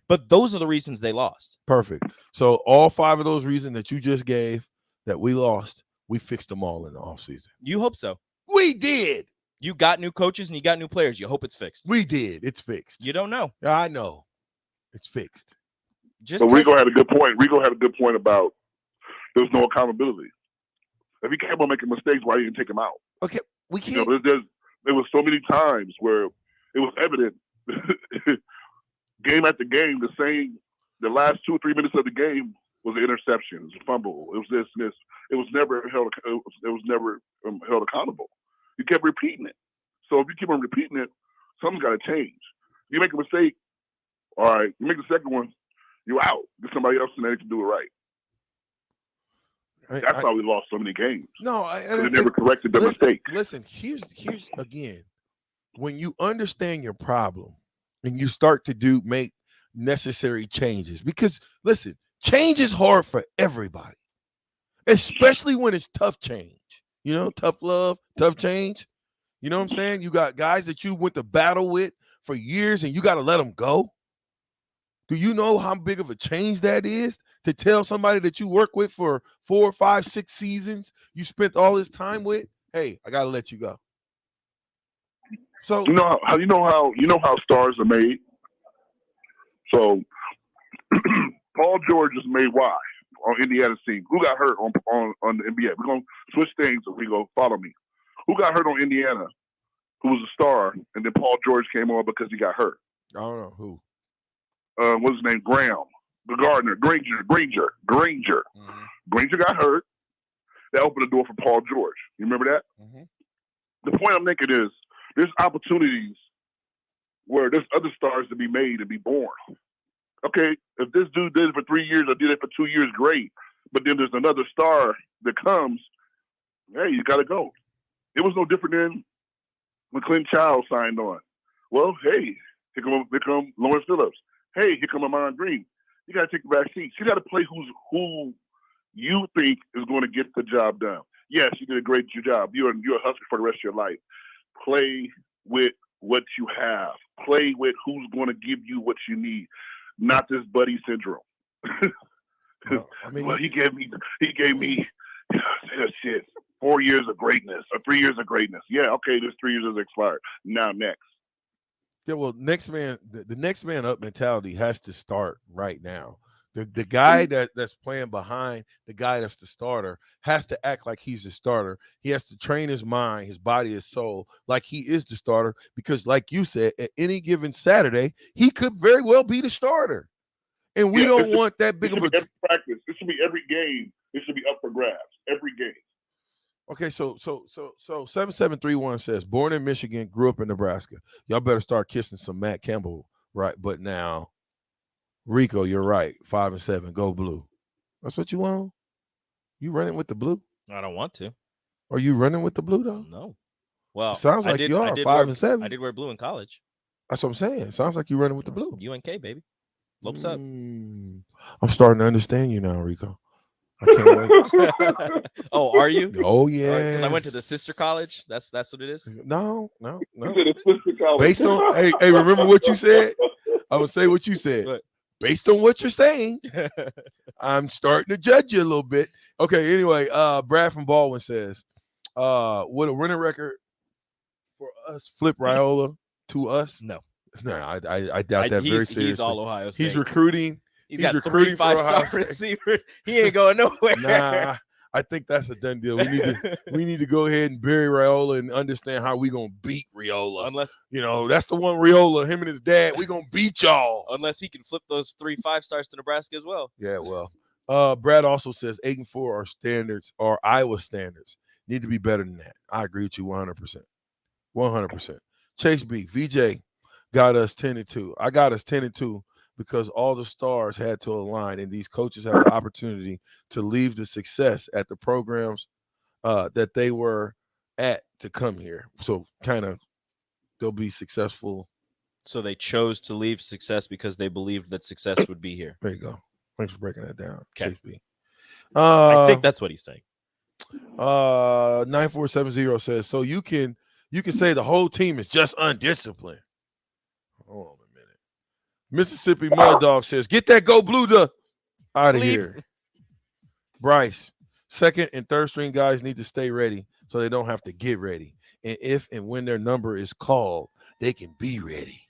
but those are the reasons they lost. Perfect. So all 5 of those reasons that you just gave that we lost, we fixed them all in the offseason. You hope so. We did. You got new coaches and you got new players. You hope it's fixed. We did. It's fixed. You don't know. I know. It's fixed. But Rico had a good point. Rico had a good point about there's no accountability. If he kept on making mistakes, why didn't you take him out? Okay, we can't. There was so many times where it was evident, game after game, the last 2 or 3 minutes of the game was an interception, it was a fumble, it was this and this. It was never held accountable. You kept repeating it. So if you keep on repeating it, something's got to change. You make a mistake, all right, you make the second one, you're out. Get somebody else in there to do it right. That's why we lost so many games. No, they never corrected the mistake. Listen, here's again, when you understand your problem and you start to make necessary changes, because listen, change is hard for everybody, especially when it's tough change. You know, tough love, tough change. You know what I'm saying? You got guys that you went to battle with for years and you got to let them go. Do you know how big of a change that is to tell somebody that you work with for 4, 5, 6 seasons, you spent all this time with, hey, I got to let you go. So you know how stars are made. So Paul George is made why on Indiana's team. Who got hurt on the NBA? We're gonna switch things. We go follow me. Who got hurt on Indiana? Who was a star, and then Paul George came on because he got hurt. I don't know who. What's his name? Graham. Gardner, Granger. Granger got hurt. That opened the door for Paul George. You remember that? The point I'm making is there's opportunities where there's other stars to be made and be born. Okay, if this dude did it for 3 years or did it for 2 years, great. But then there's another star that comes, hey, you got to go. It was no different than when Clint Child signed on. Well, hey, here come Lawrence Phillips. Hey, here come Amon Green. You got to take the back seat. You got to play who you think is going to get the job done. Yes, you did a great job. You're a Husker for the rest of your life. Play with what you have. Play with who's going to give you what you need, not this buddy syndrome. Well, he gave me shit. 4 years of greatness or 3 years of greatness. Yeah, okay, this 3 years has expired. Now next. Yeah, well, next man, the next man up mentality has to start right now. The guy that's playing behind the guy that's the starter has to act like he's the starter. He has to train his mind, his body, his soul like he is the starter, because like you said, at any given Saturday, he could very well be the starter. And we don't want that big of a every practice. It should be every game. It should be up for grabs. Every game. Okay, so 7731 says, born in Michigan, grew up in Nebraska. Y'all better start kissing some Matt Campbell, right? But now, Rico, you're right. 5 and 7, go blue. That's what you want? You running with the blue? I don't want to. Are you running with the blue though? No. Well, it sounds like you are 5 and 7. I did wear blue in college. That's what I'm saying. It sounds like you're running with the blue. UNK, baby. Lopes up. I'm starting to understand you now, Rico. I can't wait. Oh, are you? Oh, yeah. Because I went to the sister college. That's what it is. No. Based on hey, remember what you said? I would say what you said. What? Based on what you're saying, I'm starting to judge you a little bit. Okay, anyway, Brad from Baldwin says, would a winning record for us flip Raiola to us? No, I doubt that very seriously. He's all Ohio State. He's recruiting. He's got recruiting 3 5-star receivers. He ain't going nowhere. Nah, I think that's a done deal. We need to go ahead and bury Raiola and understand how we gonna beat Raiola. Unless that's the one Raiola, him and his dad. We gonna beat y'all. Unless he can flip those 3 5-stars to Nebraska as well. Yeah, well. Brad also says 8 and 4 are standards, or Iowa standards. Need to be better than that. I agree with you 100%. 100%. Chase B, VJ got us 10 and 2. I got us 10 and 2. Because all the stars had to align, and these coaches have the opportunity to leave the success at the programs that they were at to come here. So kind of they'll be successful. So they chose to leave success because they believed that success would be here. There you go. Thanks for breaking that down. Okay. I I think that's what he's saying. 9470 says, so you can say the whole team is just undisciplined. Hold on. Mississippi Mud Dog says, get that go blue out of here. Bryce, second and third string guys need to stay ready so they don't have to get ready. And if and when their number is called, they can be ready.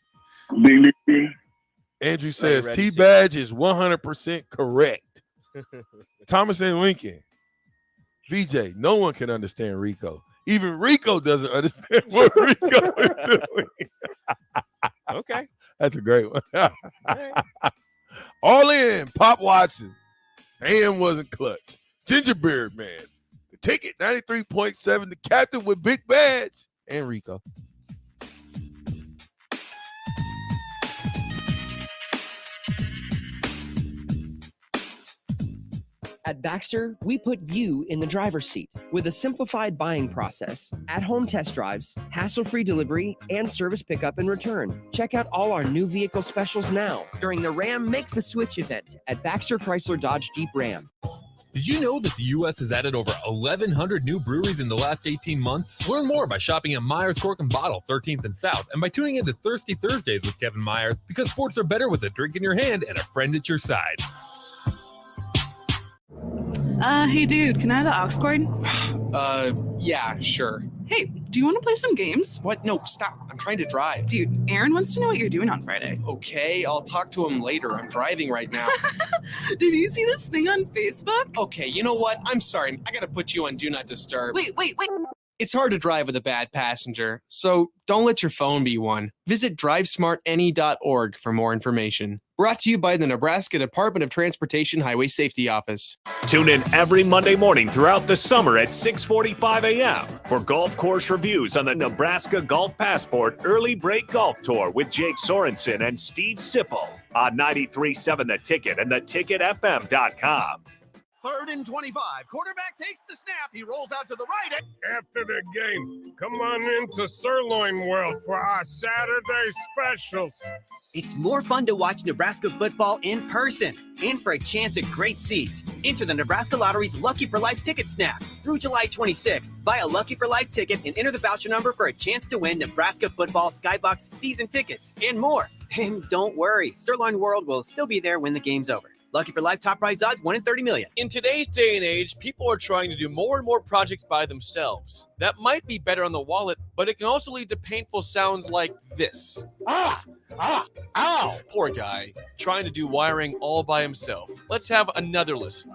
Andrew says, T-Badge is 100% correct. Thomas and Lincoln. VJ, no one can understand Rico. Even Rico doesn't understand what Rico is doing. Okay. That's a great one. All in, Pop Watson. AM wasn't clutch. Gingerbeard Man. The ticket, 93.7. The captain with big badge. And Rico. At Baxter, we put you in the driver's seat with a simplified buying process, at-home test drives, hassle-free delivery, and service pickup and return. Check out all our new vehicle specials now during the Ram Make the Switch event at Baxter Chrysler Dodge Jeep Ram. Did you know that the U.S. has added over 1,100 new breweries in the last 18 months? Learn more by shopping at Myers Cork and Bottle, 13th and South, and by tuning into Thirsty Thursdays with Kevin Myers, because sports are better with a drink in your hand and a friend at your side. Hey dude, can I have the aux cord? Yeah, sure. Hey, do you want to play some games? What? No, stop. I'm trying to drive. Dude, Aaron wants to know what you're doing on Friday. Okay, I'll talk to him later. I'm driving right now. Did you see this thing on Facebook? Okay, you know what? I'm sorry. I gotta put you on Do Not Disturb. Wait. It's hard to drive with a bad passenger, so don't let your phone be one. Visit drivesmartany.org for more information. Brought to you by the Nebraska Department of Transportation Highway Safety Office. Tune in every Monday morning throughout the summer at 6:45 a.m. for golf course reviews on the Nebraska Golf Passport Early Break Golf Tour with Jake Sorensen and Steve Sipple on 93.7 The Ticket and theticketfm.com. 3rd and 25. Quarterback takes the snap. He rolls out to the right. After the game, come on into Sirloin World for our Saturday specials. It's more fun to watch Nebraska football in person. In for a chance at great seats. Enter the Nebraska Lottery's Lucky for Life ticket snap through July 26th. Buy a Lucky for Life ticket and enter the voucher number for a chance to win Nebraska football Skybox season tickets and more. And don't worry, Sirloin World will still be there when the game's over. Lucky for Life top prize odds 1 in 30 million. In today's day and age, people are trying to do more and more projects by themselves. That might be better on the wallet, but it can also lead to painful sounds like this. Ow! Poor guy, trying to do wiring all by himself. Let's have another listen.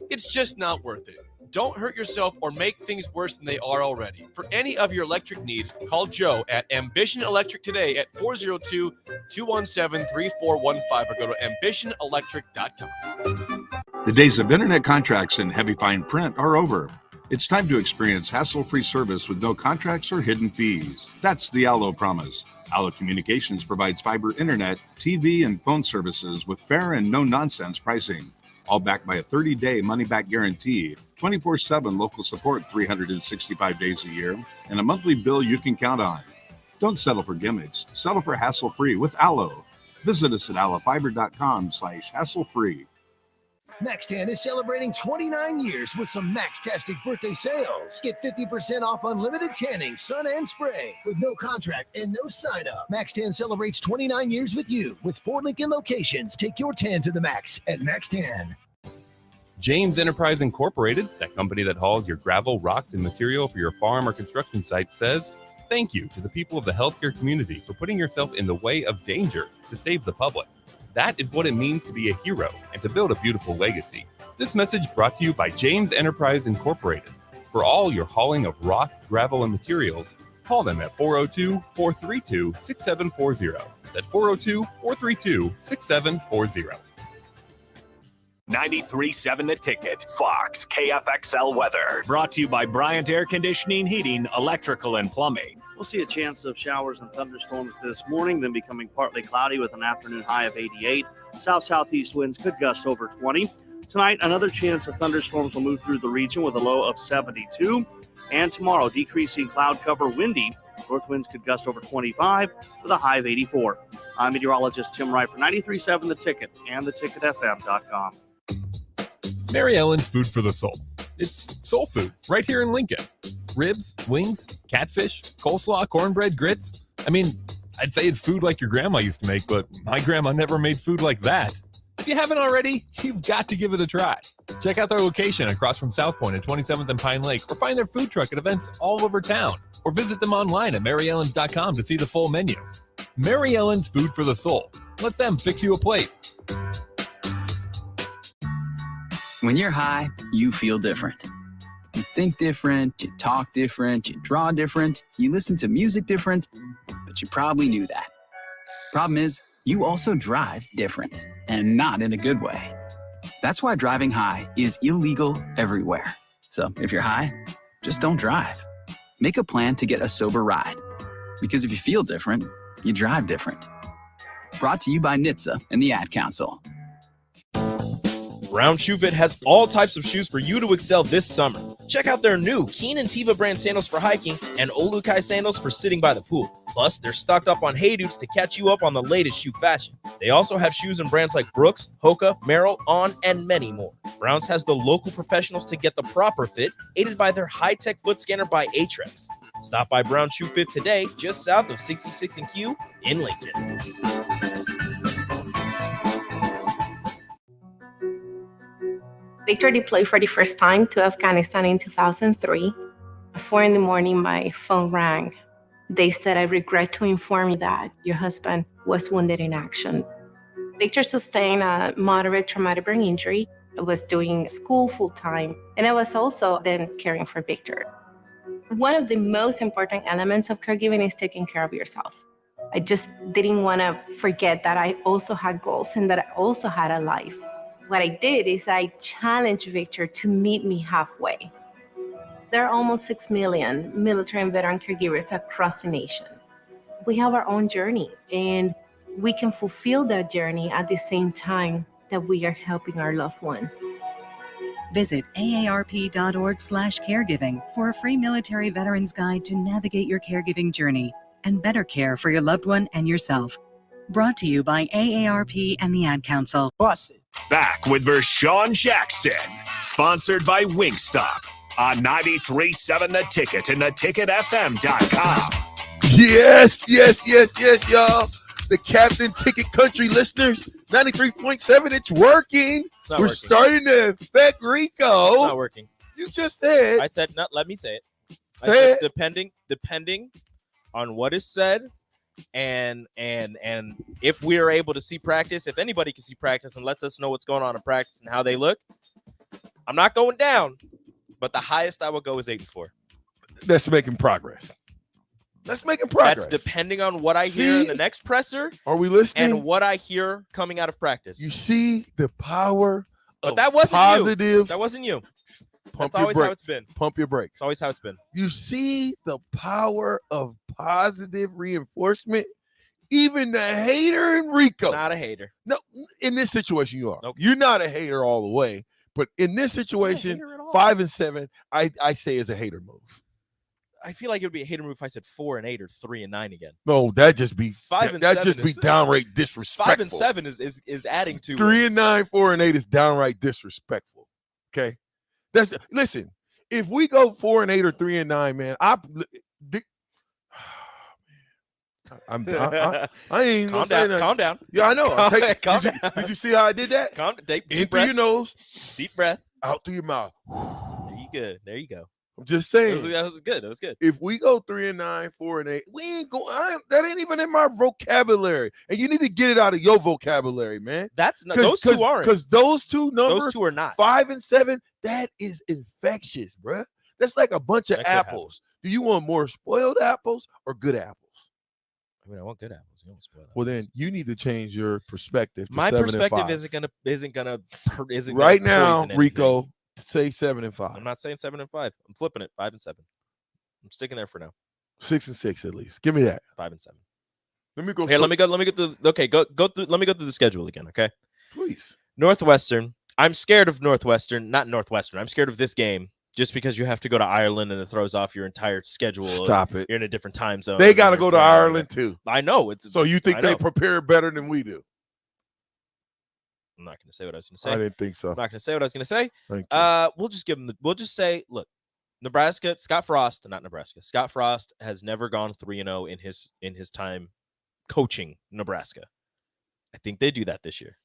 It's just not worth it. Don't hurt yourself or make things worse than they are already. For any of your electric needs, call Joe at Ambition Electric today at 402-217-3415 or go to ambitionelectric.com. The days of internet contracts and heavy fine print are over. It's time to experience hassle-free service with no contracts or hidden fees. That's the Allo promise. Allo Communications provides fiber internet, TV, and phone services with fair and no-nonsense pricing. All backed by a 30-day money-back guarantee, 24/7 local support 365 days a year, and a monthly bill you can count on. Don't settle for gimmicks. Settle for hassle-free with Allo. Visit us at allofiber.com/hassle-free. MaxTan is celebrating 29 years with some Max-tastic birthday sales. Get 50% off unlimited tanning, sun, and spray with no contract and no sign-up. MaxTan celebrates 29 years with you with 4 Lincoln locations. Take your tan to the max at MaxTan. James Enterprise Incorporated, that company that hauls your gravel, rocks, and material for your farm or construction site, says thank you to the people of the healthcare community for putting yourself in the way of danger to save the public. That is what it means to be a hero and to build a beautiful legacy. This message brought to you by James Enterprise Incorporated. For all your hauling of rock, gravel, and materials, call them at 402-432-6740. That's 402-432-6740. 93.7 The Ticket, Fox, KFXL weather. Brought to you by Bryant Air Conditioning, Heating, Electrical, and Plumbing. We'll see a chance of showers and thunderstorms this morning, then becoming partly cloudy with an afternoon high of 88. South-southeast winds could gust over 20. Tonight, another chance of thunderstorms will move through the region with a low of 72. And tomorrow, decreasing cloud cover, windy. North winds could gust over 25 with a high of 84. I'm meteorologist Tim Wright for 93.7 The Ticket and theticketfm.com. Mary Ellen's Food for the Soul. It's soul food right here in Lincoln. Ribs, wings, catfish, coleslaw, cornbread, grits. I mean, I'd say it's food like your grandma used to make, but my grandma never made food like that. If you haven't already, you've got to give it a try. Check out their location across from South Point at 27th and Pine Lake, or find their food truck at events all over town, or visit them online at maryellens.com to see the full menu. Mary Ellen's Food for the Soul. Let them fix you a plate. When you're high, you feel different. You think different, you talk different, you draw different, you listen to music different, but you probably knew that. Problem is, you also drive different, and not in a good way. That's why driving high is illegal everywhere. So if you're high, just don't drive. Make a plan to get a sober ride. Because if you feel different, you drive different. Brought to you by NHTSA and the Ad Council. Brown Shoe Fit has all types of shoes for you to excel this summer. Check out their new Keen and Tiva brand sandals for hiking and Olukai sandals for sitting by the pool. Plus, they're stocked up on Hey Dukes to catch you up on the latest shoe fashion. They also have shoes in brands like Brooks, Hoka, Merrell, On, and many more. Browns has the local professionals to get the proper fit, aided by their high-tech foot scanner by Aetrex. Stop by Brown Shoe Fit today, just south of 66th and Q in Lincoln. Victor deployed for the first time to Afghanistan in 2003. At 4 a.m, my phone rang. They said, "I regret to inform you that your husband was wounded in action." Victor sustained a moderate traumatic brain injury. I was doing school full-time, and I was also then caring for Victor. One of the most important elements of caregiving is taking care of yourself. I just didn't want to forget that I also had goals and that I also had a life. What I did is I challenged Victor to meet me halfway. There are almost 6 million military and veteran caregivers across the nation. We have our own journey, and we can fulfill that journey at the same time that we are helping our loved one. Visit aarp.org/caregiving for a free military veterans guide to navigate your caregiving journey and better care for your loved one and yourself. Brought to you by AARP and the Ad Council. Back with Vershawn Jackson, sponsored by Wingstop on 93.7 The Ticket and theticketfm.com. Yes, y'all. The Captain Ticket Country listeners, 93.7, it's working. We're working. Starting to affect Rico. It's not working. You just said. I said, not. Let me say it. I Say said, it. depending on what is said, and if we are able to see practice, if anybody can see practice and lets us know what's going on in practice and how they look, I'm not going down, but the highest I will go is 8-4. That's making progress. That's making progress. That's depending on what I hear in the next presser. Are we listening? And what I hear coming out of practice. You see the power of that wasn't positive. You. That wasn't you. Pump That's your always brakes. how it's been. Pump your brakes. It's always how it's been. You see the power of positive reinforcement. Even the hater in Rico. Not a hater. No, in this situation you are. Nope. You're not a hater all the way, but in this situation, 5 and 7, I say is a hater move. I feel like it would be a hater move if I said 4 and 8 or 3 and 9 again. No, that just be 5 and that 7 just be is, downright disrespectful. 5 and 7 is adding to 3 and 9, 4 and 8 is downright disrespectful. Okay, listen. If we go 4 and 8 or 3 and 9, man, I ain't Calm gonna say down. nothing. Calm down. Yeah, I know. Calm Did you see how I did that? Deep in breath. through your nose, deep breath, out through your mouth. There you go. I'm just saying. That was good. That was good. If we go 3 and 9, 4 and 8, we ain't going. That ain't even in my vocabulary, and you need to get it out of your vocabulary, man. That's not. Those two aren't. Because those two numbers, those two are not. 5 and 7. That is infectious, bruh. That's like a bunch of apples. Do you want more spoiled apples or good apples? I mean, I want good apples. You don't spoil apples. Well, then you need to change your perspective. To My 7 perspective and 5. isn't right gonna now, poison anything. Rico. Say 7 and 5. I'm not saying 7 and 5. I'm flipping it. 5 and 7. I'm sticking there for now. 6 and 6 at least. Give me that. 5 and 7. Let me go. Here, let me go through. Okay, go through. Let me go through the schedule again. Okay. Please. Northwestern. I'm scared of Northwestern. Not Northwestern. I'm scared of this game just because you have to go to Ireland and it throws off your entire schedule. Stop it. You're in a different time zone. They got to go to Ireland too. I know. So you think they prepare better than we do? I'm not going to say what I was going to say. I didn't think so. I'm not going to say what I was going to say. Thank you. We'll just give them. We'll just say, look, Nebraska. Scott Frost has never gone 3-0 in his time coaching Nebraska. I think they do that this year.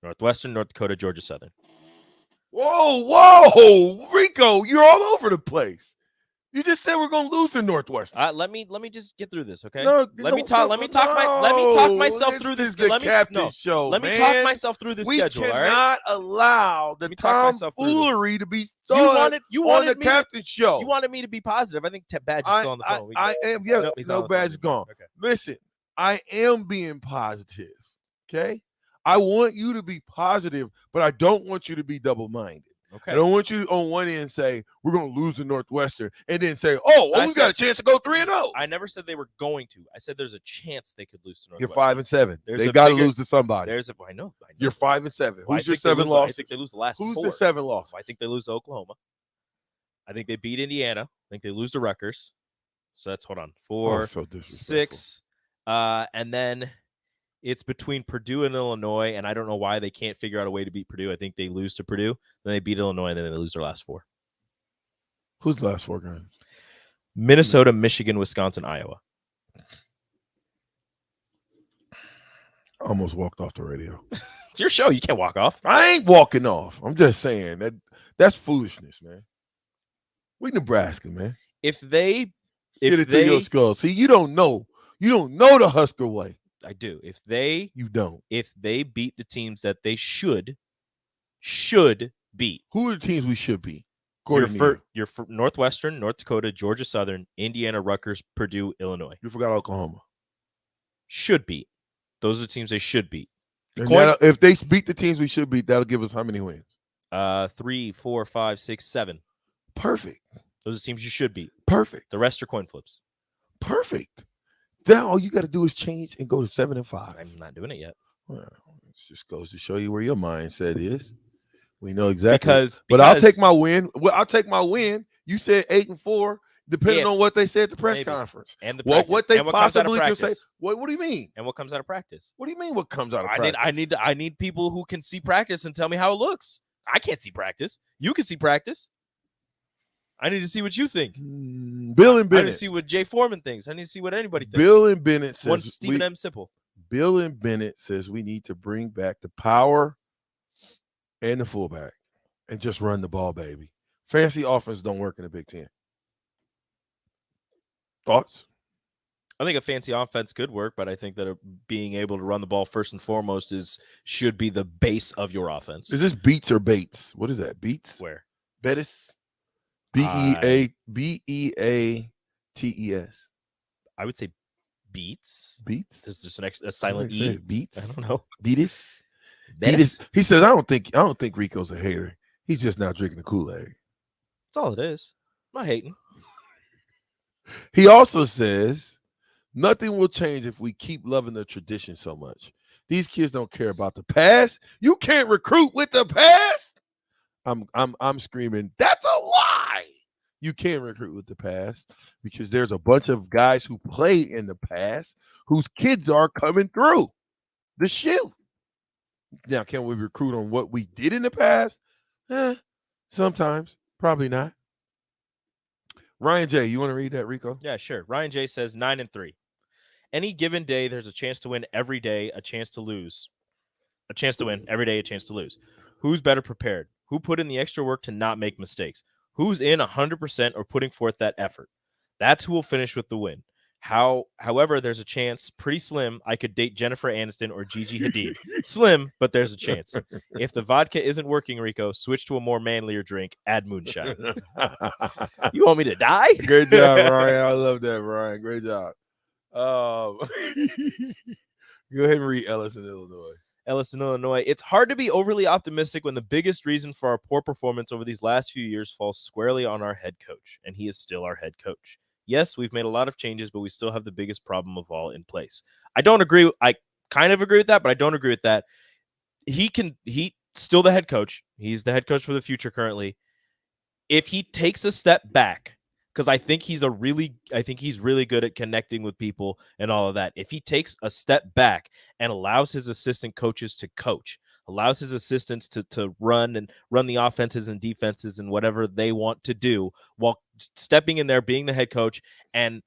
Northwestern, North Dakota, Georgia Southern. Whoa, Rico, you're all over the place. You just said we're gonna lose to Northwestern. Let me just get through this, okay? Let me talk myself through this. Let me talk myself through this schedule. We all right? cannot allow the tomfoolery to be started on the captain show. You wanted me to be positive. I think Badge is still on the phone. I am. Yeah, nope, he's no, Badge is gone. Okay. Listen, I am being positive. Okay, I want you to be positive, but I don't want you to be double-minded. Okay. I don't want you to, on one end, say we're going to lose to Northwestern, and then say, "Oh, well, we got a chance to go 3-0." I never said they were going to. I said there's a chance they could lose to Northwestern. You're 5 and 7. They got to lose to somebody. I know. You're 5 and 7. Well, Who's your 7 losses? I think they lose the last Who's 4. the 7 losses? I think they lose to Oklahoma. I think they beat Indiana. I think they lose to Rutgers. So that's 4, 6, and then it's between Purdue and Illinois, and I don't know why they can't figure out a way to beat Purdue. I think they lose to Purdue, then they beat Illinois, and then they lose their last 4. Who's the last 4 games? Minnesota, Michigan, Wisconsin, Iowa. Almost walked off the radio. It's your show. You can't walk off. I ain't walking off. I'm just saying that's foolishness, man. We Nebraska, man. If they get it through your skull. See, you don't know the Husker way. I do. If they beat the teams that they should beat. Who are the teams we should beat? You're for Northwestern, North Dakota, Georgia Southern, Indiana, Rutgers, Purdue, Illinois. You forgot Oklahoma. should beat. Those are the teams they should beat. And if they beat the teams we should beat, that'll give us how many wins? 3, 4, 5, 6, 7. Perfect. Those are teams you should beat. Perfect. The rest are coin flips. Perfect. Now all you got to do is change and go to 7-5. I'm not doing it yet. Well, it just goes to show you where your mindset is. We know exactly. But I'll take my win. Well, I'll take my win. You said 8-4, depending on what they said at the press conference. And what they and what possibly comes out of could say. practice. What do you mean? And what comes out of practice? What do you mean what comes out of practice? I need people who can see practice and tell me how it looks. I can't see practice. You can see practice. I need to see what you think. Bill and Bennett. I need to see what Jay Foreman thinks. I need to see what anybody thinks. Bill and Bennett says one Stephen M. Sipple. Bill and Bennett says we need to bring back the power and the fullback and just run the ball, baby. Fancy offense don't work in the Big Ten. Thoughts? I think a fancy offense could work, but I think that being able to run the ball first and foremost should be the base of your offense. Is this Beats or Bates? What is that? Beats? Where? Bettis? Beates. I would say Beats. Beats? Is just a silent E? Beats? I don't know. Beatis? Bettis? He says, I don't think Rico's a hater. He's just not drinking the Kool-Aid. That's all it is. I'm not hating. He also says, nothing will change if we keep loving the tradition so much. These kids don't care about the past. You can't recruit with the past. I'm screaming, that's a lie. You can't recruit with the past because there's a bunch of guys who play in the past whose kids are coming through the shoe. Now, can we recruit on what we did in the past? Sometimes. Probably not. Ryan J., you want to read that, Rico? Yeah, sure. Ryan J. says 9-3. Any given day, there's a chance to win every day, a chance to lose. A chance to win every day, a chance to lose. Who's better prepared? Who put in the extra work to not make mistakes? Who's in 100% or putting forth that effort? That's who will finish with the win. However, there's a chance, pretty slim, I could date Jennifer Aniston or Gigi Hadid. Slim, but there's a chance. If the vodka isn't working, Rico, switch to a more manlier drink. Add moonshine. You want me to die? Great job, Ryan. I love that, Ryan. Great job. Go ahead and read Ellis in Illinois. Illinois. It's hard to be overly optimistic when the biggest reason for our poor performance over these last few years falls squarely on our head coach, and he is still our head coach. Yes, we've made a lot of changes, but we still have the biggest problem of all in place. I don't agree. I kind of agree with that, but I don't agree with that. He's still the head coach. He's the head coach for the future currently. If he takes a step back, because I think he's really good at connecting with people and all of that. If he takes a step back and allows his assistant coaches to coach, allows his assistants to run the offenses and defenses and whatever they want to do while stepping in there, being the head coach and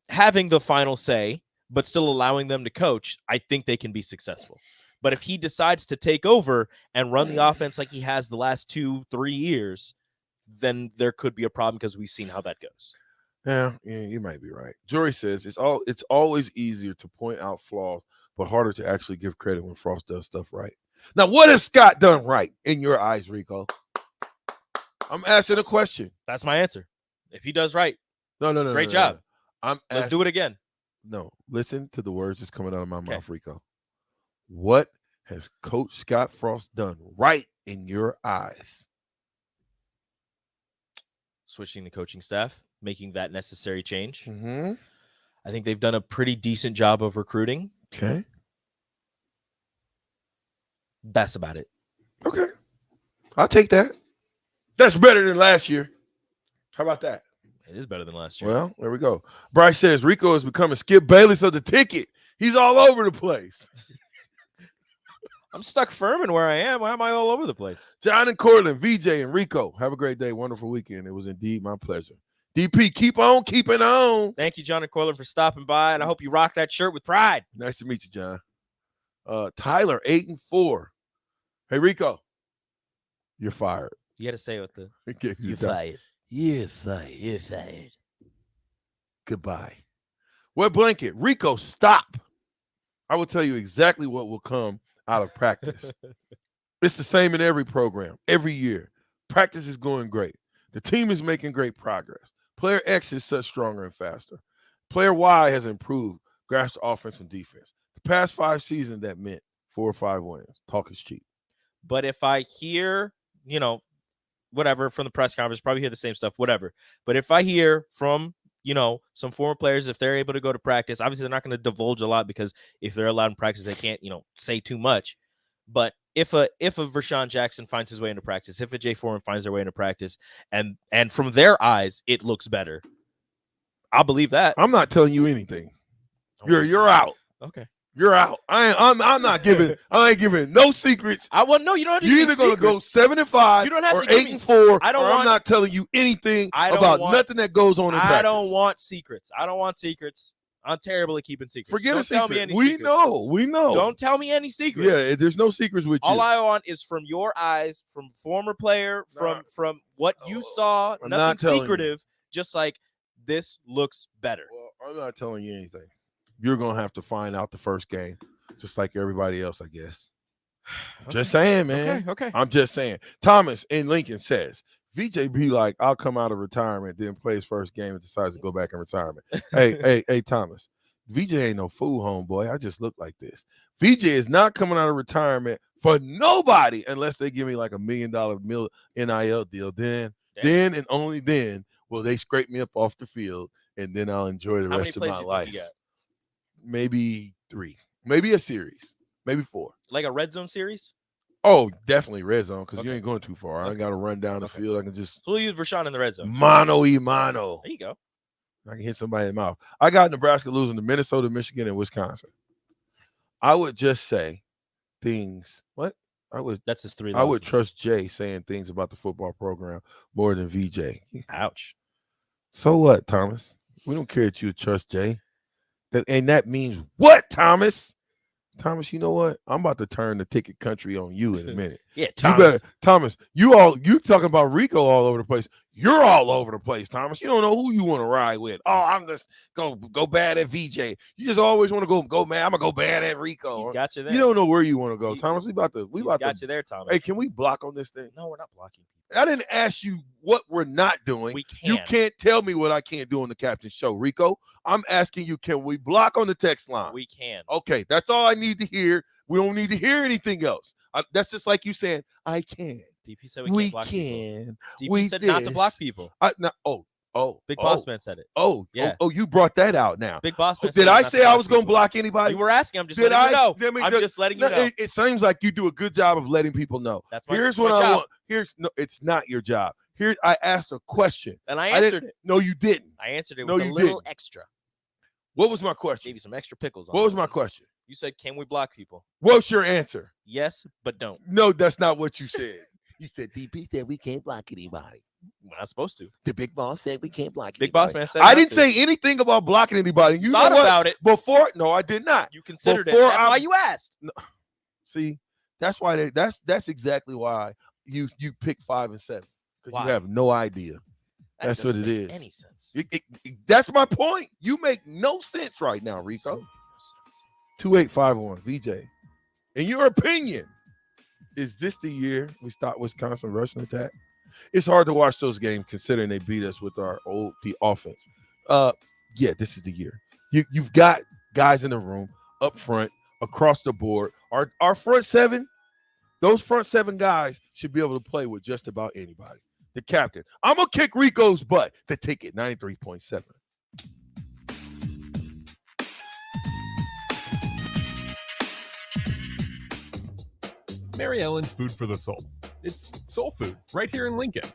having the final say, but still allowing them to coach, I think they can be successful. But if he decides to take over and run the offense like he has the last 2-3 years, then there could be a problem because we've seen how that goes. Yeah, you might be right. Jory says it's always easier to point out flaws, but harder to actually give credit when Frost does stuff right. Now, what has Scott done right in your eyes, Rico? I'm asking a question. That's my answer. If he does right, no, great job. Let's do it again. No, listen to the words that's coming out of my mouth, Rico. What has Coach Scott Frost done right in your eyes? Switching the coaching staff, making that necessary change. Mm-hmm. I think they've done a pretty decent job of recruiting. Okay. That's about it. Okay. I'll take that. That's better than last year. How about that? It is better than last year. Well, there we go. Bryce says Rico is becoming Skip Bayless of the ticket. He's all over the place. I'm stuck firm in where I am. Why am I all over the place? John and Cortland, VJ and Rico, have a great day. Wonderful weekend. It was indeed my pleasure. DP, keep on keeping on. Thank you, John and Cortland, for stopping by, and I hope you rock that shirt with pride. Nice to meet you, John. Tyler, 8-4. Hey, Rico, you're fired. You got to say it with the you're fired. You're fired. You're fired. Goodbye. Wet blanket. Rico, stop. I will tell you exactly what will come out of practice. It's the same in every program, every year. Practice is going great. The team is making great progress. Player X is such stronger and faster. Player Y has improved. grasp the offense and defense. The past 5 seasons, that meant 4 or 5 wins. Talk is cheap. But if I hear, whatever from the press conference, probably hear the same stuff, whatever. But if I hear from, some former players, if they're able to go to practice, obviously they're not going to divulge a lot because if they're allowed in practice, they can't, say too much. But if a Vershawn Jackson finds his way into practice, if a Jay Foreman finds their way into practice, and from their eyes it looks better, I'll believe that. I'm not telling you anything. You're out. Okay. You're out. I'm not giving. I ain't giving no secrets. You don't have to You're give either gonna go secrets. 7-5 You don't have or to give me- 8-4. I'm not telling you anything want- nothing that goes on in practice. I don't want secrets. I'm terrible at keeping secrets. Forget Don't a secret. tell me any we secrets. know. Don't tell me any secrets. Yeah, there's no secrets with you. All I want is from your eyes, from former player, from what you saw, I'm not nothing telling secretive, just like this looks better. Well, I'm not telling you anything. You're gonna have to find out the first game, just like everybody else, I guess. Just saying, man. Okay. I'm just saying. Thomas in Lincoln says, VJ be like, I'll come out of retirement, then play his first game and decides to go back in retirement. Hey, Thomas. VJ ain't no fool, homeboy. I just look like this. VJ is not coming out of retirement for nobody unless they give me like $1 million NIL deal. Then and only then will they scrape me up off the field, and then I'll enjoy the rest of my life. Maybe 3, maybe a series, maybe 4. Like a red zone series? Oh, definitely red zone because you ain't going too far. I ain't got to run down the field. I can just. So we'll use Vershawn in the red zone. Mano y mano. There you go. I can hit somebody in the mouth. I got Nebraska losing to Minnesota, Michigan, and Wisconsin. I would just say things. What? That's his 3 I losses. would trust Jay saying things about the football program more than VJ. Ouch. So what, Thomas? We don't care that you trust Jay. That means what, Thomas? Thomas, you know what? I'm about to turn the ticket country on you in a minute. Yeah, Thomas, you talking about Rico all over the place. You're all over the place, Thomas. You don't know who you want to ride with. Oh, I'm just go bad at VJ. You just always want to go mad. I'm gonna go bad at Rico. He's got you there. You don't know where you want to go, Thomas. We got you there, Thomas. Hey, can we block on this thing? No, we're not blocking. I didn't ask you what we're not doing. We can. You can't tell me what I can't do on the captain show, Rico. I'm asking you, can we block on the text line? We can. Okay, that's all I need to hear. We don't need to hear anything else. That's just like you saying, I can. DP said we can't block can. people. DP said not to block people. Big Boss Man said it. You brought that out now. Big Boss Man. Did I say I was going to block anybody? You were asking. I'm just letting you know. I'm just letting you know. It seems like you do a good job of letting people know. That's my Here's my what I job. want. It's not your job. Here, I asked a question. And I answered it. No, you didn't. I answered it No, with a you little didn't. extra. What was my question? Gave you some extra pickles on What it. was my question? You said, can we block people? What's your answer? Yes, but don't. No, that's not what you said. You said DP said we can't block anybody. We're not supposed to. The big boss said we can't block Big anybody. Boss Man said I not didn't to. say anything about blocking anybody. You Thought know what? about it. Before? No, I did not. You considered Before it. That's why you asked. No, see, that's why that's exactly why you pick 5 and 7. Because Why? you have no idea. That That's what doesn't it make is. Any sense? That's my point. You make no sense right now, Rico. 2851 VJ. In your opinion, is this the year we stop Wisconsin rushing attack? It's hard to watch those games considering they beat us with the offense. Yeah, this is the year. You've got guys in the room, up front, across the board. Our front 7, those front 7 guys should be able to play with just about anybody. The captain. I'm going to kick Rico's butt. The ticket, 93.7. Mary Ellen's Food for the Soul. It's soul food right here in Lincoln.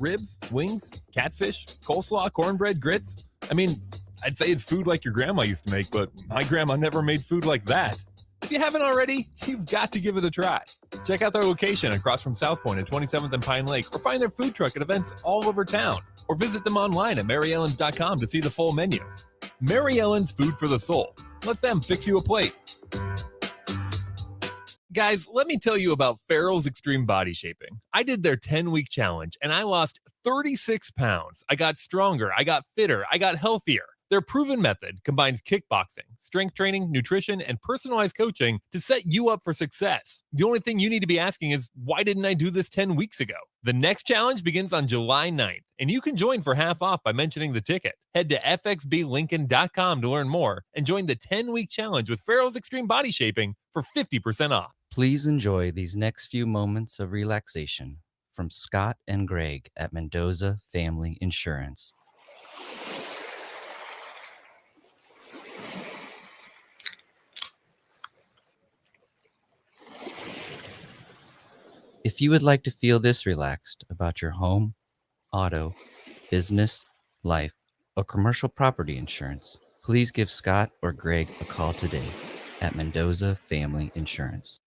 Ribs, wings, catfish, coleslaw, cornbread, grits. I mean, I'd say it's food like your grandma used to make, but my grandma never made food like that. If you haven't already, you've got to give it a try. Check out their location across from South Point at 27th and Pine Lake, or find their food truck at events all over town, or visit them online at maryellens.com to see the full menu. Mary Ellen's Food for the Soul. Let them fix you a plate. Guys, let me tell you about Farrell's Extreme Body Shaping. I did their 10-week challenge, and I lost 36 pounds. I got stronger, I got fitter, I got healthier. Their proven method combines kickboxing, strength training, nutrition, and personalized coaching to set you up for success. The only thing you need to be asking is, why didn't I do this 10 weeks ago? The next challenge begins on July 9th, and you can join for half off by mentioning the ticket. Head to fxblincoln.com to learn more and join the 10-week challenge with Farrell's Extreme Body Shaping for 50% off. Please enjoy these next few moments of relaxation from Scott and Greg at Mendoza Family Insurance. If you would like to feel this relaxed about your home, auto, business, life, or commercial property insurance, please give Scott or Greg a call today at Mendoza Family Insurance.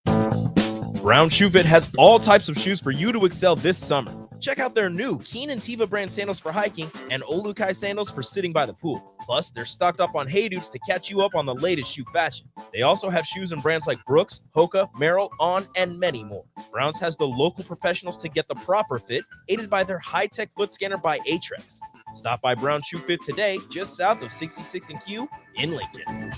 Brown Shoe Fit has all types of shoes for you to excel this summer. Check out their new Keen and Tiva brand sandals for hiking and Olukai sandals for sitting by the pool. Plus, they're stocked up on Hey Dudes to catch you up on the latest shoe fashion. They also have shoes in brands like Brooks, Hoka, Merrell, On, and many more. Browns has the local professionals to get the proper fit, aided by their high-tech foot scanner by Atrex. Stop by Brown Shoe Fit today, just south of 66 and Q in Lincoln.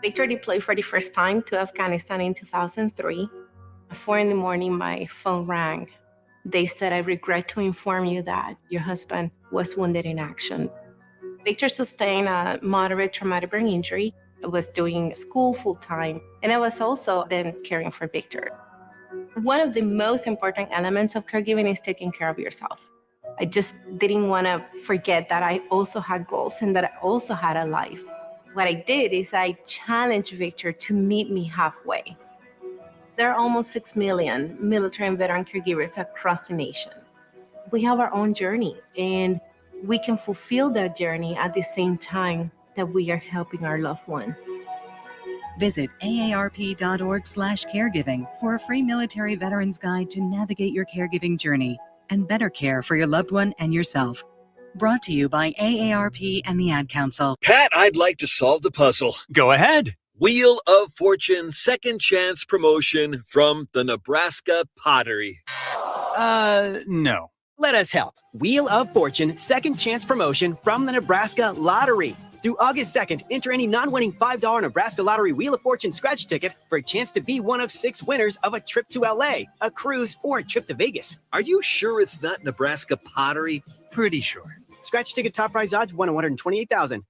Victor deployed for the first time to Afghanistan in 2003. At 4 a.m, my phone rang. They said, "I regret to inform you that your husband was wounded in action." Victor sustained a moderate traumatic brain injury. I was doing school full-time, and I was also then caring for Victor. One of the most important elements of caregiving is taking care of yourself. I just didn't want to forget that I also had goals and that I also had a life. What I did is I challenged Victor to meet me halfway. There are almost 6 million military and veteran caregivers across the nation. We have our own journey, and we can fulfill that journey at the same time that we are helping our loved one. Visit aarp.org/caregiving for a free military veterans guide to navigate your caregiving journey and better care for your loved one and yourself. Brought to you by AARP and the Ad Council. Pat, I'd like to solve the puzzle. Go ahead. Wheel of Fortune second chance promotion from the Nebraska Pottery. No. Let us help. Wheel of Fortune second chance promotion from the Nebraska Lottery. Through August 2nd, enter any non-winning $5 Nebraska Lottery Wheel of Fortune scratch ticket for a chance to be one of 6 winners of a trip to LA, a cruise, or a trip to Vegas. Are you sure it's not Nebraska Pottery? Pretty sure. Scratch ticket top prize odds 1 in 128,000.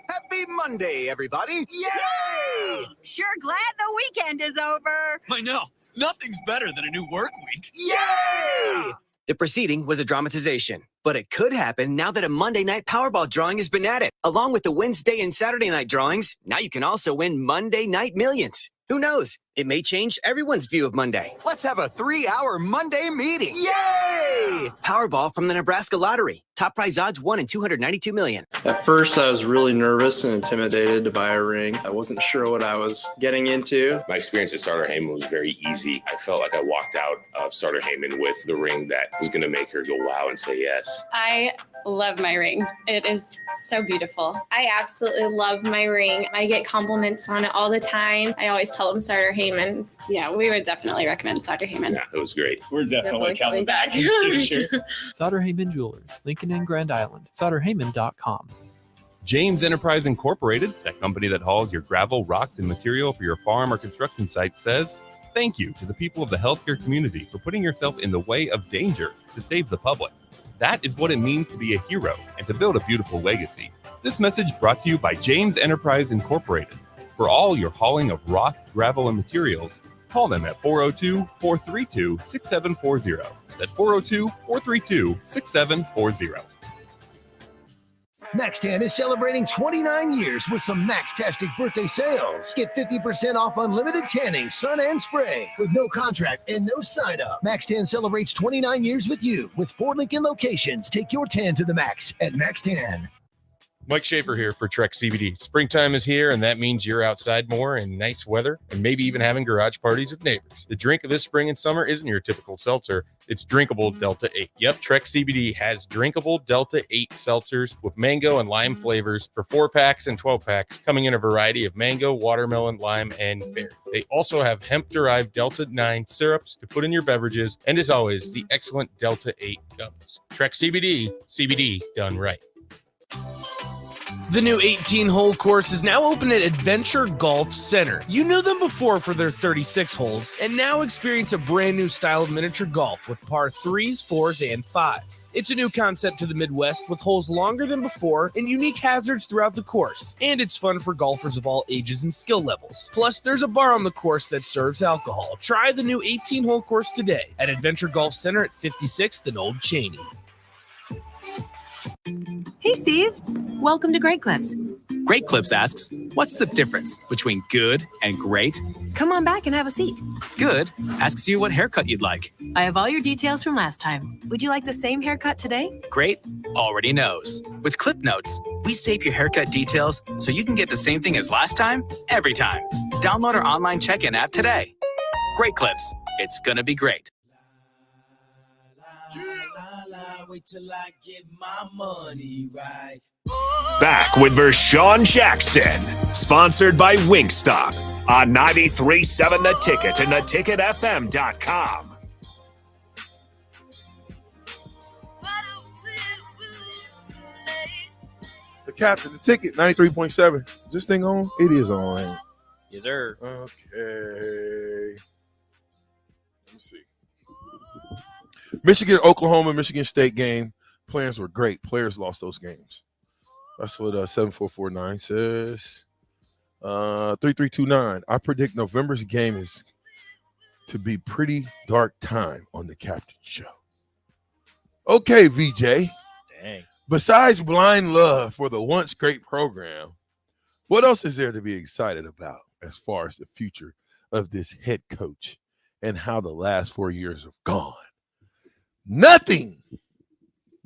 Happy Monday, everybody. Yay! Sure glad the weekend is over. I know. Nothing's better than a new work week. Yay! The proceeding was a dramatization, but it could happen now that a Monday night Powerball drawing has been added. Along with the Wednesday and Saturday night drawings, now you can also win Monday night millions. Who knows? It may change everyone's view of Monday. Let's have a 3-hour Monday meeting. Yay! Powerball from the Nebraska Lottery. Top prize odds 1 in 292 million. At first, I was really nervous and intimidated to buy a ring. I wasn't sure what I was getting into. My experience at Starter Heyman was very easy. I felt like I walked out of Starter Heyman with the ring that was going to make her go wow and say yes. I love my ring. It is so beautiful. I absolutely love my ring. I get compliments on it all the time. I always tell them Starter Heyman. Yeah, we would definitely recommend Starter Heyman. Yeah, it was great. We're definitely coming back. Sauter Heyman Jewelers, Lincoln and Grand Island. SauterHeyman.com. James Enterprise Incorporated, that company that hauls your gravel, rocks, and material for your farm or construction site, says, thank you to the people of the healthcare community for putting yourself in the way of danger to save the public. That is what it means to be a hero and to build a beautiful legacy. This message brought to you by James Enterprise Incorporated. For all your hauling of rock, gravel, and materials, call them at 402-432-6740. That's 402-432-6740. MaxTan is celebrating 29 years with some Max-tastic birthday sales. Get 50% off unlimited tanning, sun, and spray with no contract and no sign-up. MaxTan celebrates 29 years with you. With 4 Lincoln locations, take your tan to the max at MaxTan. Mike Schaefer here for Trek CBD. Springtime is here, and that means you're outside more in nice weather and maybe even having garage parties with neighbors. The drink of this spring and summer isn't your typical seltzer. It's drinkable Delta 8. Yep, Trek CBD has drinkable Delta 8 seltzers with mango and lime flavors for 4-packs and 12-packs, coming in a variety of mango, watermelon, lime, and berry. They also have hemp-derived Delta 9 syrups to put in your beverages, and as always, the excellent Delta 8 gummies. Trek CBD, CBD done right. The new 18-hole course is now open at Adventure Golf Center. You knew them before for their 36 holes, and now experience a brand new style of miniature golf with par 3s, 4s, and 5s. It's a new concept to the Midwest with holes longer than before and unique hazards throughout the course. And it's fun for golfers of all ages and skill levels. Plus, there's a bar on the course that serves alcohol. Try the new 18-hole course today at Adventure Golf Center at 56th and Old Cheney. Hey, Steve. Welcome to Great Clips. Great Clips asks, what's the difference between good and great? Come on back and have a seat. Good asks you what haircut you'd like. I have all your details from last time. Would you like the same haircut today? Great already knows. With Clip Notes, we save your haircut details so you can get the same thing as last time, every time. Download our online check-in app today. Great Clips. It's gonna be great. Wait till I get my money right. Back with Vershawn Jackson, sponsored by Wingstop on 93.7 The Ticket and theticketfm.com. The captain, the ticket, 93.7. Is this thing on? It is on. Yes, sir. Okay. Let me see. Michigan, Oklahoma, Michigan State game. Plans were great. Players lost those games. That's what 7449 says. 3329. I predict November's game is to be pretty dark time on the Captain Show. Okay, VJ. Dang. Besides blind love for the once great program, what else is there to be excited about as far as the future of this head coach and how the last 4 years have gone? Nothing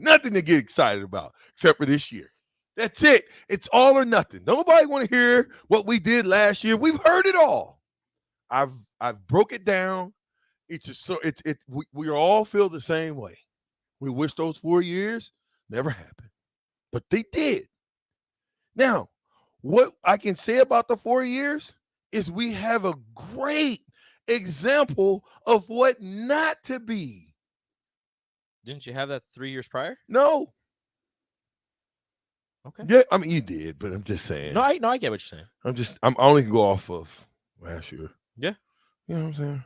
to get excited about except for this year. That's it. It's all or nothing. Nobody want to hear what we did last year. We've heard it all. I've broke it down. It's just so we all feel the same way. We wish those 4 years never happened, but they did. Now, what I can say about the 4 years is we have a great example of what not to be. Didn't you have that 3 years prior? No. Okay. Yeah, I mean you did, but I'm just saying. No, I get what you're saying. I'm only can go off of last year. Yeah. You know what I'm saying?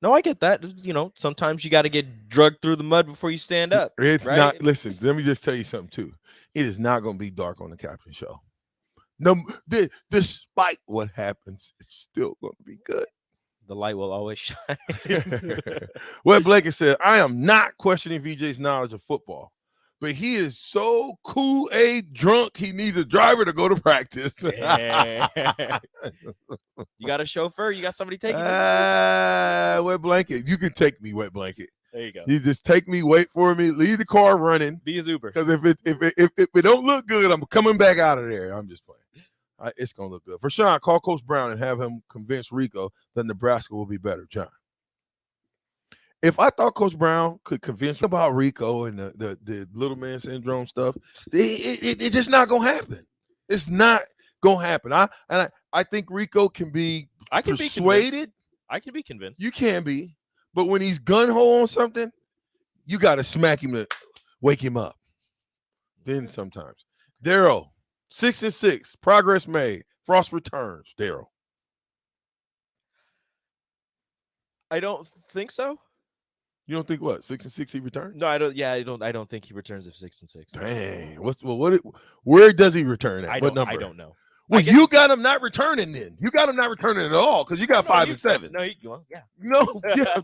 No, I get that. You know, sometimes you got to get drugged through the mud before you stand up. It's right? not. Listen, let me just tell you something too. It is not going to be dark on the Captain Show. No, despite what happens, it's still going to be good. The light will always shine. Well, Blanket said, I am not questioning VJ's knowledge of football, but he is so Kool-Aid drunk, he needs a driver to go to practice. You got a chauffeur? You got somebody taking you? Wet Blanket. You can take me, Wet Blanket. There you go. You just take me, wait for me, leave the car running. Be his Uber. Because if it don't look good, I'm coming back out of there. I'm just playing. It's going to look good. For Sean, call Coach Brown and have him convince Rico that Nebraska will be better. John. If I thought Coach Brown could convince him about Rico and the little man syndrome stuff, it's just not going to happen. It's not going to happen. I think Rico can be persuaded. I can be convinced. You can be. But when he's gun-ho on something, you got to smack him to wake him up. Then sometimes. Daryl. 6-6, progress made. Frost returns. Daryl. I don't think so. You don't think what? 6-6 he returns? No, I don't. Yeah, I don't think he returns at 6-6. Dang. Where does he return at? What number? I don't know. Well, you got him not returning then. You got him not returning at all because you got 5 and 7. No, yeah. No, yeah,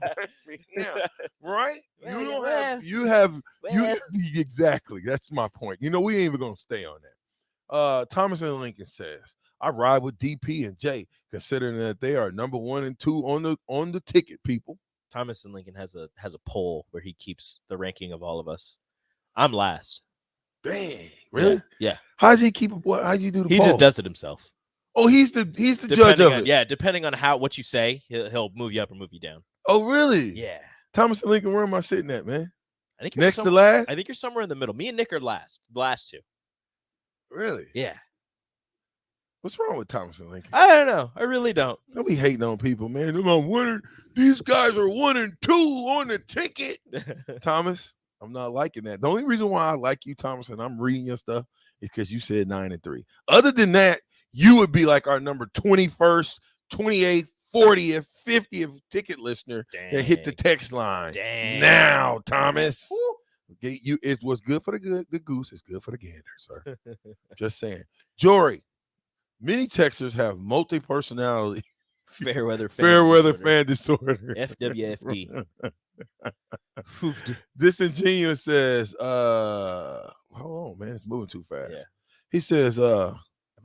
right? You have exactly. That's my point. You know, we ain't even gonna stay on that. Thomas and Lincoln says, I ride with DP and Jay, considering that they are number 1 and 2 on the ticket, people. Thomas and Lincoln has a poll where he keeps the ranking of all of us. I'm last. Dang, really? Yeah. How does he keep it? How do you do the He poll? just does it himself. Oh, he's the judge of it. Yeah, depending on what you say, he'll move you up or move you down. Oh, really? Yeah. Thomas and Lincoln, where am I sitting at, man? I think you're next to last. I think you're somewhere in the middle. Me and Nick are the last two. Really? Yeah. What's wrong with Thomas and Lincoln? I don't know. I really don't. Don't be hating on people, man. These guys are 1-2 on the ticket. Thomas, I'm not liking that. The only reason why I like you, Thomas, and I'm reading your stuff is because you said 9-3. Other than that, you would be like our number 21st, 28th, 40th, 50th ticket listener that hit the text line. Dang. Now, Thomas. It was good for the goose. It's good for the gander, sir. Just saying. Jory, many texters have multi-personality. Fair weather fan disorder. FWFD. Disingenuous says, hold on, man. It's moving too fast. Yeah. He says, am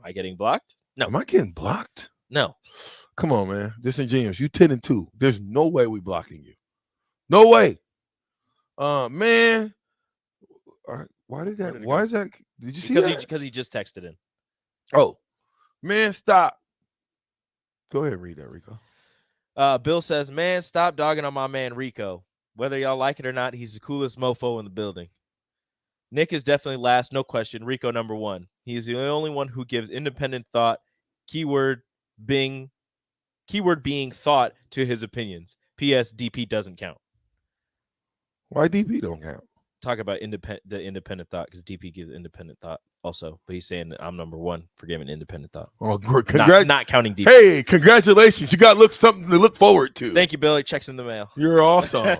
I getting blocked? No. Am I getting blocked? No. Come on, man. Disingenuous. You 10-2. There's no way we blocking you. No way. Man. Why is that? Did you see that? Because he just texted in. Oh, man, stop. Go ahead and read that, Rico. Bill says, man, stop dogging on my man Rico. Whether y'all like it or not, he's the coolest mofo in the building. Nick is definitely last, no question. Rico number one. He is the only one who gives independent thought, keyword being thought to his opinions. P.S. DP doesn't count. Why DP don't count? Talk about the independent thought because DP gives independent thought also, but he's saying that I'm number one for giving independent thought. Oh, not counting DP. Hey, congratulations! You got something to look forward to. Thank you, Bill. It checks in the mail. You're awesome.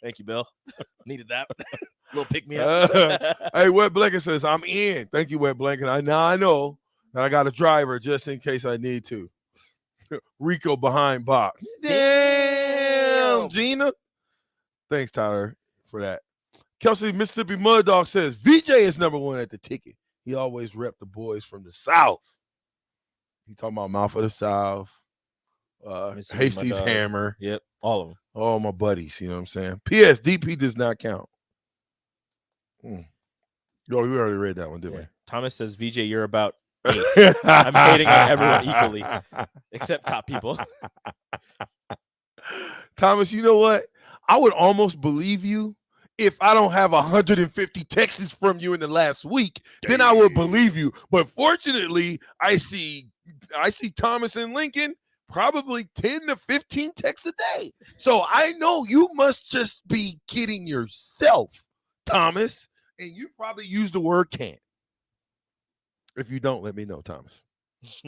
Thank you, Bill. Needed that. Little pick me up. Hey, Wet Blanket says I'm in. Thank you, Wet Blanket. I know that I got a driver just in case I need to. Rico behind box. Damn, Gina. Thanks, Tyler, for that. Kelsey, Mississippi Mud Dog says VJ is number one at the ticket. He always rep the boys from the South. He talking about Mouth of the South, Hasty's Hammer. Yep, all of them. All my buddies, you know what I'm saying? P.S. DP does not count. Yo, we already read that one, didn't we? Thomas says, VJ, you're about 8. I'm hating on everyone equally, except top people. Thomas, you know what? I would almost believe you if I don't have 150 texts from you in the last week. Then I would believe you. But fortunately, I see Thomas and Lincoln probably 10 to 15 texts a day. So I know you must just be kidding yourself, Thomas. And you probably use the word can't. If you don't, let me know, Thomas.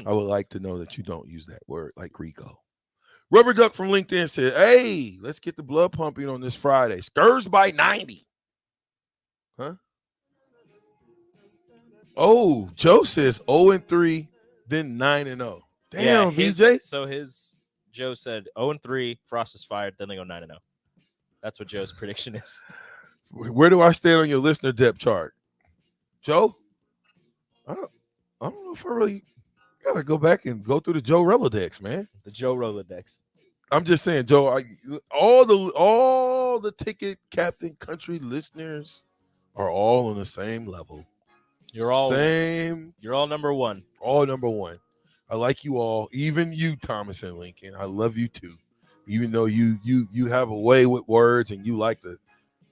I would like to know that you don't use that word like Rico. Rubber Duck from LinkedIn said, hey, let's get the blood pumping on this Friday. Skurs by 90. Huh? Oh, Joe says 0-3, then 9-0. Damn, VJ. Joe said 0-3, Frost is fired, then they go 9-0. That's what Joe's prediction is. Where do I stand on your listener depth chart? Joe? I don't know if I really gotta go back and go through the Joe Rolodex, man. The Joe Rolodex. I'm just saying, Joe, all the ticket captain country listeners are all on the same level. You're all same. You're all number one. All number one. I like you all, even you, Thomas and Lincoln. I love you too. Even though you have a way with words and you like to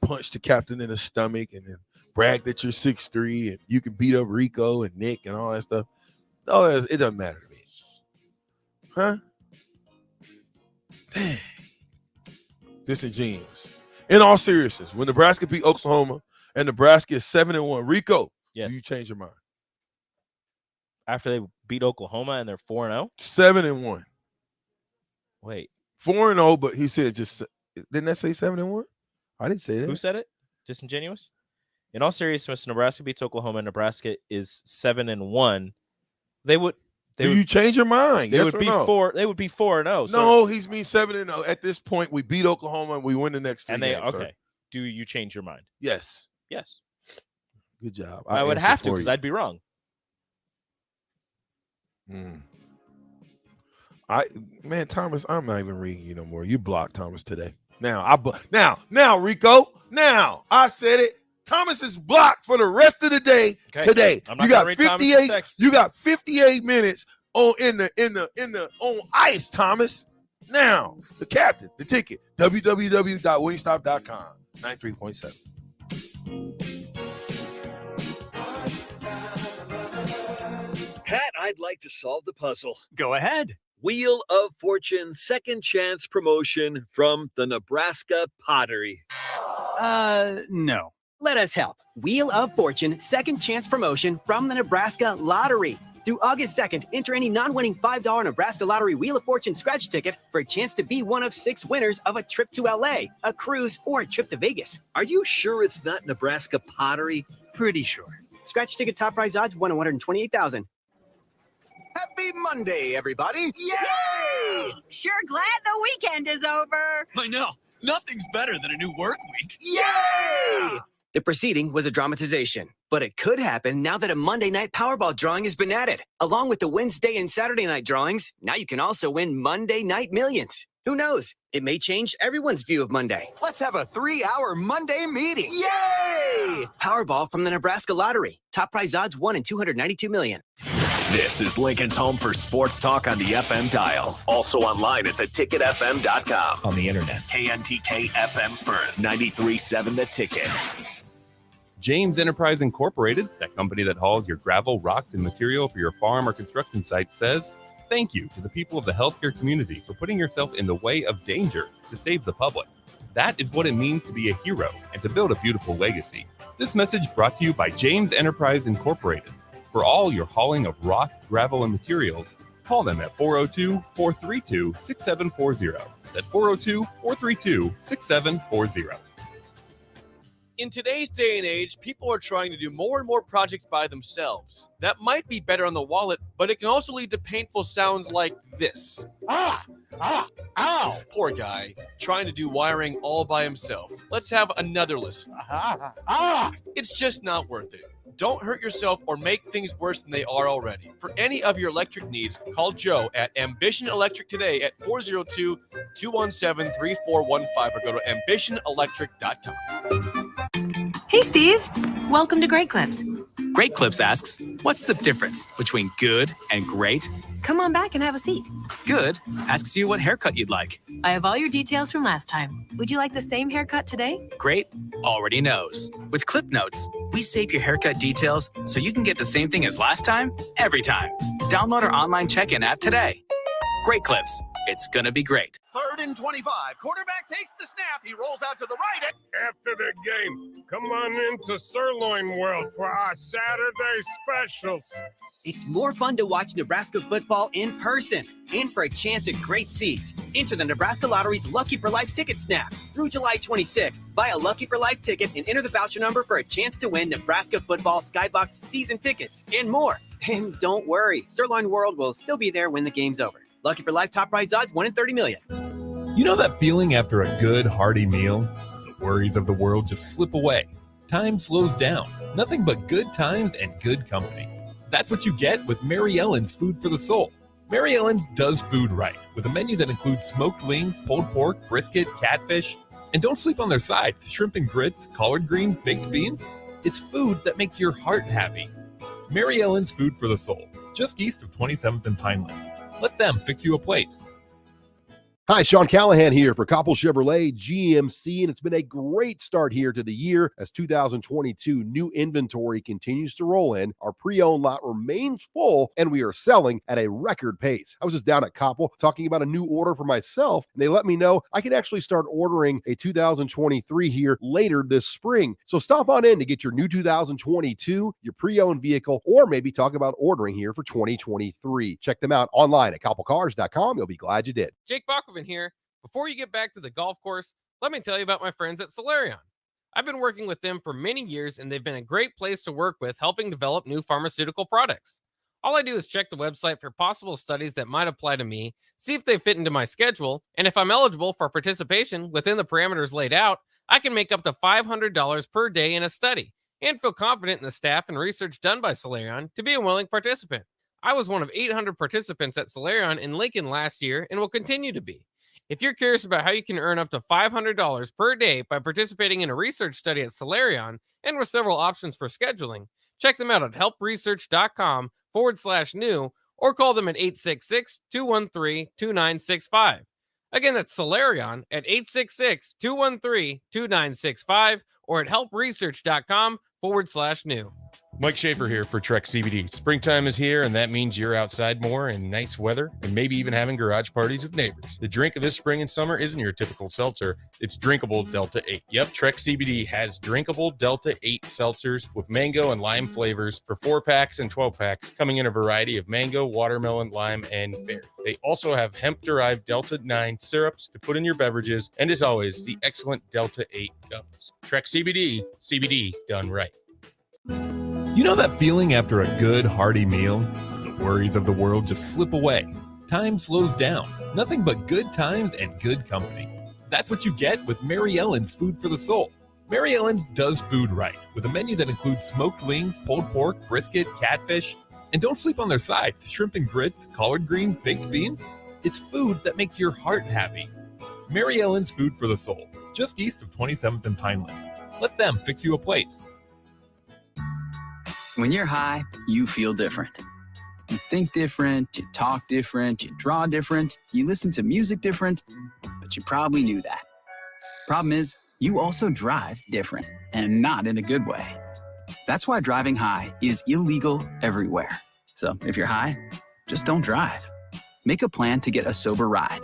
punch the captain in the stomach and then brag that you're 6'3" and you can beat up Rico and Nick and all that stuff. No, it doesn't matter to me. Huh? Dang. Disingenuous. In all seriousness, when Nebraska beat Oklahoma and Nebraska is 7-1, Rico, yes. Do you change your mind? After they beat Oklahoma and they're 4-0? 7-1. Wait. 4-0, but he said didn't that say 7-1? I didn't say that. Who said it? Disingenuous? In all seriousness, Nebraska beats Oklahoma and Nebraska is 7-1. Do you change your mind? They yes would be no? 4-0. No, he's mean 7-0. At this point, we beat Oklahoma and we win the next 3 games. Okay. Sir. Do you change your mind? Yes. Yes. Good job. I would have to because I'd be wrong. Thomas, I'm not even reading you no more. You blocked Thomas today. Now, Rico. Now, I said it. Thomas is blocked for the rest of the day today. I'm not You gonna got read Thomas's 58. text. You got 58 minutes on on ice, Thomas. Now, the captain, the ticket, www.wingstop.com, 93.7. Pat, I'd like to solve the puzzle. Go ahead. Wheel of Fortune second chance promotion from the Nebraska Pottery. No. Let us help. Wheel of Fortune second chance promotion from the Nebraska Lottery. Through August 2nd, enter any non-winning $5 Nebraska Lottery Wheel of Fortune scratch ticket for a chance to be one of 6 winners of a trip to LA, a cruise, or a trip to Vegas. Are you sure it's not Nebraska Pottery? Pretty sure. Scratch ticket top prize odds 128,000. Happy Monday, everybody. Yay! Sure glad the weekend is over. I know. Nothing's better than a new work week. Yay! The proceeding was a dramatization, but it could happen now that a Monday night Powerball drawing has been added. Along with the Wednesday and Saturday night drawings, now you can also win Monday Night Millions. Who knows? It may change everyone's view of Monday. Let's have a 3-hour Monday meeting. Yay! Powerball from the Nebraska Lottery. Top prize odds 1 in 292 million. This is Lincoln's home for sports talk on the FM dial. Also online at theticketfm.com. On the internet. KNTK FM Firth, 93.7 The Ticket. James Enterprise Incorporated, that company that hauls your gravel, rocks, and material for your farm or construction site, says thank you to the people of the healthcare community for putting yourself in the way of danger to save the public. That is what it means to be a hero and to build a beautiful legacy. This message brought to you by James Enterprise Incorporated. For all your hauling of rock, gravel, and materials, call them at 402-432-6740. That's 402-432-6740. In today's day and age, people are trying to do more and more projects by themselves. That might be better on the wallet, but it can also lead to painful sounds like this. Ow! Poor guy, trying to do wiring all by himself. Let's have another listen. It's just not worth it. Don't hurt yourself or make things worse than they are already. For any of your electric needs, call Joe at Ambition Electric today at 402-217-3415 or go to ambitionelectric.com. Hey, Steve. Welcome to Great Clips. Great Clips asks, what's the difference between good and great? Come on back and have a seat. Good asks you what haircut you'd like. I have all your details from last time. Would you like the same haircut today? Great already knows. With Clip Notes, we save your haircut details so you can get the same thing as last time, every time. Download our online check-in app today. Great Clips. It's gonna be great. 3rd and 25. Quarterback takes the snap. He rolls out to the right. After the game, come on into Sirloin World for our Saturday specials. It's more fun to watch Nebraska football in person. And for a chance at great seats, enter the Nebraska Lottery's Lucky for Life ticket snap. Through July 26th, buy a Lucky for Life ticket and enter the voucher number for a chance to win Nebraska football Skybox season tickets and more. And don't worry, Sirloin World will still be there when the game's over. Lucky for Life top prize odds 1 in 30 million. You know that feeling after a good, hearty meal? The worries of the world just slip away. Time slows down. Nothing but good times and good company. That's what you get with Mary Ellen's Food for the Soul. Mary Ellen's does food right, with a menu that includes smoked wings, pulled pork, brisket, catfish. And don't sleep on their sides, shrimp and grits, collard greens, baked beans. It's food that makes your heart happy. Mary Ellen's Food for the Soul, just east of 27th and Pineland. Let them fix you a plate. Hi, Sean Callahan here for Koppel Chevrolet GMC, and it's been a great start here to the year as 2022 new inventory continues to roll in. Our pre-owned lot remains full, and we are selling at a record pace. I was just down at Koppel talking about a new order for myself, and they let me know I could actually start ordering a 2023 here later this spring. So stop on in to get your new 2022, your pre-owned vehicle, or maybe talk about ordering here for 2023. Check them out online at koppelcars.com. You'll be glad you did. Jake Bachman here. Before you get back to the golf course, let me tell you about my friends at Solarion. I've been working with them for many years, and they've been a great place to work with, helping develop new pharmaceutical products. All I do is check the website for possible studies that might apply to me, see if they fit into my schedule, and if I'm eligible for participation within the parameters laid out, I can make up to $500 per day in a study and feel confident in the staff and research done by Solarion to be a willing participant. I was one of 800 participants at Solarion in Lincoln last year and will continue to be. If you're curious about how you can earn up to $500 per day by participating in a research study at Solarion and with several options for scheduling, check them out at helpresearch.com/new or call them at 866-213-2965. Again, that's Solarion at 866-213-2965 or at helpresearch.com/new. Mike Schaefer here for Trek CBD. Springtime is here, and that means you're outside more in nice weather and maybe even having garage parties with neighbors. The drink of this spring and summer isn't your typical seltzer. It's drinkable Delta 8. Yep, Trek CBD has drinkable Delta 8 seltzers with mango and lime flavors for 4-packs and 12-packs, coming in a variety of mango, watermelon, lime, and berry. They also have hemp-derived Delta 9 syrups to put in your beverages, and as always, the excellent Delta 8 gummies. Trek CBD, CBD done right. You know that feeling after a good, hearty meal? The worries of the world just slip away. Time slows down. Nothing but good times and good company. That's what you get with Mary Ellen's Food for the Soul. Mary Ellen's does food right, with a menu that includes smoked wings, pulled pork, brisket, catfish. And don't sleep on their sides, shrimp and grits, collard greens, baked beans. It's food that makes your heart happy. Mary Ellen's Food for the Soul, just east of 27th and Pineland. Let them fix you a plate. When you're high, you feel different. You think different, you talk different, you draw different, you listen to music different, but you probably knew that. Problem is, you also drive different, and not in a good way. That's why driving high is illegal everywhere. So if you're high, just don't drive. Make a plan to get a sober ride.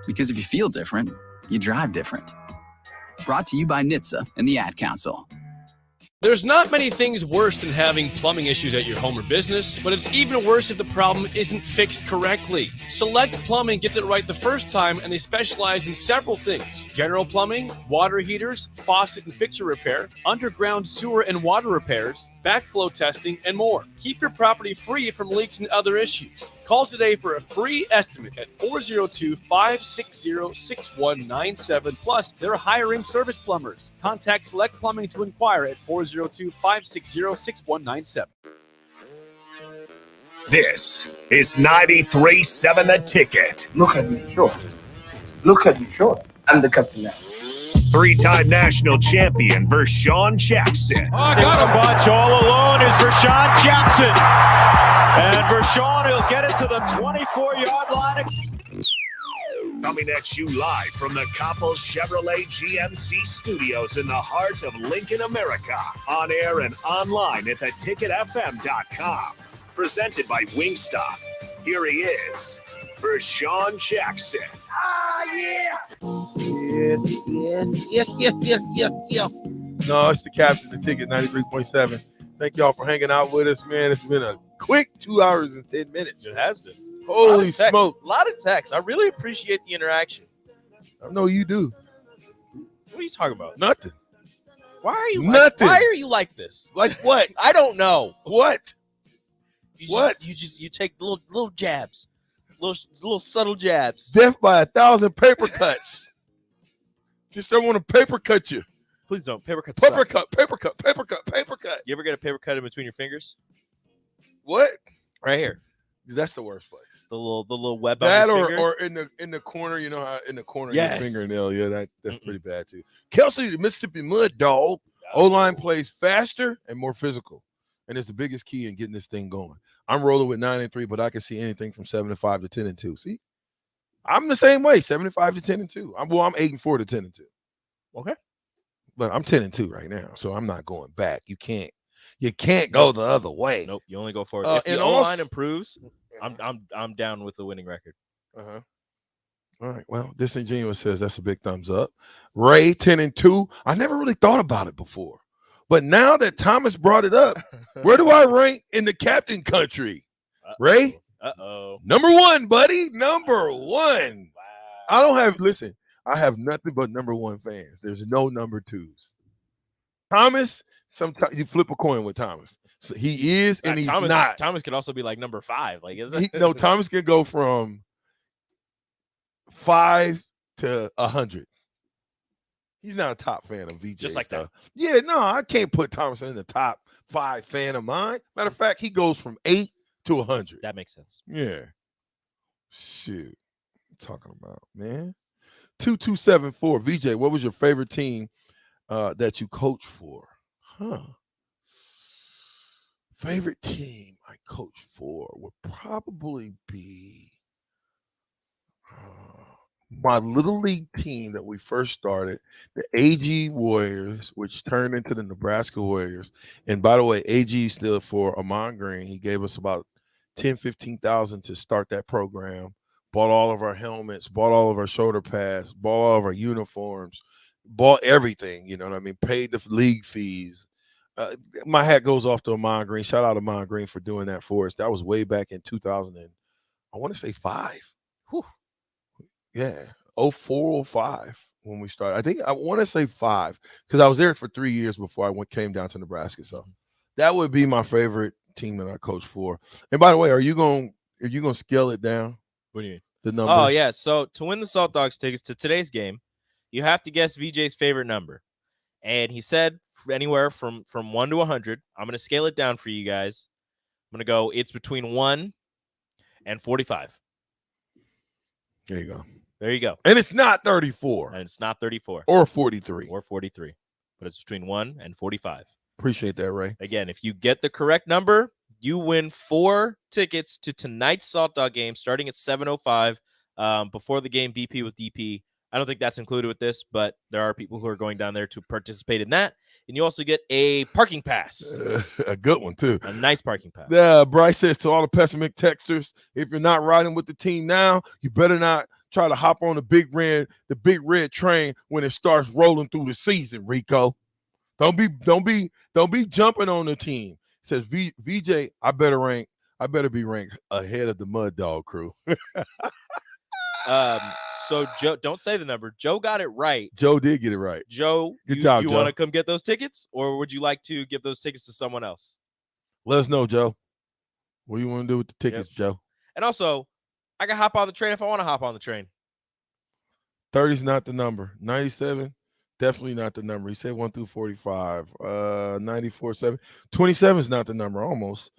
Because if you feel different, you drive different. Brought to you by NHTSA and the Ad Council. There's not many things worse than having plumbing issues at your home or business, but it's even worse if the problem isn't fixed correctly. Select Plumbing gets it right the first time, and they specialize in several things: general plumbing, water heaters, faucet and fixture repair, underground sewer and water repairs, backflow testing, and more. Keep your property free from leaks and other issues. Call today for a free estimate at 402-560-6197. Plus, they're hiring service plumbers. Contact Select Plumbing to inquire at 402-560-6197. This is 93.7 The Ticket. Look at me, sure. Look at me, sure. I'm the captain now. 3-time national champion Vershawn Jackson. I got a bunch all alone is Vershawn Jackson. And Vershawn will get it to the 24-yard line. Coming at you live from the Coppels Chevrolet GMC studios in the heart of Lincoln, America. On air and online at theticketfm.com. Presented by Wingstop. Here he is, Vershawn Jackson. Ah, yeah. Yeah. No, it's the captain, the ticket, 93.7. Thank y'all for hanging out with us, man. It's been a quick 2 hours and 10 minutes. It has been. Holy smoke. A lot of text. I really appreciate the interaction. I know you do. What are you talking about? Nothing. Why are you Nothing. Why are you like this? Like what? I don't know. What? You take little jabs. Little subtle jabs. Death by 1,000 paper cuts. Just don't want to paper cut you. Please don't. Paper cut. Paper cut. You ever get a paper cut in between your fingers? What? Right here. That's the worst place. The little web. That on your finger? or in the corner, you know how in the corner of Yes. your fingernail. Yeah, that's pretty bad too. Kelsey, the Mississippi Mud Dog. O-line plays faster and more physical, and it's the biggest key in getting this thing going. I'm rolling with 9-3, but I can see anything from 7-5 to 10-2. See, I'm the same way, 75 to 10-2. I'm 8-4 to 10-2. Okay, but I'm 10-2 right now, so I'm not going back. You can't go the other way. Nope, you only go forward. If the O-line improves, I'm down with the winning record. Uh-huh. All right. Well, Disingenuous says that's a big thumbs up. Ray, 10-2. I never really thought about it before. But now that Thomas brought it up, where do I rank in the captain country? Ray? Uh-oh. Number 1, buddy. Number 1. Wow. I have nothing but number 1 fans. There's no number 2s. Thomas, sometimes you flip a coin with Thomas. So he is and he's not. Thomas could also be like number 5. Like, is it? No, Thomas can go from 5 to 100. He's not a top fan of VJ. Just like stuff. Yeah, no, I can't put Thomas in the top 5 fan of mine. Matter of fact, he goes from 8 to 100. That makes sense. Yeah. Shoot. What you talking about, man? 2274. VJ, what was your favorite team that you coached for? Favorite team I coached for would probably be my little league team that we first started, the AG Warriors, which turned into the Nebraska Warriors. And by the way, AG stood for Amon Green. He gave us about 10, 15,000 to start that program. Bought all of our helmets, bought all of our shoulder pads, bought all of our uniforms, bought everything, you know what I mean? Paid the league fees. My hat goes off to Amon Green. Shout out to Amon Green for doing that for us. That was way back in 2000 and I want to say 5. Whew. Yeah, 04, 05 when we started. I want to say 5 because I was there for 3 years before I came down to Nebraska. So that would be my favorite team that I coached for. And by the way, are you gonna scale it down? What do you mean? The numbers? Oh, yeah. So to win the Salt Dogs tickets to today's game, you have to guess VJ's favorite number. And he said anywhere from 1 to 100. I'm going to scale it down for you guys. I'm going to go, it's between 1 and 45. There you go. There you go. And it's not 34. And it's not 34. Or 43. Or 43. But it's between 1 and 45. Appreciate that, Ray. Again, if you get the correct number, you win 4 tickets to tonight's Salt Dog game starting at 7:05 before the game BP with DP. I don't think that's included with this, but there are people who are going down there to participate in that. And you also get a parking pass. A good one, too. A nice parking pass. Bryce says to all the pessimistic texters, if you're not riding with the team now, you better not try to hop on the big red train when it starts rolling through the season, Rico. Don't be jumping on the team. It says VJ, I better be ranked ahead of the Mud Dog crew. So Joe, don't say the number. Joe got it right. Joe did get it right. Joe, good job, you Joe. Want to come get those tickets, or would you like to give those tickets to someone else? Let us know, Joe. What do you want to do with the tickets, Joe? And also, I can hop on the train if I want to hop on the train. 30's not the number. 97, definitely not the number. He said 1 through 45. 94, 7. 27 is not the number, almost,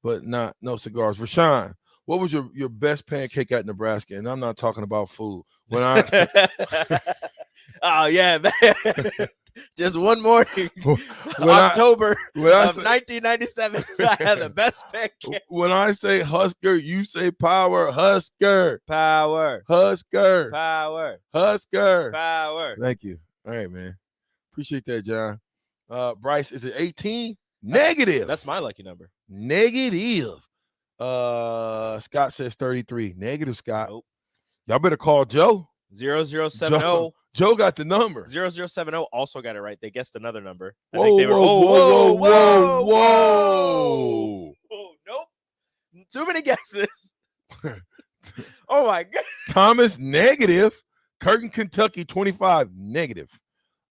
but no cigars. Rashawn, what was your best pancake at Nebraska? And I'm not talking about food. When oh yeah, man. Just one morning, October of 1997. I had the best pancake. When I say Husker, you say power. Husker, power. Husker, power. Husker, power. Thank you. All right, man. Appreciate that, John. Bryce, is it 18? Negative. That's my lucky number. Negative. Scott says 33. Negative, Scott. Nope. Y'all better call Joe. 0070. Joe got the number. 0070 also got it right. They guessed another number. I think they were. Whoa. Nope. Too many guesses. Oh my God. Thomas, negative. Curtin, Kentucky, 25, negative.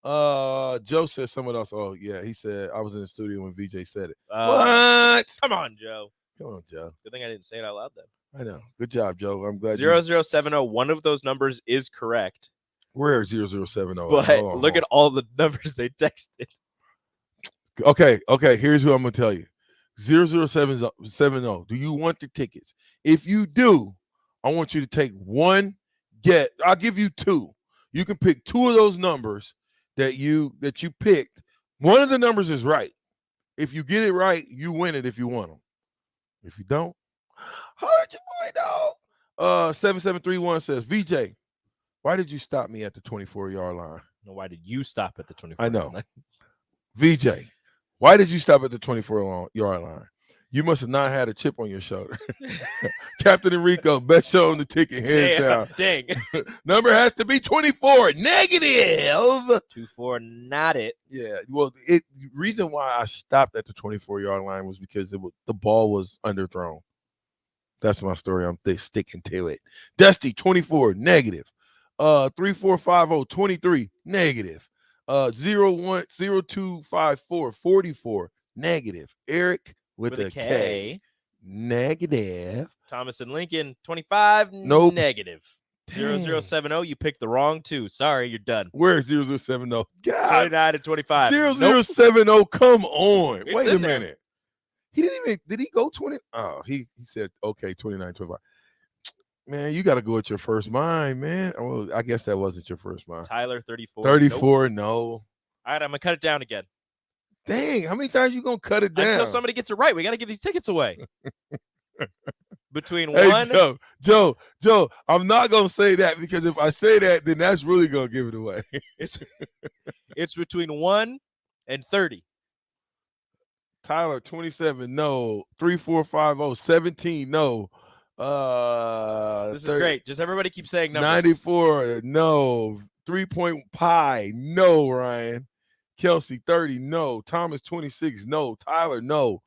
Joe said someone else. Oh, yeah. He said I was in the studio when VJ said it. What? Come on, Joe. Come on, Joe. Good thing I didn't say it out loud then. I know. Good job, Joe. I'm glad. 0070. One of those numbers is correct. Where 0070? But look at all the numbers they texted. Okay. Here's what I'm gonna tell you. 0070. Do you want the tickets? If you do, I want you to take one get. I'll give you 2. You can pick 2 of those numbers that you picked. One of the numbers is right. If you get it right, you win it if you want them. If you don't, hurt your boy, dog. 7731 says, VJ, why did you stop me at the 24-yard line? No, why did you stop at the 24-yard line? I know. Line? VJ, why did you stop at the 24-yard line? You must have not had a chip on your shoulder. Captain Enrico, best show on the ticket, hands down. Dang. Number has to be 24. Negative. 24, not it. Yeah. Well, reason why I stopped at the 24-yard line was because the ball was underthrown. That's my story. I'm sticking to it. Dusty, 24, negative. 3450, 23, negative. 0254, 44, negative. Eric with a K. Negative. Thomas and Lincoln, 25, nope. Negative. 0070, you picked the wrong 2. Sorry, you're done. Where's 0070? God. 29 and 25. 0070, nope. Come on. It's Wait a minute. He didn't even, did he go 20? Oh, he said, okay, 29, 25. Man, you got to go with your first mind, man. Well, I guess that wasn't your first mind. Tyler, 34. 34, Nope. no. All right, I'm going to cut it down again. Dang, how many times you going to cut it down? Until somebody gets it right. We got to give these tickets away. Between Hey, one. Joe, I'm not going to say that because if I say that, then that's really going to give it away. It's between 1 and 30. Tyler, 27, no. 3450, 17, no. This is great. Just everybody keep saying numbers. 94, no. 3-point pie, no, Ryan. Kelsey, 30, no. Thomas, 26, no. Tyler, no.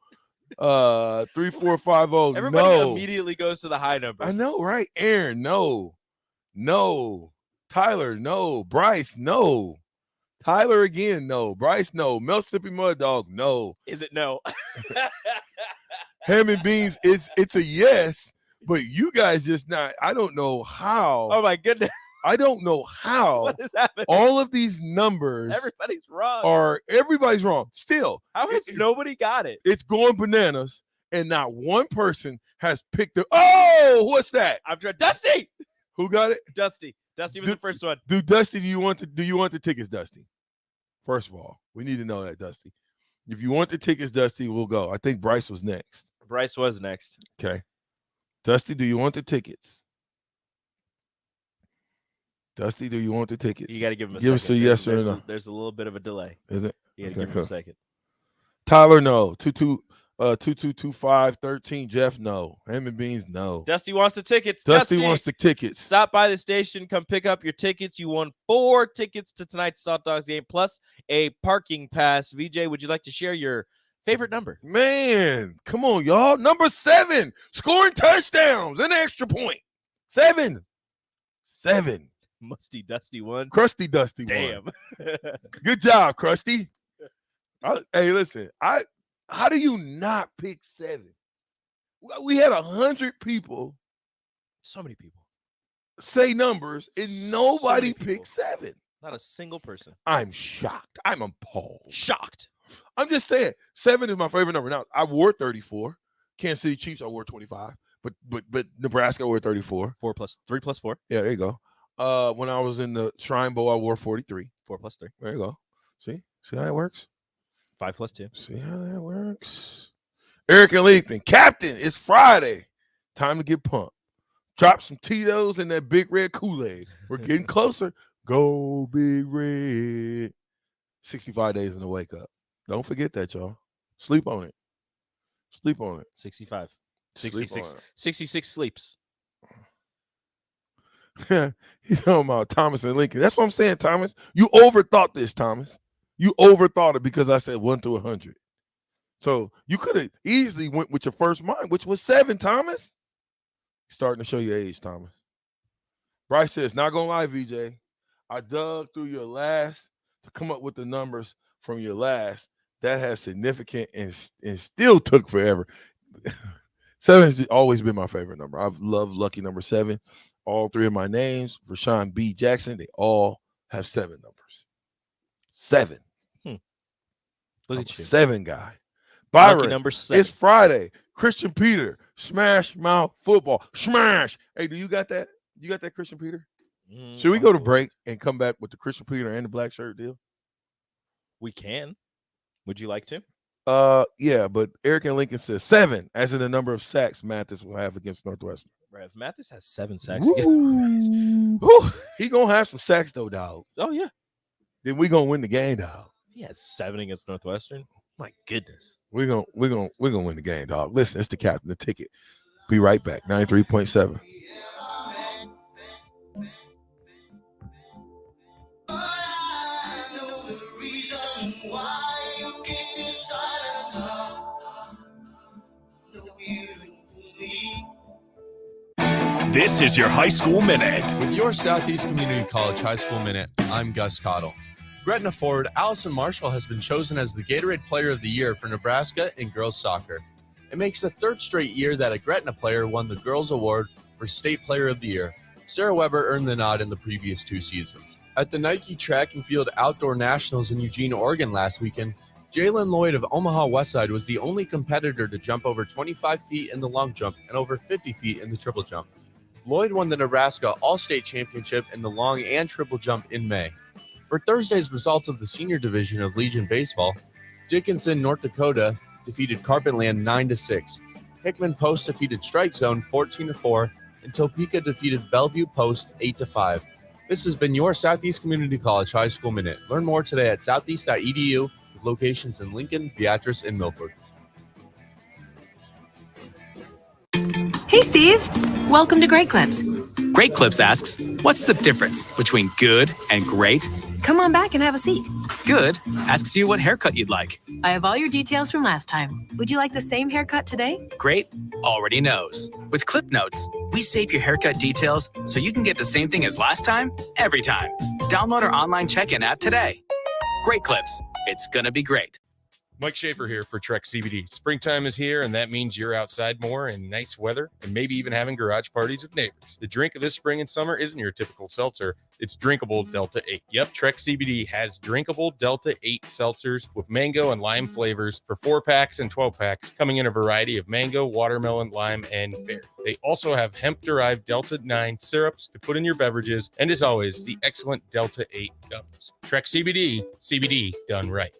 3450, Everybody no. immediately goes to the high numbers. I know, right? Aaron, no. No. Tyler, no. Bryce, no. Tyler again, no. Bryce, no. Mississippi Mud Dog, no. Is it no? Ham and Beans, it's a yes, but you guys just not. I don't know how. Oh my goodness. I don't know how. What is happening? All of these numbers Everybody's wrong. Everybody's wrong. Still, How has nobody got it? it's going bananas, and not one person has picked the. Oh, what's that? I'm trying. Dusty. Who got it? Dusty. Dusty was the first one. Dusty, do you want the tickets, Dusty? First of all, we need to know that, Dusty. If you want the tickets, Dusty, we'll go. I think Bryce was next. Bryce was next. Okay. Dusty, do you want the tickets? Dusty, do you want the tickets? You got to give him a give second. us a yes or no. There's a little bit of a delay. Is it? You got to Okay, give him a second. Tyler, no. 222513. Jeff, no. Ham and Beans, no. Dusty wants the tickets. Dusty wants the tickets. Stop by the station. Come pick up your tickets. You won 4 tickets to tonight's Hot Dogs game plus a parking pass. VJ, would you like to share your favorite number? Man, come on, y'all. Number 7, scoring touchdowns and extra point. 7. Musty Dusty won. Crusty Dusty Damn. won. Good job, Crusty. Hey, listen. How do you not pick 7? We had 100 people. So many people say numbers, and nobody picked 7. Not a single person. I'm shocked. I'm appalled. Shocked. I'm just saying, 7 is my favorite number. Now, I wore 34. Kansas City Chiefs, I wore 25. But Nebraska, I wore 34. 3 plus 4. Yeah, there you go. When I was in the Shrine Bowl, I wore 43. 4 plus 3. There you go. See how it works? 5 plus 2. See how that works? Eric and Lincoln, Captain, it's Friday. Time to get pumped. Drop some Tito's and that Big Red Kool-Aid. We're getting closer. Go Big Red. 65 days in the wake up. Don't forget that, y'all. Sleep on it. 65. Sleep 66. on it. 66 sleeps. He's talking about Thomas and Lincoln. That's what I'm saying, Thomas. You overthought this, Thomas. You overthought it because I said 1 through 100. So you could have easily went with your first mind, which was 7, Thomas. Starting to show your age, Thomas. Bryce says, not going to lie, VJ. I dug through your last to come up with the numbers from your last. That has significant and still took forever. 7 has always been my favorite number. I've loved lucky number 7. All 3 of my names, Rashawn B. Jackson, they all have 7 numbers. 7. Look at you. 7 guy. Byron, Lucky number 7. It's Friday. Christian Peter, Smash Mouth Football. Smash. Hey, do you got that? You got that, Christian Peter? Should we go to break and come back with the Christian Peter and the black shirt deal? We can. Would you like to? Yeah, but Eric and Lincoln says 7, as in the number of sacks Mathis will have against Northwestern. Right. If Mathis has 7 sacks He gonna have some sacks though, dog. Oh yeah. Then we gonna win the game, dog. He has 7 against Northwestern. My goodness. We're gonna win the game, dog. Listen, it's the captain, the ticket. Be right back. 93.7. This is your High School Minute. With your Southeast Community College High School Minute, I'm Gus Cottle. Gretna forward Allison Marshall has been chosen as the Gatorade Player of the Year for Nebraska in girls soccer. It makes the 3rd straight year that a Gretna player won the girls award for State Player of the Year. Sarah Weber earned the nod in the previous 2 seasons. At the Nike Track and Field Outdoor Nationals in Eugene, Oregon last weekend, Jalen Lloyd of Omaha Westside was the only competitor to jump over 25 feet in the long jump and over 50 feet in the triple jump. Lloyd won the Nebraska All-State Championship in the long and triple jump in May. For Thursday's results of the senior division of Legion Baseball, Dickinson, North Dakota defeated Carpetland 9-6. Hickman Post defeated Strike Zone 14-4, and Topeka defeated Bellevue Post 8-5. This has been your Southeast Community College High School Minute. Learn more today at southeast.edu with locations in Lincoln, Beatrice, and Milford. Hey, Steve. Welcome to Great Clips. Great Clips asks, what's the difference between good and great? Come on back and have a seat. Good asks you what haircut you'd like. I have all your details from last time. Would you like the same haircut today? Great already knows. With Clip Notes, we save your haircut details so you can get the same thing as last time, every time. Download our online check-in app today. Great Clips. It's gonna be great. Mike Schaefer here for Trek CBD. Springtime is here, and that means you're outside more in nice weather and maybe even having garage parties with neighbors. The drink of this spring and summer isn't your typical seltzer. It's drinkable Delta 8. Yep, Trek CBD has drinkable Delta 8 seltzers with mango and lime flavors for 4-packs and 12-packs, coming in a variety of mango, watermelon, lime, and berry. They also have hemp-derived Delta 9 syrups to put in your beverages, and as always, the excellent Delta 8 gums. Trek CBD, CBD done right.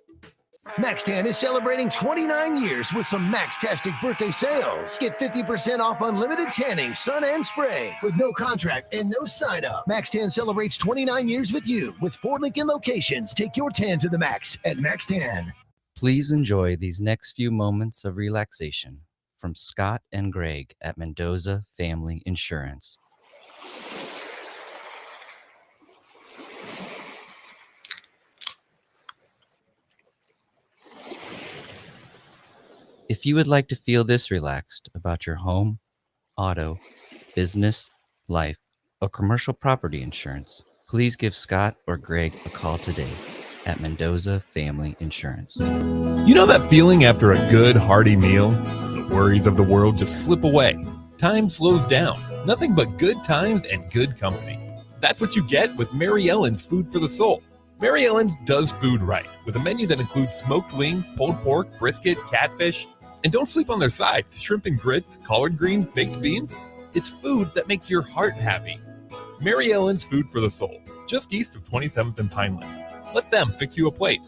MaxTan is celebrating 29 years with some Max-tastic birthday sales. Get 50% off unlimited tanning, sun, and spray with no contract and no sign-up. MaxTan celebrates 29 years with you with 4 Lincoln locations. Take your tan to the max at MaxTan. Please enjoy these next few moments of relaxation from Scott and Greg at Mendoza Family Insurance. If you would like to feel this relaxed about your home, auto, business, life, or commercial property insurance, please give Scott or Greg a call today at Mendoza Family Insurance. You know that feeling after a good, hearty meal? The worries of the world just slip away. Time slows down. Nothing but good times and good company. That's what you get with Mary Ellen's Food for the Soul. Mary Ellen's does food right, with a menu that includes smoked wings, pulled pork, brisket, catfish. And don't sleep on their sides. Shrimp and grits, collard greens, baked beans. It's food that makes your heart happy. Mary Ellen's Food for the Soul, just east of 27th and Pineland. Let them fix you a plate.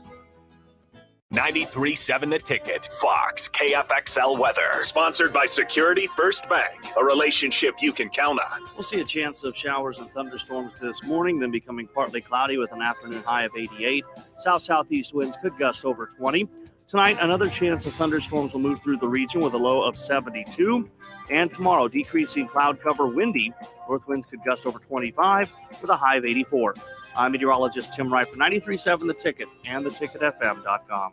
93.7 The Ticket, Fox, KFXL weather. Sponsored by Security First Bank, a relationship you can count on. We'll see a chance of showers and thunderstorms this morning, then becoming partly cloudy with an afternoon high of 88. South-southeast winds could gust over 20. Tonight, another chance of thunderstorms will move through the region with a low of 72. And tomorrow, decreasing cloud cover, windy. North winds could gust over 25 with a high of 84. I'm meteorologist Tim Wright for 93.7 The Ticket and theticketfm.com.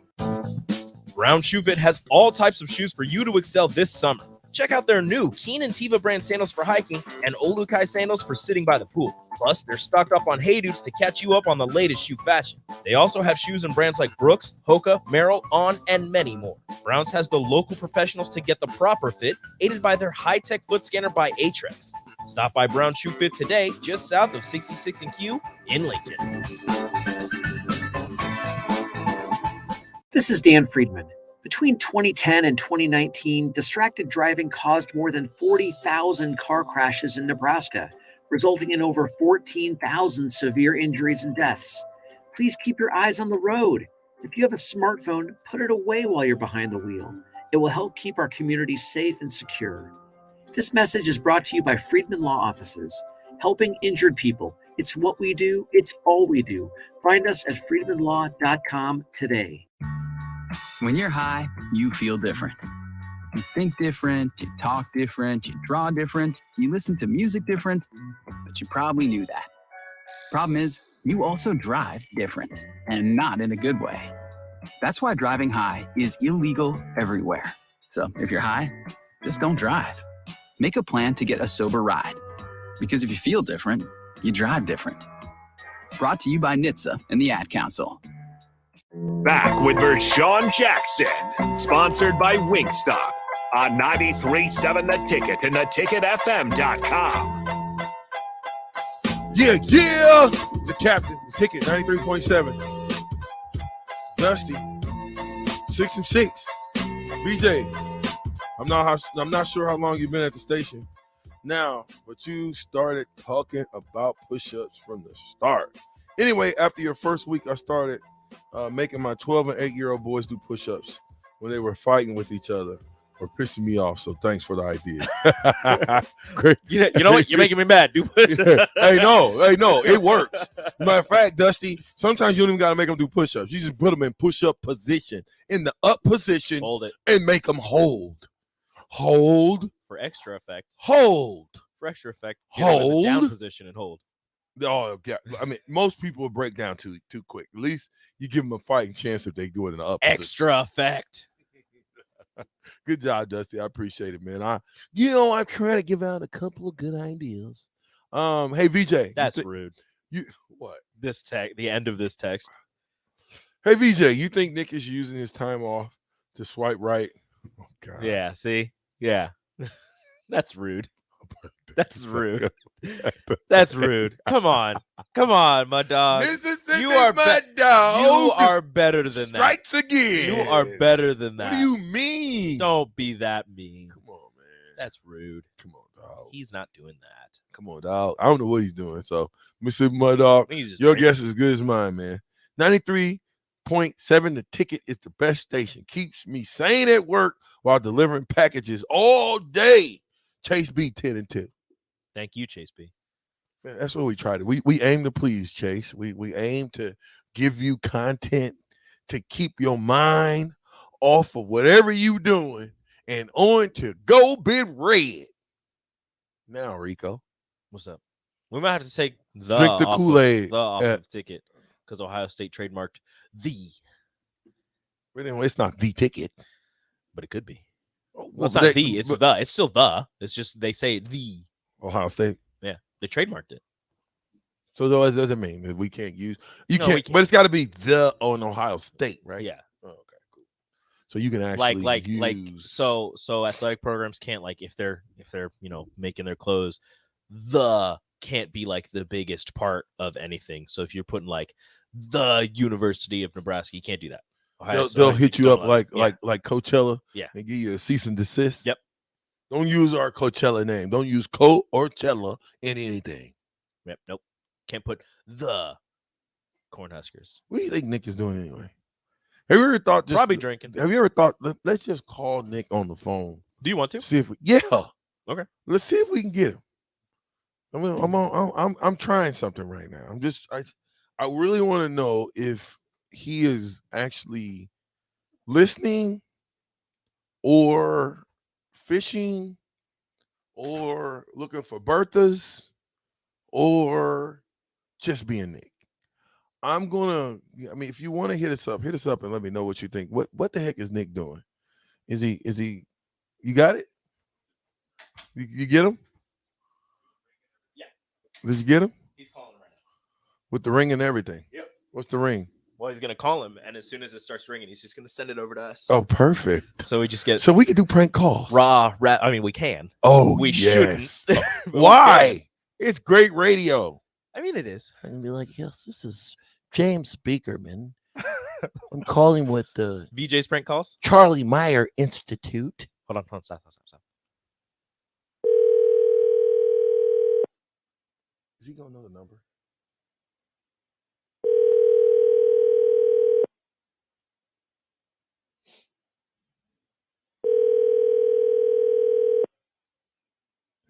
Brown Shoe Fit has all types of shoes for you to excel this summer. Check out their new Keen and Tiva brand sandals for hiking and Olukai sandals for sitting by the pool. Plus, they're stocked up on Hey Dudes to catch you up on the latest shoe fashion. They also have shoes in brands like Brooks, Hoka, Merrell, On, and many more. Browns has the local professionals to get the proper fit, aided by their high-tech foot scanner by Atrex. Stop by Brown Shoe Fit today, just south of 66 and Q in Lincoln. This is Dan Friedman. Between 2010 and 2019, distracted driving caused more than 40,000 car crashes in Nebraska, resulting in over 14,000 severe injuries and deaths. Please keep your eyes on the road. If you have a smartphone, put it away while you're behind the wheel. It will help keep our community safe and secure. This message is brought to you by Friedman Law Offices, helping injured people. It's what we do. It's all we do. Find us at friedmanlaw.com today. When you're high, you feel different. You think different, you talk different, you draw different, you listen to music different, but you probably knew that. Problem is, you also drive different, and not in a good way. That's why driving high is illegal everywhere. So if you're high, just don't drive. Make a plan to get a sober ride. Because if you feel different, you drive different. Brought to you by NHTSA and the Ad Council. Back with Vershawn Jackson, sponsored by Wingstop on 93.7 The Ticket and theticketfm.com. Yeah. The captain, The Ticket, 93.7. Dusty, 6-6. BJ, I'm not sure how long you've been at the station, Now, but you started talking about push-ups from the start. Anyway, after your first week, I started making my 12 and 8-year-old boys do push-ups when they were fighting with each other or pissing me off. So thanks for the idea. Great. You know what? You're making me mad, dude. Hey, no, it works. Matter of fact, Dusty, sometimes you don't even got to make them do push-ups. You just put them in push-up position, in the up position, Hold it and make them hold. Hold. for extra effect. Hold. For extra effect. Get them in the Hold. down position and hold. Oh, yeah. I mean, most people will break down too quick. At least you give them a fighting chance if they do it in the up position. Extra effect. Good job, Dusty. I appreciate it, man. I'm trying to give out a couple of good ideas. Hey, VJ. That's rude. You what? This text, the end of this text. Hey, VJ, you think Nick is using his time off to swipe right? Oh, God. Yeah, see? Yeah. That's rude. That's rude. That's rude. Come on, my dog. You are my dog. You are better than that. Strikes again. You are better than that. What do you mean? Don't be that mean. Come on, man. That's rude. Come on, dog. He's not doing that. Come on, dog. I don't know what he's doing. So, let me see, my dog. Your guess is as good as mine, man. 93.7 The Ticket is the best station. Keeps me sane at work while delivering packages all day. Chase B 10 and 2. Thank you, Chase B. Man, that's what we try to. We aim to please, Chase. We aim to give you content to keep your mind off of whatever you doing and on to Go Big Red. Now, Rico. What's up? We might have to take the Drink the off Kool-Aid. of, the off of the ticket because Ohio State trademarked the. But anyway, it's not the ticket. But it could be. Well, Well, it's not the. It's the. It's still the. It's just they say the. Ohio State. Yeah, they trademarked it. So though, it doesn't mean that we can't use No, can't, we can't. but it's got to be the on Ohio State, right? Yeah. Oh, okay, cool. So you can actually like use... so athletic programs can't, like, if they're making their clothes, the can't be like the biggest part of anything. So if you're putting like the University of Nebraska, you can't do that. They'll hit you up like Coachella, Yeah. and give you a cease and desist. Yep. Don't use our Coachella name. Don't use Coachella in anything. Yep. Nope. Can't put the Cornhuskers. What do you think Nick is doing anyway? Have you ever thought Probably drinking. Have you ever thought let's just call Nick on the phone? Do you want to? See if Okay. Let's see if we can get him. I'm trying something right now. I really want to know if he is actually listening or fishing or looking for Berthas or just being Nick. If you want to hit us up and let me know what you think. What the heck is Nick doing? Is he you got it? You get him? Yeah. Did you get him? He's calling right now. With the ring and everything. Yep. What's the ring? Well, he's gonna call him, and as soon as it starts ringing, he's just gonna send it over to us. Oh, perfect. So we just get So we can do prank calls. I mean, we can. Oh, we yes. shouldn't. Why? It's great radio. I mean, it is. I can be like, yes, this is James Speakerman. I'm calling with the VJ's prank calls. Charlie Meyer Institute. Hold on, stop. Is he gonna know the number?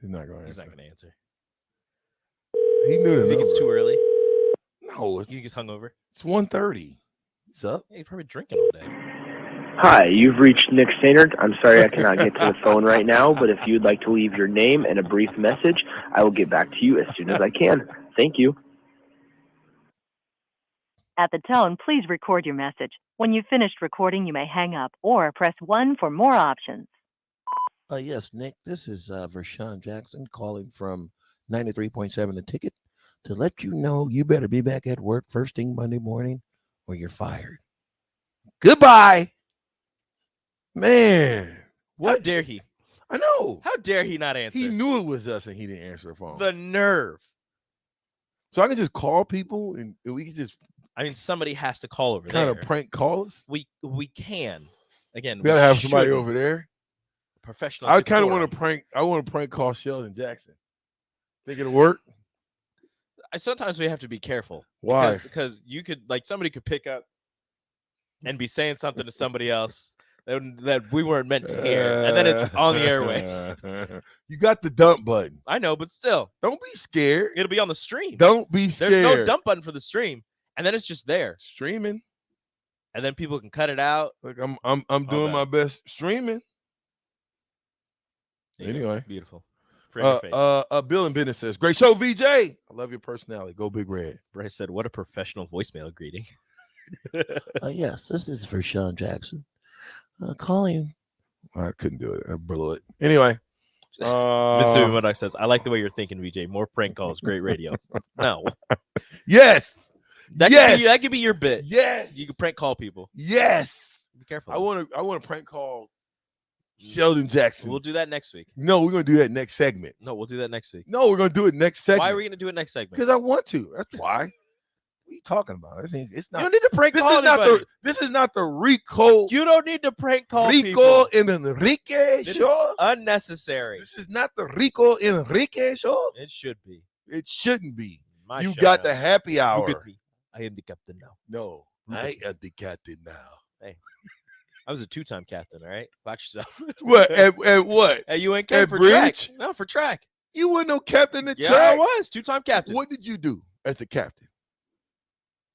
He's not gonna He's answer. not gonna answer. He knew the You number. think it's too early? No, You think he's hungover? it's 1:30. He's up. Yeah, he's probably drinking all day. Hi, you've reached Nick Sainert. I'm sorry I cannot get to the phone right now, but if you'd like to leave your name and a brief message, I will get back to you as soon as I can. Thank you. At the tone, please record your message. When you've finished recording, you may hang up or press 1 for more options. Yes, Nick, this is Vershawn Jackson calling from 93.7 The Ticket to let you know you better be back at work first thing Monday morning or you're fired. Goodbye. Man, How dare he? I know. How dare he not answer? He knew it was us and he didn't answer the phone. The nerve. So I can just call people and we can just I mean, somebody has to call over kind there. of prank call us. We can. Again, We gotta have somebody over there. Professional. I kind of tutor. want to prank. I want to prank call Sheldon Jackson. Think it'll work? Sometimes we have to be careful. Why? Because you could somebody could pick up and be saying something to somebody else that we weren't meant to hear, and then it's on the airwaves. You got the dump button. I know, but still, don't be scared. It'll be on the stream. Don't be scared. There's no dump button for the stream, and then it's just there streaming, and then people can cut it out. Look, I'm doing my best streaming. Anyway, beautiful. Bill and Business says, "Great show, VJ. I love your personality. Go Big Red." Bryce said, "What a professional voicemail greeting." Yes, this is for Sean Jackson. Calling. I couldn't do it. I blew it. Anyway, Mr. Modoc says, "I like the way you're thinking, VJ. More prank calls, great radio." No. Yes. That could be your bit. Yes. You can prank call people. Yes. Be careful. I want to prank call Sheldon Jackson. We'll do that next week. No, we're gonna do that next segment. No, we'll do that next week. No, we're gonna do it next segment. Why are we gonna do it next segment? Because I want to. That's why. What are you talking about? It's not. You don't need to prank call anybody. This is not the Rico. You don't need to prank call Rico people. and Enrique It show. is unnecessary. This is not the Rico and Enrique show. It should be. It shouldn't be. My You show got now. the happy hour. Look at me. I am the captain now. No, I am the captain now. Hey, I was a 2-time captain. All right, watch yourself. What at what? Hey, you ain't At cap for track. bridge? No, for track. You weren't no captain at Yeah, track. I was 2-time captain. What did you do as a captain?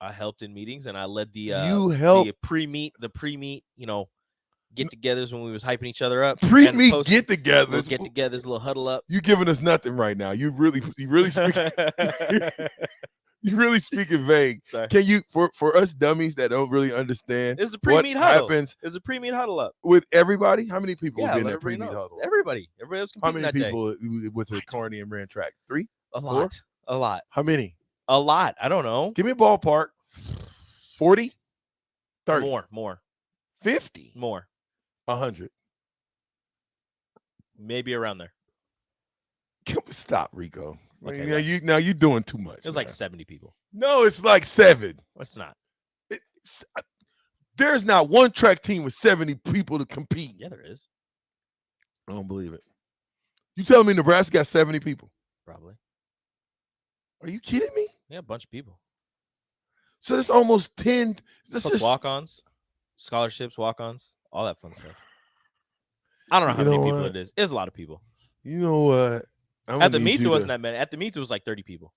I helped in meetings and I led the You helped- the pre-meet, get-togethers when we was hyping each other up. Pre-meet and get-togethers? little get-togethers, little huddle up. You giving us nothing right now. You really speaking. You really speaking vague. Sorry. Can you for us dummies that don't really understand? It's a what pre-meet huddle. happens It's a pre-meet huddle up. with everybody? How many people Yeah, have been let in that everybody pre-meet know. huddle? Everybody was How competing many that day. people with the Carney and ran track? 3? A 4? lot. A lot. How many? A lot. I don't know. Give me a ballpark. 40? 30? More. 50? More. 100? Maybe around there. Stop, Rico. Okay, now you doing too much. It was like 70 people. No, it's like 7. It's not. There's not one track team with 70 people to compete. Yeah, there is. I don't believe it. You telling me Nebraska got 70 people? Probably. Are you kidding me? Yeah, a bunch of people. So it's almost 10. Plus walk-ons, scholarships, walk-ons, all that fun stuff. I don't know how You many know people what? it is. It's a lot of people. You know what? At the meets, it wasn't that many. At the meets, it was like 30 people.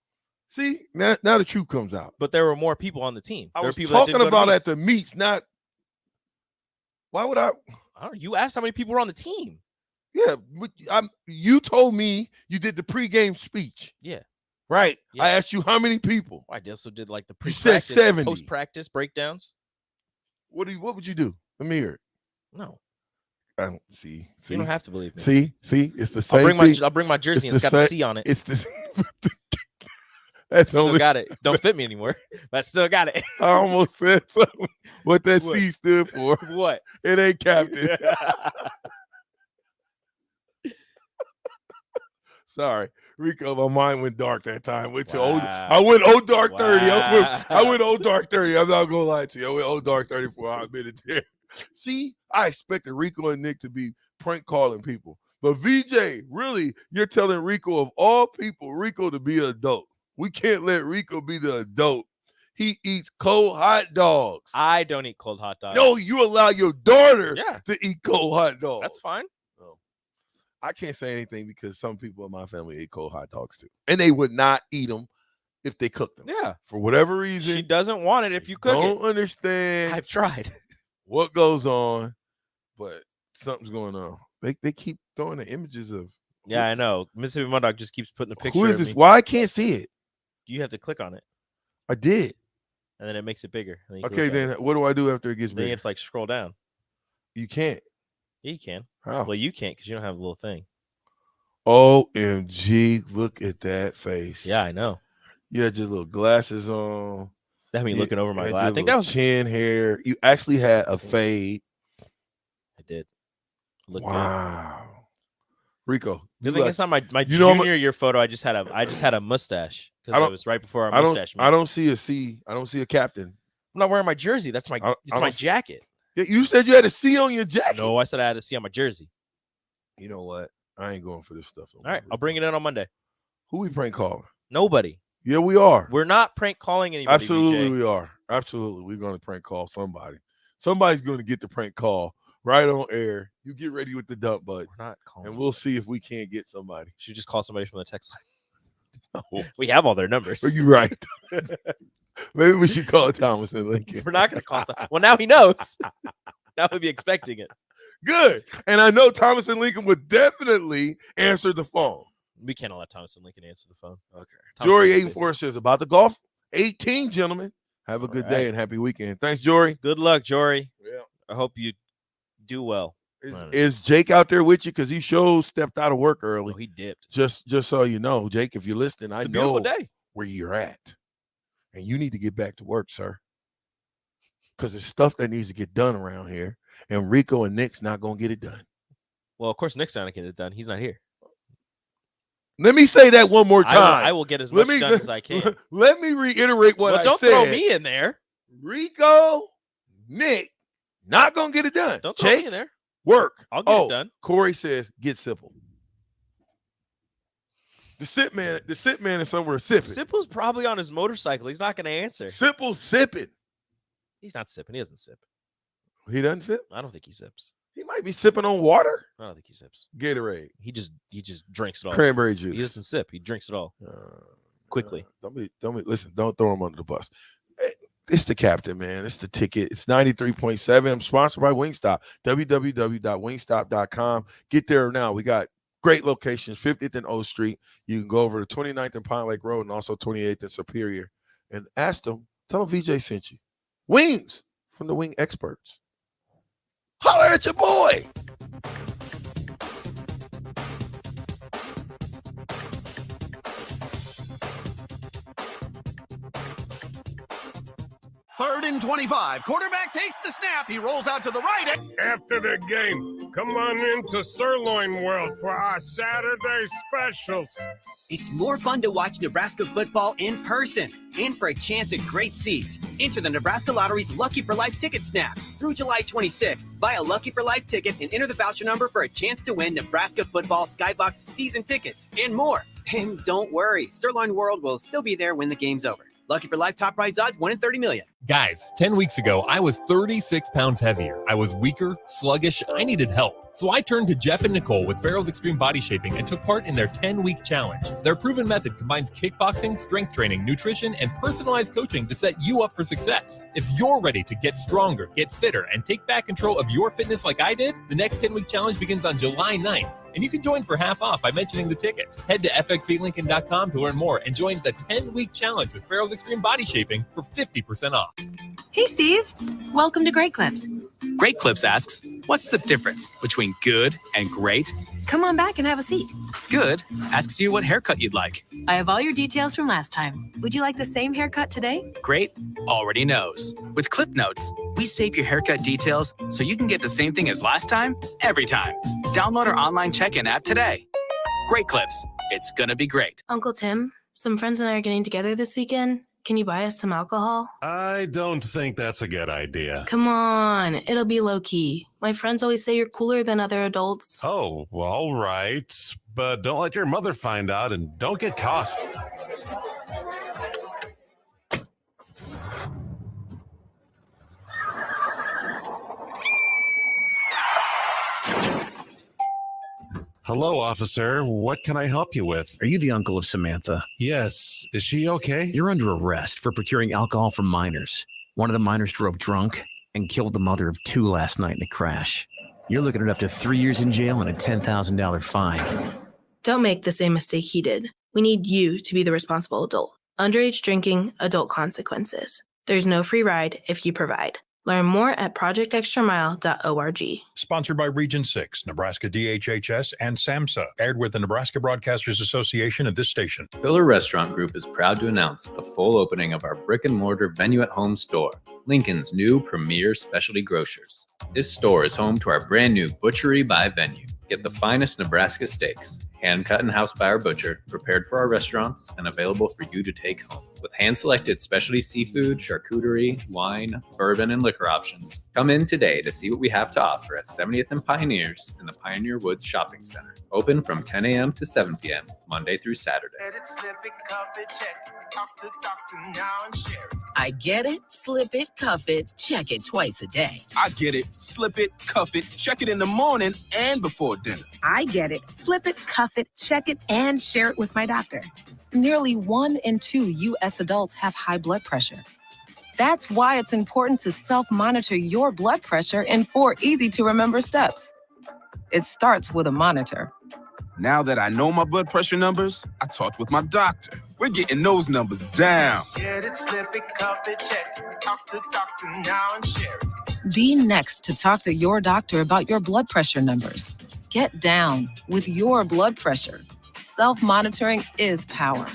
See, now the truth comes out. But there were more people on the team. I There were was people that talking didn't go to about at meets. the meets, not. Why would I? I don't know. You asked how many people were on the team. Yeah, but you told me you did the pregame speech. Yeah. Right. Yeah. I asked you how many people. I also did like the You said pre-practice, 70. post-practice breakdowns. What would you do? Let me hear it. No. I don't see. You don't have to believe me. See, it's the same. I'll bring my jersey and it's got the C on it. It's the. That's Still only. got it. Don't fit me anymore, but I still got it. I almost said something. What that What? C stood for? What? It ain't captain. Sorry, Rico. My mind went dark that time. I went old dark 30. I went old dark 30. I'm not gonna lie to you. I went old dark 30 for a hot minute there. See, I expected Rico and Nick to be prank calling people, but VJ, really, you're telling Rico of all people, Rico to be an adult. We can't let Rico be the adult. He eats cold hot dogs. I don't eat cold hot dogs. No, you allow your daughter Yeah. to eat cold hot dogs. That's fine. I can't say anything because some people in my family ate cold hot dogs too, and they would not eat them if they cooked them. Yeah. For whatever reason, She doesn't want it if you cook don't it. understand I've tried. what goes on, but something's going on. They keep throwing the images of Yeah, I know. Mississippi Mud Dog just keeps putting a picture who is of this? me. Why I can't see it? You have to click on it, I did. and then it makes it bigger. And then you can Okay, look at then it. what do I do after it gets Then you bigger? have to like scroll down. You can't. Yeah, you can. How? Well, you can't because you don't have a little thing. OMG, look at that face. Yeah, I know. You had your little glasses on. That me You looking over my had glass. your I think that little was. chin hair. You actually had a fade. I did. Look Wow. Rico. Good you thing like- it's not my you know junior year photo. I just had a mustache I because don't- it was right before our I mustache. meet. don't see a C. I don't see a captain. I'm not wearing my jersey. That's my. I It's my don't- jacket. Yeah, you said you had a C on your jacket. No, I said I had a C on my jersey. You know what? I ain't going for this stuff. All right, I'll bring it in on Monday. Who we prank calling? Nobody. Yeah, we are. We're not prank calling anybody. Absolutely, BJ. we are. Absolutely, we're going to prank call somebody. Somebody's going to get the prank call right on air. You get ready with the dump button. We're not calling. And we'll see if we can't get somebody. Should just call somebody from the text line. No. We have all their numbers. You're right. Maybe we should call Thomas and Lincoln. We're not going to call them. Well, now he knows. Now we'll be expecting it. Good. And I know Thomas and Lincoln would definitely answer the phone. We can't let Thomas and Lincoln answer the phone. Okay. Thomas Jory Lincoln 84 says about the golf. 18, gentlemen. Have a good day and happy weekend. Thanks, Jory. Good luck, Jory. Yeah. I hope you do well. Is Jake out there with you? Because he stepped out of work early. Oh, he dipped. Just so you know, Jake, if you're listening, I It's a beautiful know day. where you're at. And you need to get back to work, sir. Because there's stuff that needs to get done around here. And Rico and Nick's not going to get it done. Well, of course, Nick's not going to get it done. He's not here. Let me say that one more time. I will get as much done as I can. Let me reiterate what I said. Don't throw me in there. Rico, Nick, not going to get it done. Don't throw me in there. Work. I'll get it done. Corey says, get simple. The sip man is somewhere sipping. Simple's probably on his motorcycle. He's not going to answer. Simple sipping. He's not sipping. He doesn't sip. He doesn't sip? I don't think he sips. He might be sipping on water. I don't think he sips. Gatorade. He just drinks it all. Cranberry juice. He doesn't sip. He drinks it all. Quickly. Listen, don't throw him under the bus. It's the captain, man. It's the ticket. It's 93.7. I'm sponsored by Wingstop. www.wingstop.com. Get there now. We got great locations, 50th and O Street. You can go over to 29th and Pine Lake Road and also 28th and Superior. And ask them, tell them VJ sent you. Wings from the Wing Experts. Holler at your boy. Third and 25. Quarterback takes the snap. He rolls out to the right. After the game, come on into Sirloin World for our Saturday specials. It's more fun to watch Nebraska football in person. And for a chance at great seats, enter the Nebraska Lottery's Lucky for Life ticket snap. Through July 26th, buy a Lucky for Life ticket and enter the voucher number for a chance to win Nebraska football Skybox season tickets and more. And don't worry, Sirloin World will still be there when the game's over. Lucky for Life top prize odds 1 in 30 million. Guys, 10 weeks ago, I was 36 pounds heavier. I was weaker, sluggish, I needed help. So I turned to Jeff and Nicole with Farrell's Extreme Body Shaping and took part in their 10-week challenge. Their proven method combines kickboxing, strength training, nutrition, and personalized coaching to set you up for success. If you're ready to get stronger, get fitter, and take back control of your fitness like I did, the next 10-week challenge begins on July 9th. And you can join for half off by mentioning the ticket. Head to fxblincoln.com to learn more and join the 10-week challenge with Farrell's Extreme Body Shaping for 50% off. Hey, Steve. Welcome to Great Clips. Great Clips asks, what's the difference between good and great? Come on back and have a seat. Good asks you what haircut you'd like. I have all your details from last time. Would you like the same haircut today? Great already knows. With Clip Notes, we save your haircut details so you can get the same thing as last time, every time. Download our online check-in app today. Great Clips. It's gonna be great. Uncle Tim, some friends and I are getting together this weekend. Can you buy us some alcohol? I don't think that's a good idea. Come on, it'll be low-key. My friends always say you're cooler than other adults. Oh, well, all right. But don't let your mother find out and don't get caught. Hello, officer. What can I help you with? Are you the uncle of Samantha? Yes. Is she okay? You're under arrest for procuring alcohol from minors. One of the minors drove drunk and killed the mother of 2 last night in a crash. You're looking at up to 3 years in jail and a $10,000 fine. Don't make the same mistake he did. We need you to be the responsible adult. Underage drinking, adult consequences. There's no free ride if you provide. Learn more at projectextramile.org. Sponsored by Region 6, Nebraska DHHS, and SAMHSA. Aired with the Nebraska Broadcasters Association at this station. Pillar Restaurant Group is proud to announce the full opening of our brick-and-mortar venue-at-home store, Lincoln's new premier specialty grocers. This store is home to our brand new Butchery by Venue. Get the finest Nebraska steaks, Hand cut and house by our butcher, prepared for our restaurants, and available for you to take home. With hand-selected specialty seafood, charcuterie, wine, bourbon, and liquor options. Come in today to see what we have to offer at 70th and Pioneers in the Pioneer Woods Shopping Center. Open from 10 a.m. to 7 p.m., Monday through Saturday. I get it, slip it, cuff it, check it twice a day. I get it, slip it, cuff it, check it in the morning and before dinner. I get it, slip it, cuff it, check it, and share it with my doctor. Nearly 1 in 2 U.S. adults have high blood pressure. That's why it's important to self-monitor your blood pressure in 4 easy-to-remember steps. It starts with a monitor. Now that I know my blood pressure numbers, I talked with my doctor. We're getting those numbers down. Get it, slip it, cuff it, check it. Talk to doctor now and share it. Be next to talk to your doctor about your blood pressure numbers. Get down with your blood pressure. Self-monitoring is power.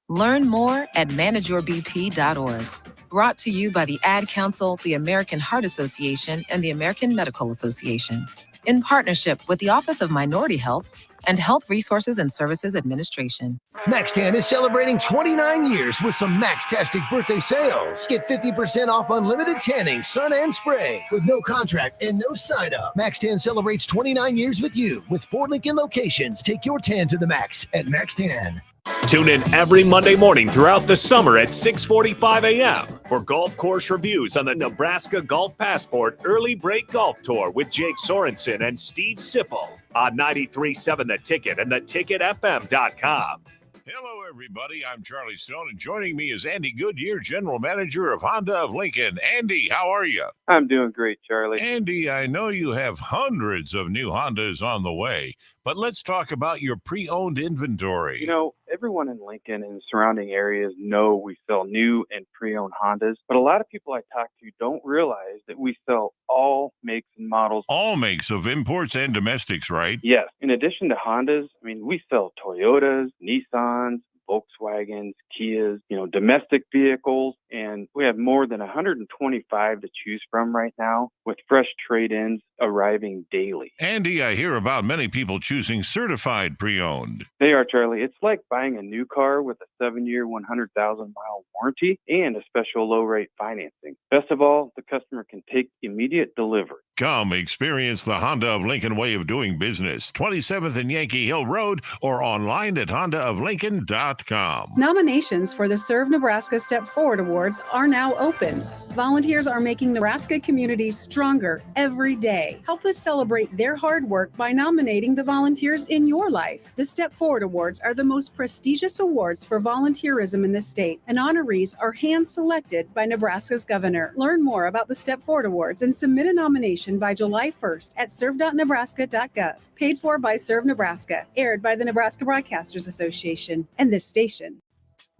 Learn more at manageyourbp.org. Brought to you by the Ad Council, the American Heart Association, and the American Medical Association. In partnership with the Office of Minority Health and Health Resources and Services Administration. MaxTan is celebrating 29 years with some Max-tastic birthday sales. Get 50% off unlimited tanning, sun, and spray with no contract and no sign-up. MaxTan celebrates 29 years with you with 4 Lincoln locations. Take your tan to the max at MaxTan. Tune in every Monday morning throughout the summer at 6:45 a.m. for golf course reviews on the Nebraska Golf Passport Early Break Golf Tour with Jake Sorensen and Steve Sipple on 93.7 The Ticket and theticketfm.com. Hello, everybody. I'm Charlie Stone, and joining me is Andy Goodyear, General Manager of Honda of Lincoln. Andy, how are you? I'm doing great, Charlie. Andy, I know you have hundreds of new Hondas on the way, but let's talk about your pre-owned inventory. You know, everyone in Lincoln and surrounding areas know we sell new and pre-owned Hondas, but a lot of people I talk to don't realize that we sell all makes and models. All makes of imports and domestics, right? Yes. In addition to Hondas, we sell Toyotas, Nissans, Volkswagens, Kias, domestic vehicles, and we have more than 125 to choose from right now with fresh trade-ins arriving daily. Andy, I hear about many people choosing certified pre-owned. They are, Charlie. It's like buying a new car with a 7-year, 100,000-mile warranty and a special low-rate financing. Best of all, the customer can take immediate delivery. Come experience the Honda of Lincoln way of doing business. 27th and Yankee Hill Road or online at hondaoflincoln.com. Nominations for the Serve Nebraska Step Forward Awards are now open. Volunteers are making Nebraska communities stronger every day. Help us celebrate their hard work by nominating the volunteers in your life. The Step Forward Awards are the most prestigious awards for volunteerism in the state, and honorees are hand-selected by Nebraska's governor. Learn more about the Step Forward Awards and submit a nomination by July 1st at serve.nebraska.gov. Paid for by Serve Nebraska. Aired by the Nebraska Broadcasters Association and this station.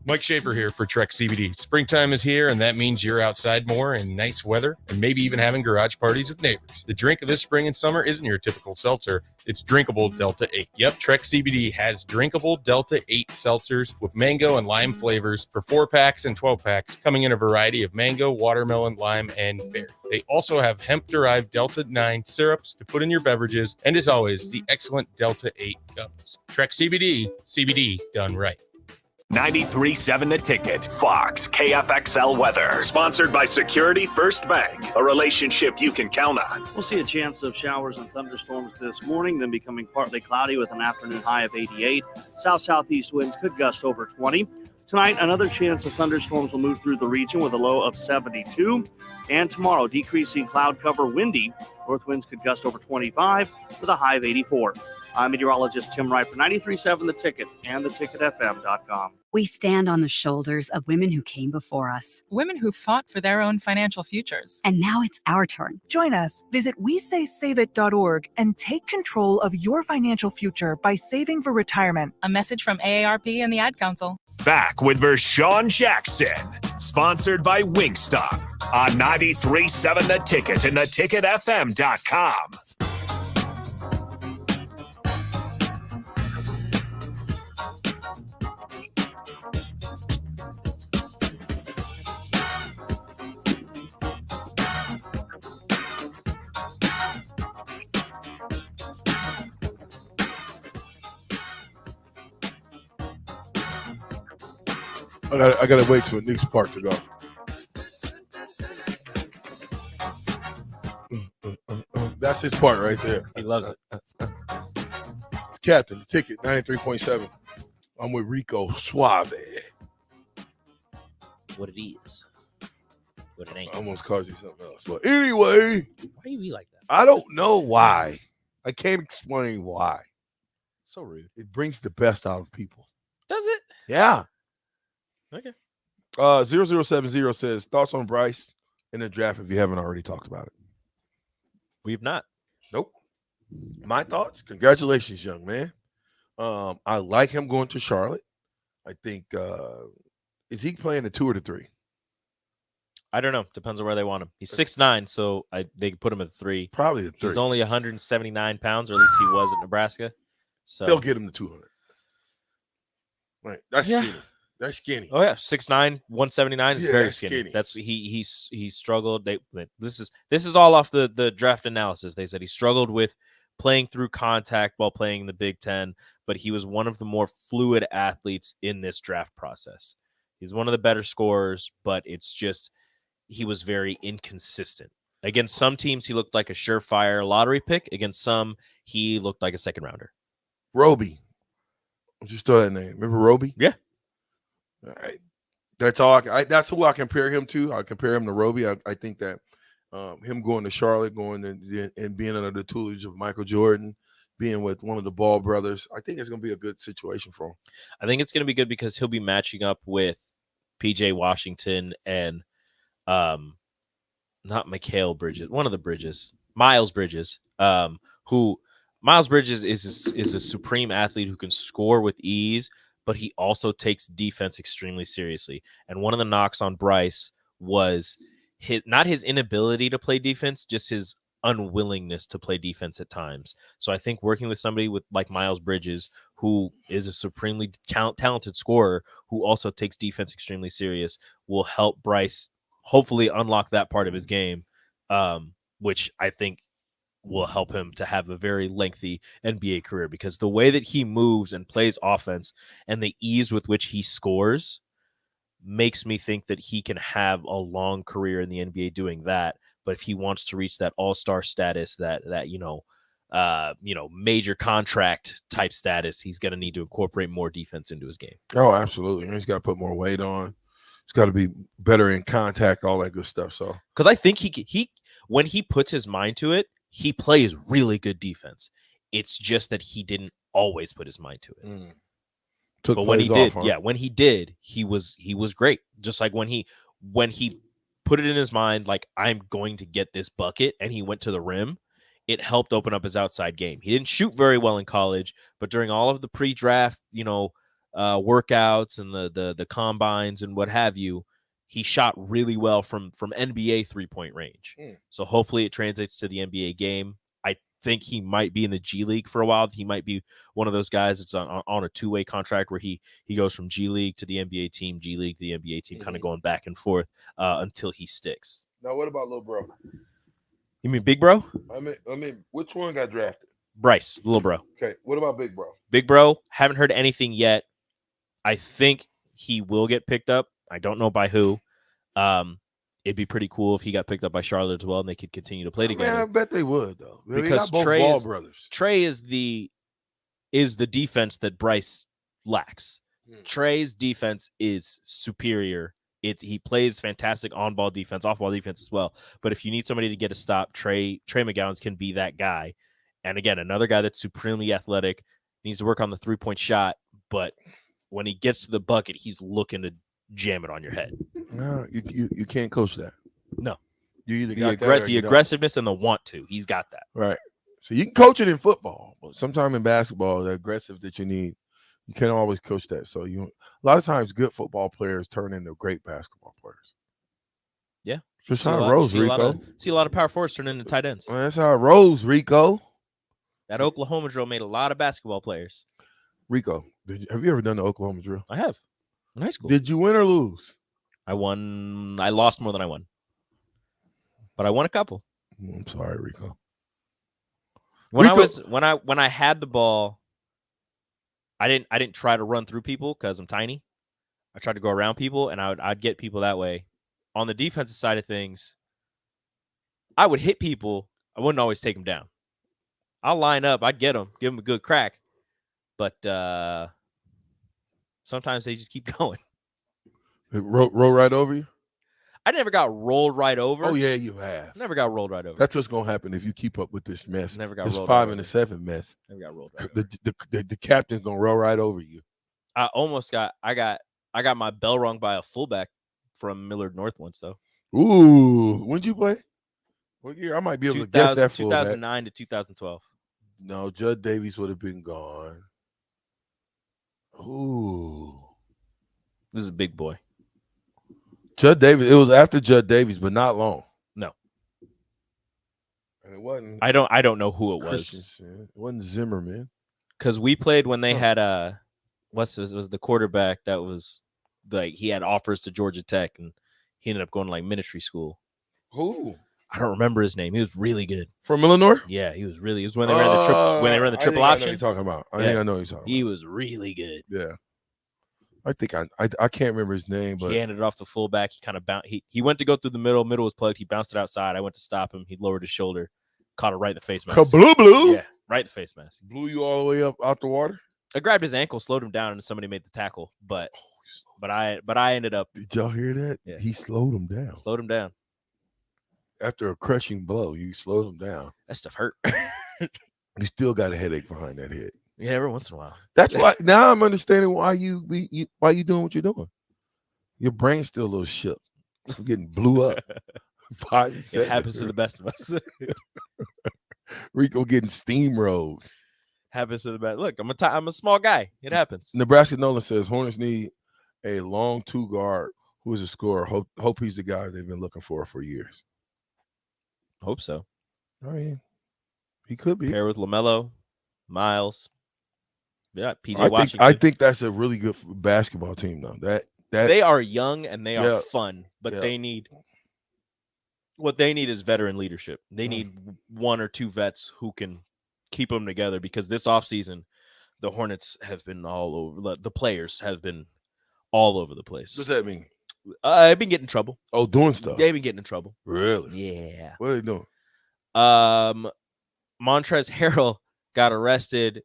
Mike Schaefer here for Trek CBD. Springtime is here, and that means you're outside more in nice weather and maybe even having garage parties with neighbors. The drink of this spring and summer isn't your typical seltzer. It's drinkable Delta 8. Yep, Trek CBD has drinkable Delta 8 seltzers with mango and lime flavors for 4-packs and 12-packs, coming in a variety of mango, watermelon, lime, and berry. They also have hemp-derived Delta 9 syrups to put in your beverages, and as always, the excellent Delta 8 gummies. Trek CBD, CBD done right. 93.7 The Ticket, Fox, KFXL weather. Sponsored by Security First Bank, a relationship you can count on. We'll see a chance of showers and thunderstorms this morning, then becoming partly cloudy with an afternoon high of 88. South-southeast winds could gust over 20. Tonight, another chance of thunderstorms will move through the region with a low of 72. And tomorrow, decreasing cloud cover, windy. North winds could gust over 25 with a high of 84. I'm meteorologist Tim Wright for 93.7 The Ticket and theticketfm.com. We stand on the shoulders of women who came before us. Women who fought for their own financial futures. And now it's our turn. Join us. Visit WeSaySaveIt.org and take control of your financial future by saving for retirement. A message from AARP and the Ad Council. Back with Vershawn Jackson. Sponsored by Wingstop on 93.7 The Ticket and theticketfm.com. I gotta wait till Nick's part to go. That's his part right there. He loves it. Captain, the ticket, 93.7. I'm with Rico Suave. What it is. What it ain't. I almost called you something else. But anyway. Why you be like that? I don't know why. I can't explain why. So rude. It brings the best out of people. Does it? Yeah. Okay. 0070 says, thoughts on Bryce in the draft if you haven't already talked about it. We've not. Nope. My thoughts? Congratulations, young man. I like him going to Charlotte. I think, is he playing the 2 or the 3? I don't know. Depends on where they want him. He's 6'9", so they could put him at 3. Probably the 3. He's only 179 pounds, or at least he was at Nebraska. So they'll get him to 200. Right. That's skinny. That's skinny. Oh yeah, 6'9", 179 is very skinny. skinny. That's he struggled. This is all off the draft analysis. They said he struggled with playing through contact while playing in the Big Ten, but he was one of the more fluid athletes in this draft process. He's one of the better scorers, but it's just he was very inconsistent. Against some teams, he looked like a surefire lottery pick. Against some, he looked like a second rounder. Roby. Just throw that name. Remember Roby? Yeah. All right. That's all. That's who I compare him to. I compare him to Roby. I think that him going to Charlotte, going and being under the tutelage of Michael Jordan, being with one of the Ball brothers, I think it's going to be a good situation for him. I think it's going to be good because he'll be matching up with P.J. Washington and not Mikal Bridges, one of the Bridges, Miles Bridges, who Miles Bridges is a supreme athlete who can score with ease, but he also takes defense extremely seriously. And one of the knocks on Bryce was not his inability to play defense, just his unwillingness to play defense at times. So I think working with somebody like Miles Bridges, who is a supremely talented scorer, who also takes defense extremely serious, will help Bryce hopefully unlock that part of his game, which I think will help him to have a very lengthy NBA career, because the way that he moves and plays offense and the ease with which he scores makes me think that he can have a long career in the NBA doing that. But if he wants to reach that all-star status, that major contract type status, he's going to need to incorporate more defense into his game. Oh, absolutely. He's got to put more weight on. He's got to be better in contact, all that good stuff. So, because I think he when he puts his mind to it, he plays really good defense. It's just that he didn't always put his mind to it. But when he did, when he did, he was great. Just like when he put it in his mind, like, I'm going to get this bucket, and he went to the rim, it helped open up his outside game. He didn't shoot very well in college, but during all of the pre-draft, workouts and the combines and what have you, he shot really well from NBA 3-point range. So hopefully it translates to the NBA game. I think he might be in the G League for a while. He might be one of those guys that's on a two-way contract where he goes from G League to the NBA team, G League to the NBA team, kind of going back and forth until he sticks. Now, what about little bro? You mean big bro? I mean, which one got drafted? Bryce, little bro. Okay, what about big bro? Big bro, haven't heard anything yet. I think he will get picked up. I don't know by who. It'd be pretty cool if he got picked up by Charlotte as well, and they could continue to play together. Man, I bet they would, though. Because Trey is the defense that Bryce lacks. Trey's defense is superior. He plays fantastic on-ball defense, off-ball defense as well. But if you need somebody to get a stop, Trey McGowan's can be that guy. And again, another guy that's supremely athletic, needs to work on the three-point shot, but when he gets to the bucket, he's looking to jam it on your head. No, you can't coach that. No. You either got that or the aggressiveness and the want to. He's got that. Right. So you can coach it in football, but sometimes in basketball, the aggressive that you need, you can't always coach that. So a lot of times good football players turn into great basketball players. Yeah. Just how it rolls, Rico. See a lot of power forwards turn into tight ends. Well, that's how it rolls, Rico. That Oklahoma drill made a lot of basketball players. Rico, have you ever done the Oklahoma drill? I have. In high school. Did you win or lose? I won. I lost more than I won. But I won a couple. I'm sorry, Rico. When I had the ball, I didn't try to run through people because I'm tiny. I tried to go around people, and I'd get people that way. On the defensive side of things, I would hit people. I wouldn't always take them down. I'll line up. I'd get them, give them a good crack. But sometimes they just keep going. Roll right over you? I never got rolled right over. Oh, yeah, you have. Never got rolled right over. That's what's going to happen if you keep up with this mess. Never got this rolled 5 right and over. a 7 mess. Never got rolled right over. The captain's going to roll right over you. I almost got I got my bell rung by a fullback from Millard North once, though. Ooh. When did you play? What year? I might be able to guess that fullback. 2009 to 2012. No, Judd Davies would have been gone. Ooh. This is a big boy. Judd Davies. It was after Judd Davies, but not long. No. And it wasn't. I don't know who it was. It wasn't Zimmerman. Because we played when they had was the quarterback that was like he had offers to Georgia Tech and he ended up going to like ministry school. Who? I don't remember his name. He was really good. From Illinois? Yeah, he was really. It was when they ran the triple option. I know you're talking about. I think I know you're talking about. He was really good. Yeah. I think I can't remember his name, but he handed it off to fullback. He kind of bounced. He went to go through the middle. Middle was plugged. He bounced it outside. I went to stop him. He lowered his shoulder, caught it right in the face mask. Blue. Yeah, right in the face mask. Blew you all the way up out the water. I grabbed his ankle, slowed him down, and somebody made the tackle. But I ended up. Did y'all hear that? Yeah. He slowed him down. Slowed him down. After a crushing blow, you slowed him down. That stuff hurt. You still got a headache behind that head. Yeah, every once in a while. That's why now I'm understanding why you doing what you're doing. Your brain's still a little shook. You're getting blew up. It happens to the best of us. Rico getting steamrolled. Happens to the best. Look, I'm a small guy. It happens. Nebraska Nolan says Hornets need a long two guard who is a scorer. Hope he's the guy they've been looking for years. Hope so. I mean, he could be. Pair with LaMelo, Miles. Yeah, PJ Washington. I think that's a really good basketball team, though. That they are young and they are fun, but they need what they need is veteran leadership. They need one or two vets who can keep them together because this offseason, the Hornets have been all over. The players have been all over the place. What does that mean? I've been getting in trouble. Oh, doing stuff. They've been getting in trouble. Really? Yeah. What are they doing? Montrezl Harrell got arrested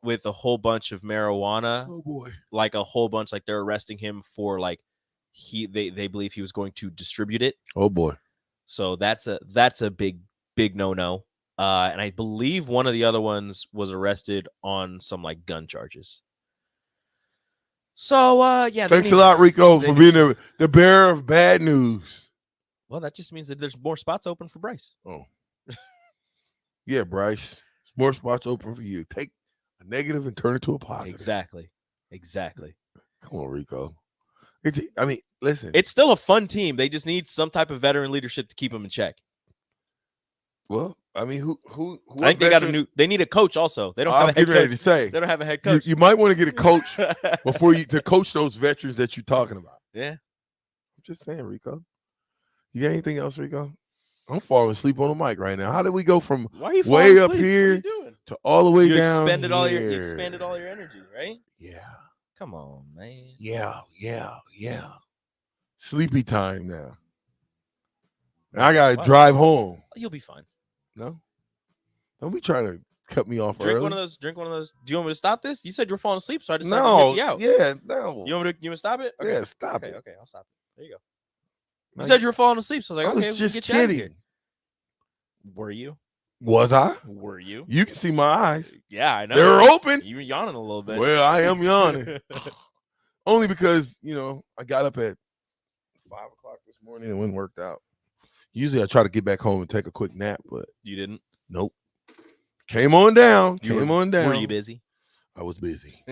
with a whole bunch of marijuana. Oh boy. Like a whole bunch. Like they're arresting him for like they believe he was going to distribute it. Oh boy. So that's a big no. And I believe one of the other ones was arrested on some like gun charges. So yeah. Thanks a lot, Rico, for being the bearer of bad news. Well, that just means that there's more spots open for Bryce. Oh. Yeah, Bryce. More spots open for you. Take a negative and turn it to a positive. Exactly. Come on, Rico. I mean, listen. It's still a fun team. They just need some type of veteran leadership to keep them in check. Well, I mean, who I think they got they need a coach also. They don't have a head coach. Ready to say. They don't have a head coach. You might want to get a coach to coach those veterans that you're talking about. Yeah. I'm just saying, Rico. You got anything else, Rico? I'm falling asleep on the mic right now. How did we go from way up here to all the way down expended here? You expended all your energy, right? Yeah. Come on, man. Yeah. Sleepy time now. And I got to drive home. You'll be fine. No? Don't be trying to cut me off Drink early. one of those. Do you want me to stop this? You said you were falling asleep, so I decided No. to get you out. Yeah, no. You want me to stop it? Okay. Yeah, stop it. Okay, I'll stop it. There you go. You said you were falling asleep, so I was like, okay, was we'll just get you out of kidding. here. Were you? Was I? Were you? You can see my eyes. Yeah, I know. They're open. You were yawning a little bit. Well, I am yawning. Only because, I got up at 5 o'clock this morning and it wasn't worked out. Usually I try to get back home and take a quick nap, but you didn't? Nope. Came on down. Were you busy? I was busy.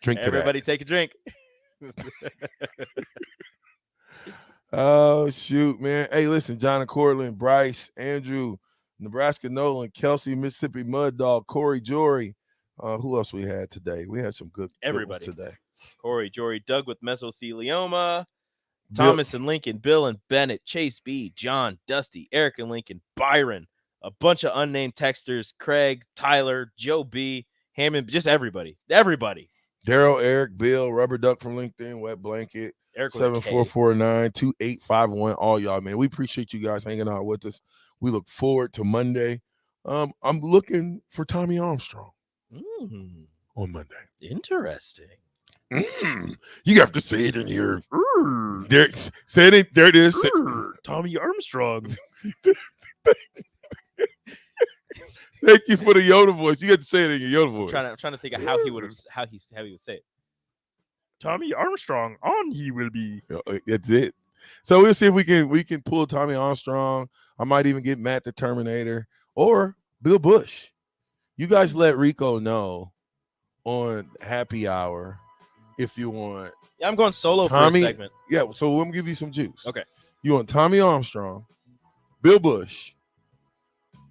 Drink to Everybody that. take a drink. Oh, shoot, man. Hey, listen, John and Cortland, Bryce, Andrew, Nebraska Nolan, Kelsey, Mississippi Mud Dog, Corey Jory. Who else we had today? We had some good Everybody ones today. Corey, Jory, Doug with mesothelioma, Thomas and Lincoln, Bill and Bennett, Chase B, John, Dusty, Eric and Lincoln, Byron, a bunch of unnamed texters, Craig, Tyler, Joe B, Hammond, just everybody. Daryl, Eric, Bill, Rubber Duck from LinkedIn, Wet Blanket, Eric with a K. 7449-2851. All y'all, man. We appreciate you guys hanging out with us. We look forward to Monday. I'm looking for Tommy Armstrong on Monday. Interesting. You have to say it in here. There, say it. There it is. Tommy Armstrong. Thank you for the Yoda voice. You got to say it in your Yoda voice. I'm trying to think of how he would say it. Tommy Armstrong on he will be. That's it. So we'll see if we can pull Tommy Armstrong. I might even get Matt the Terminator or Bill Bush. You guys let Rico know on Happy Hour if you want. Yeah, I'm going solo Tommy, for a segment. Yeah, so we'll give you some juice. Okay. You want Tommy Armstrong, Bill Bush,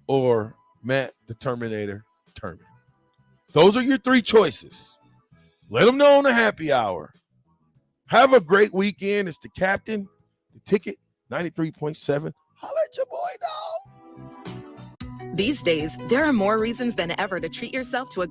or Matt the Terminator Terminator. Those are your three choices. Let them know on the Happy Hour. Have a great weekend. It's the Captain, the Ticket, 93.7. Holla at your boy, dog. These days, there are more reasons than ever to treat yourself to a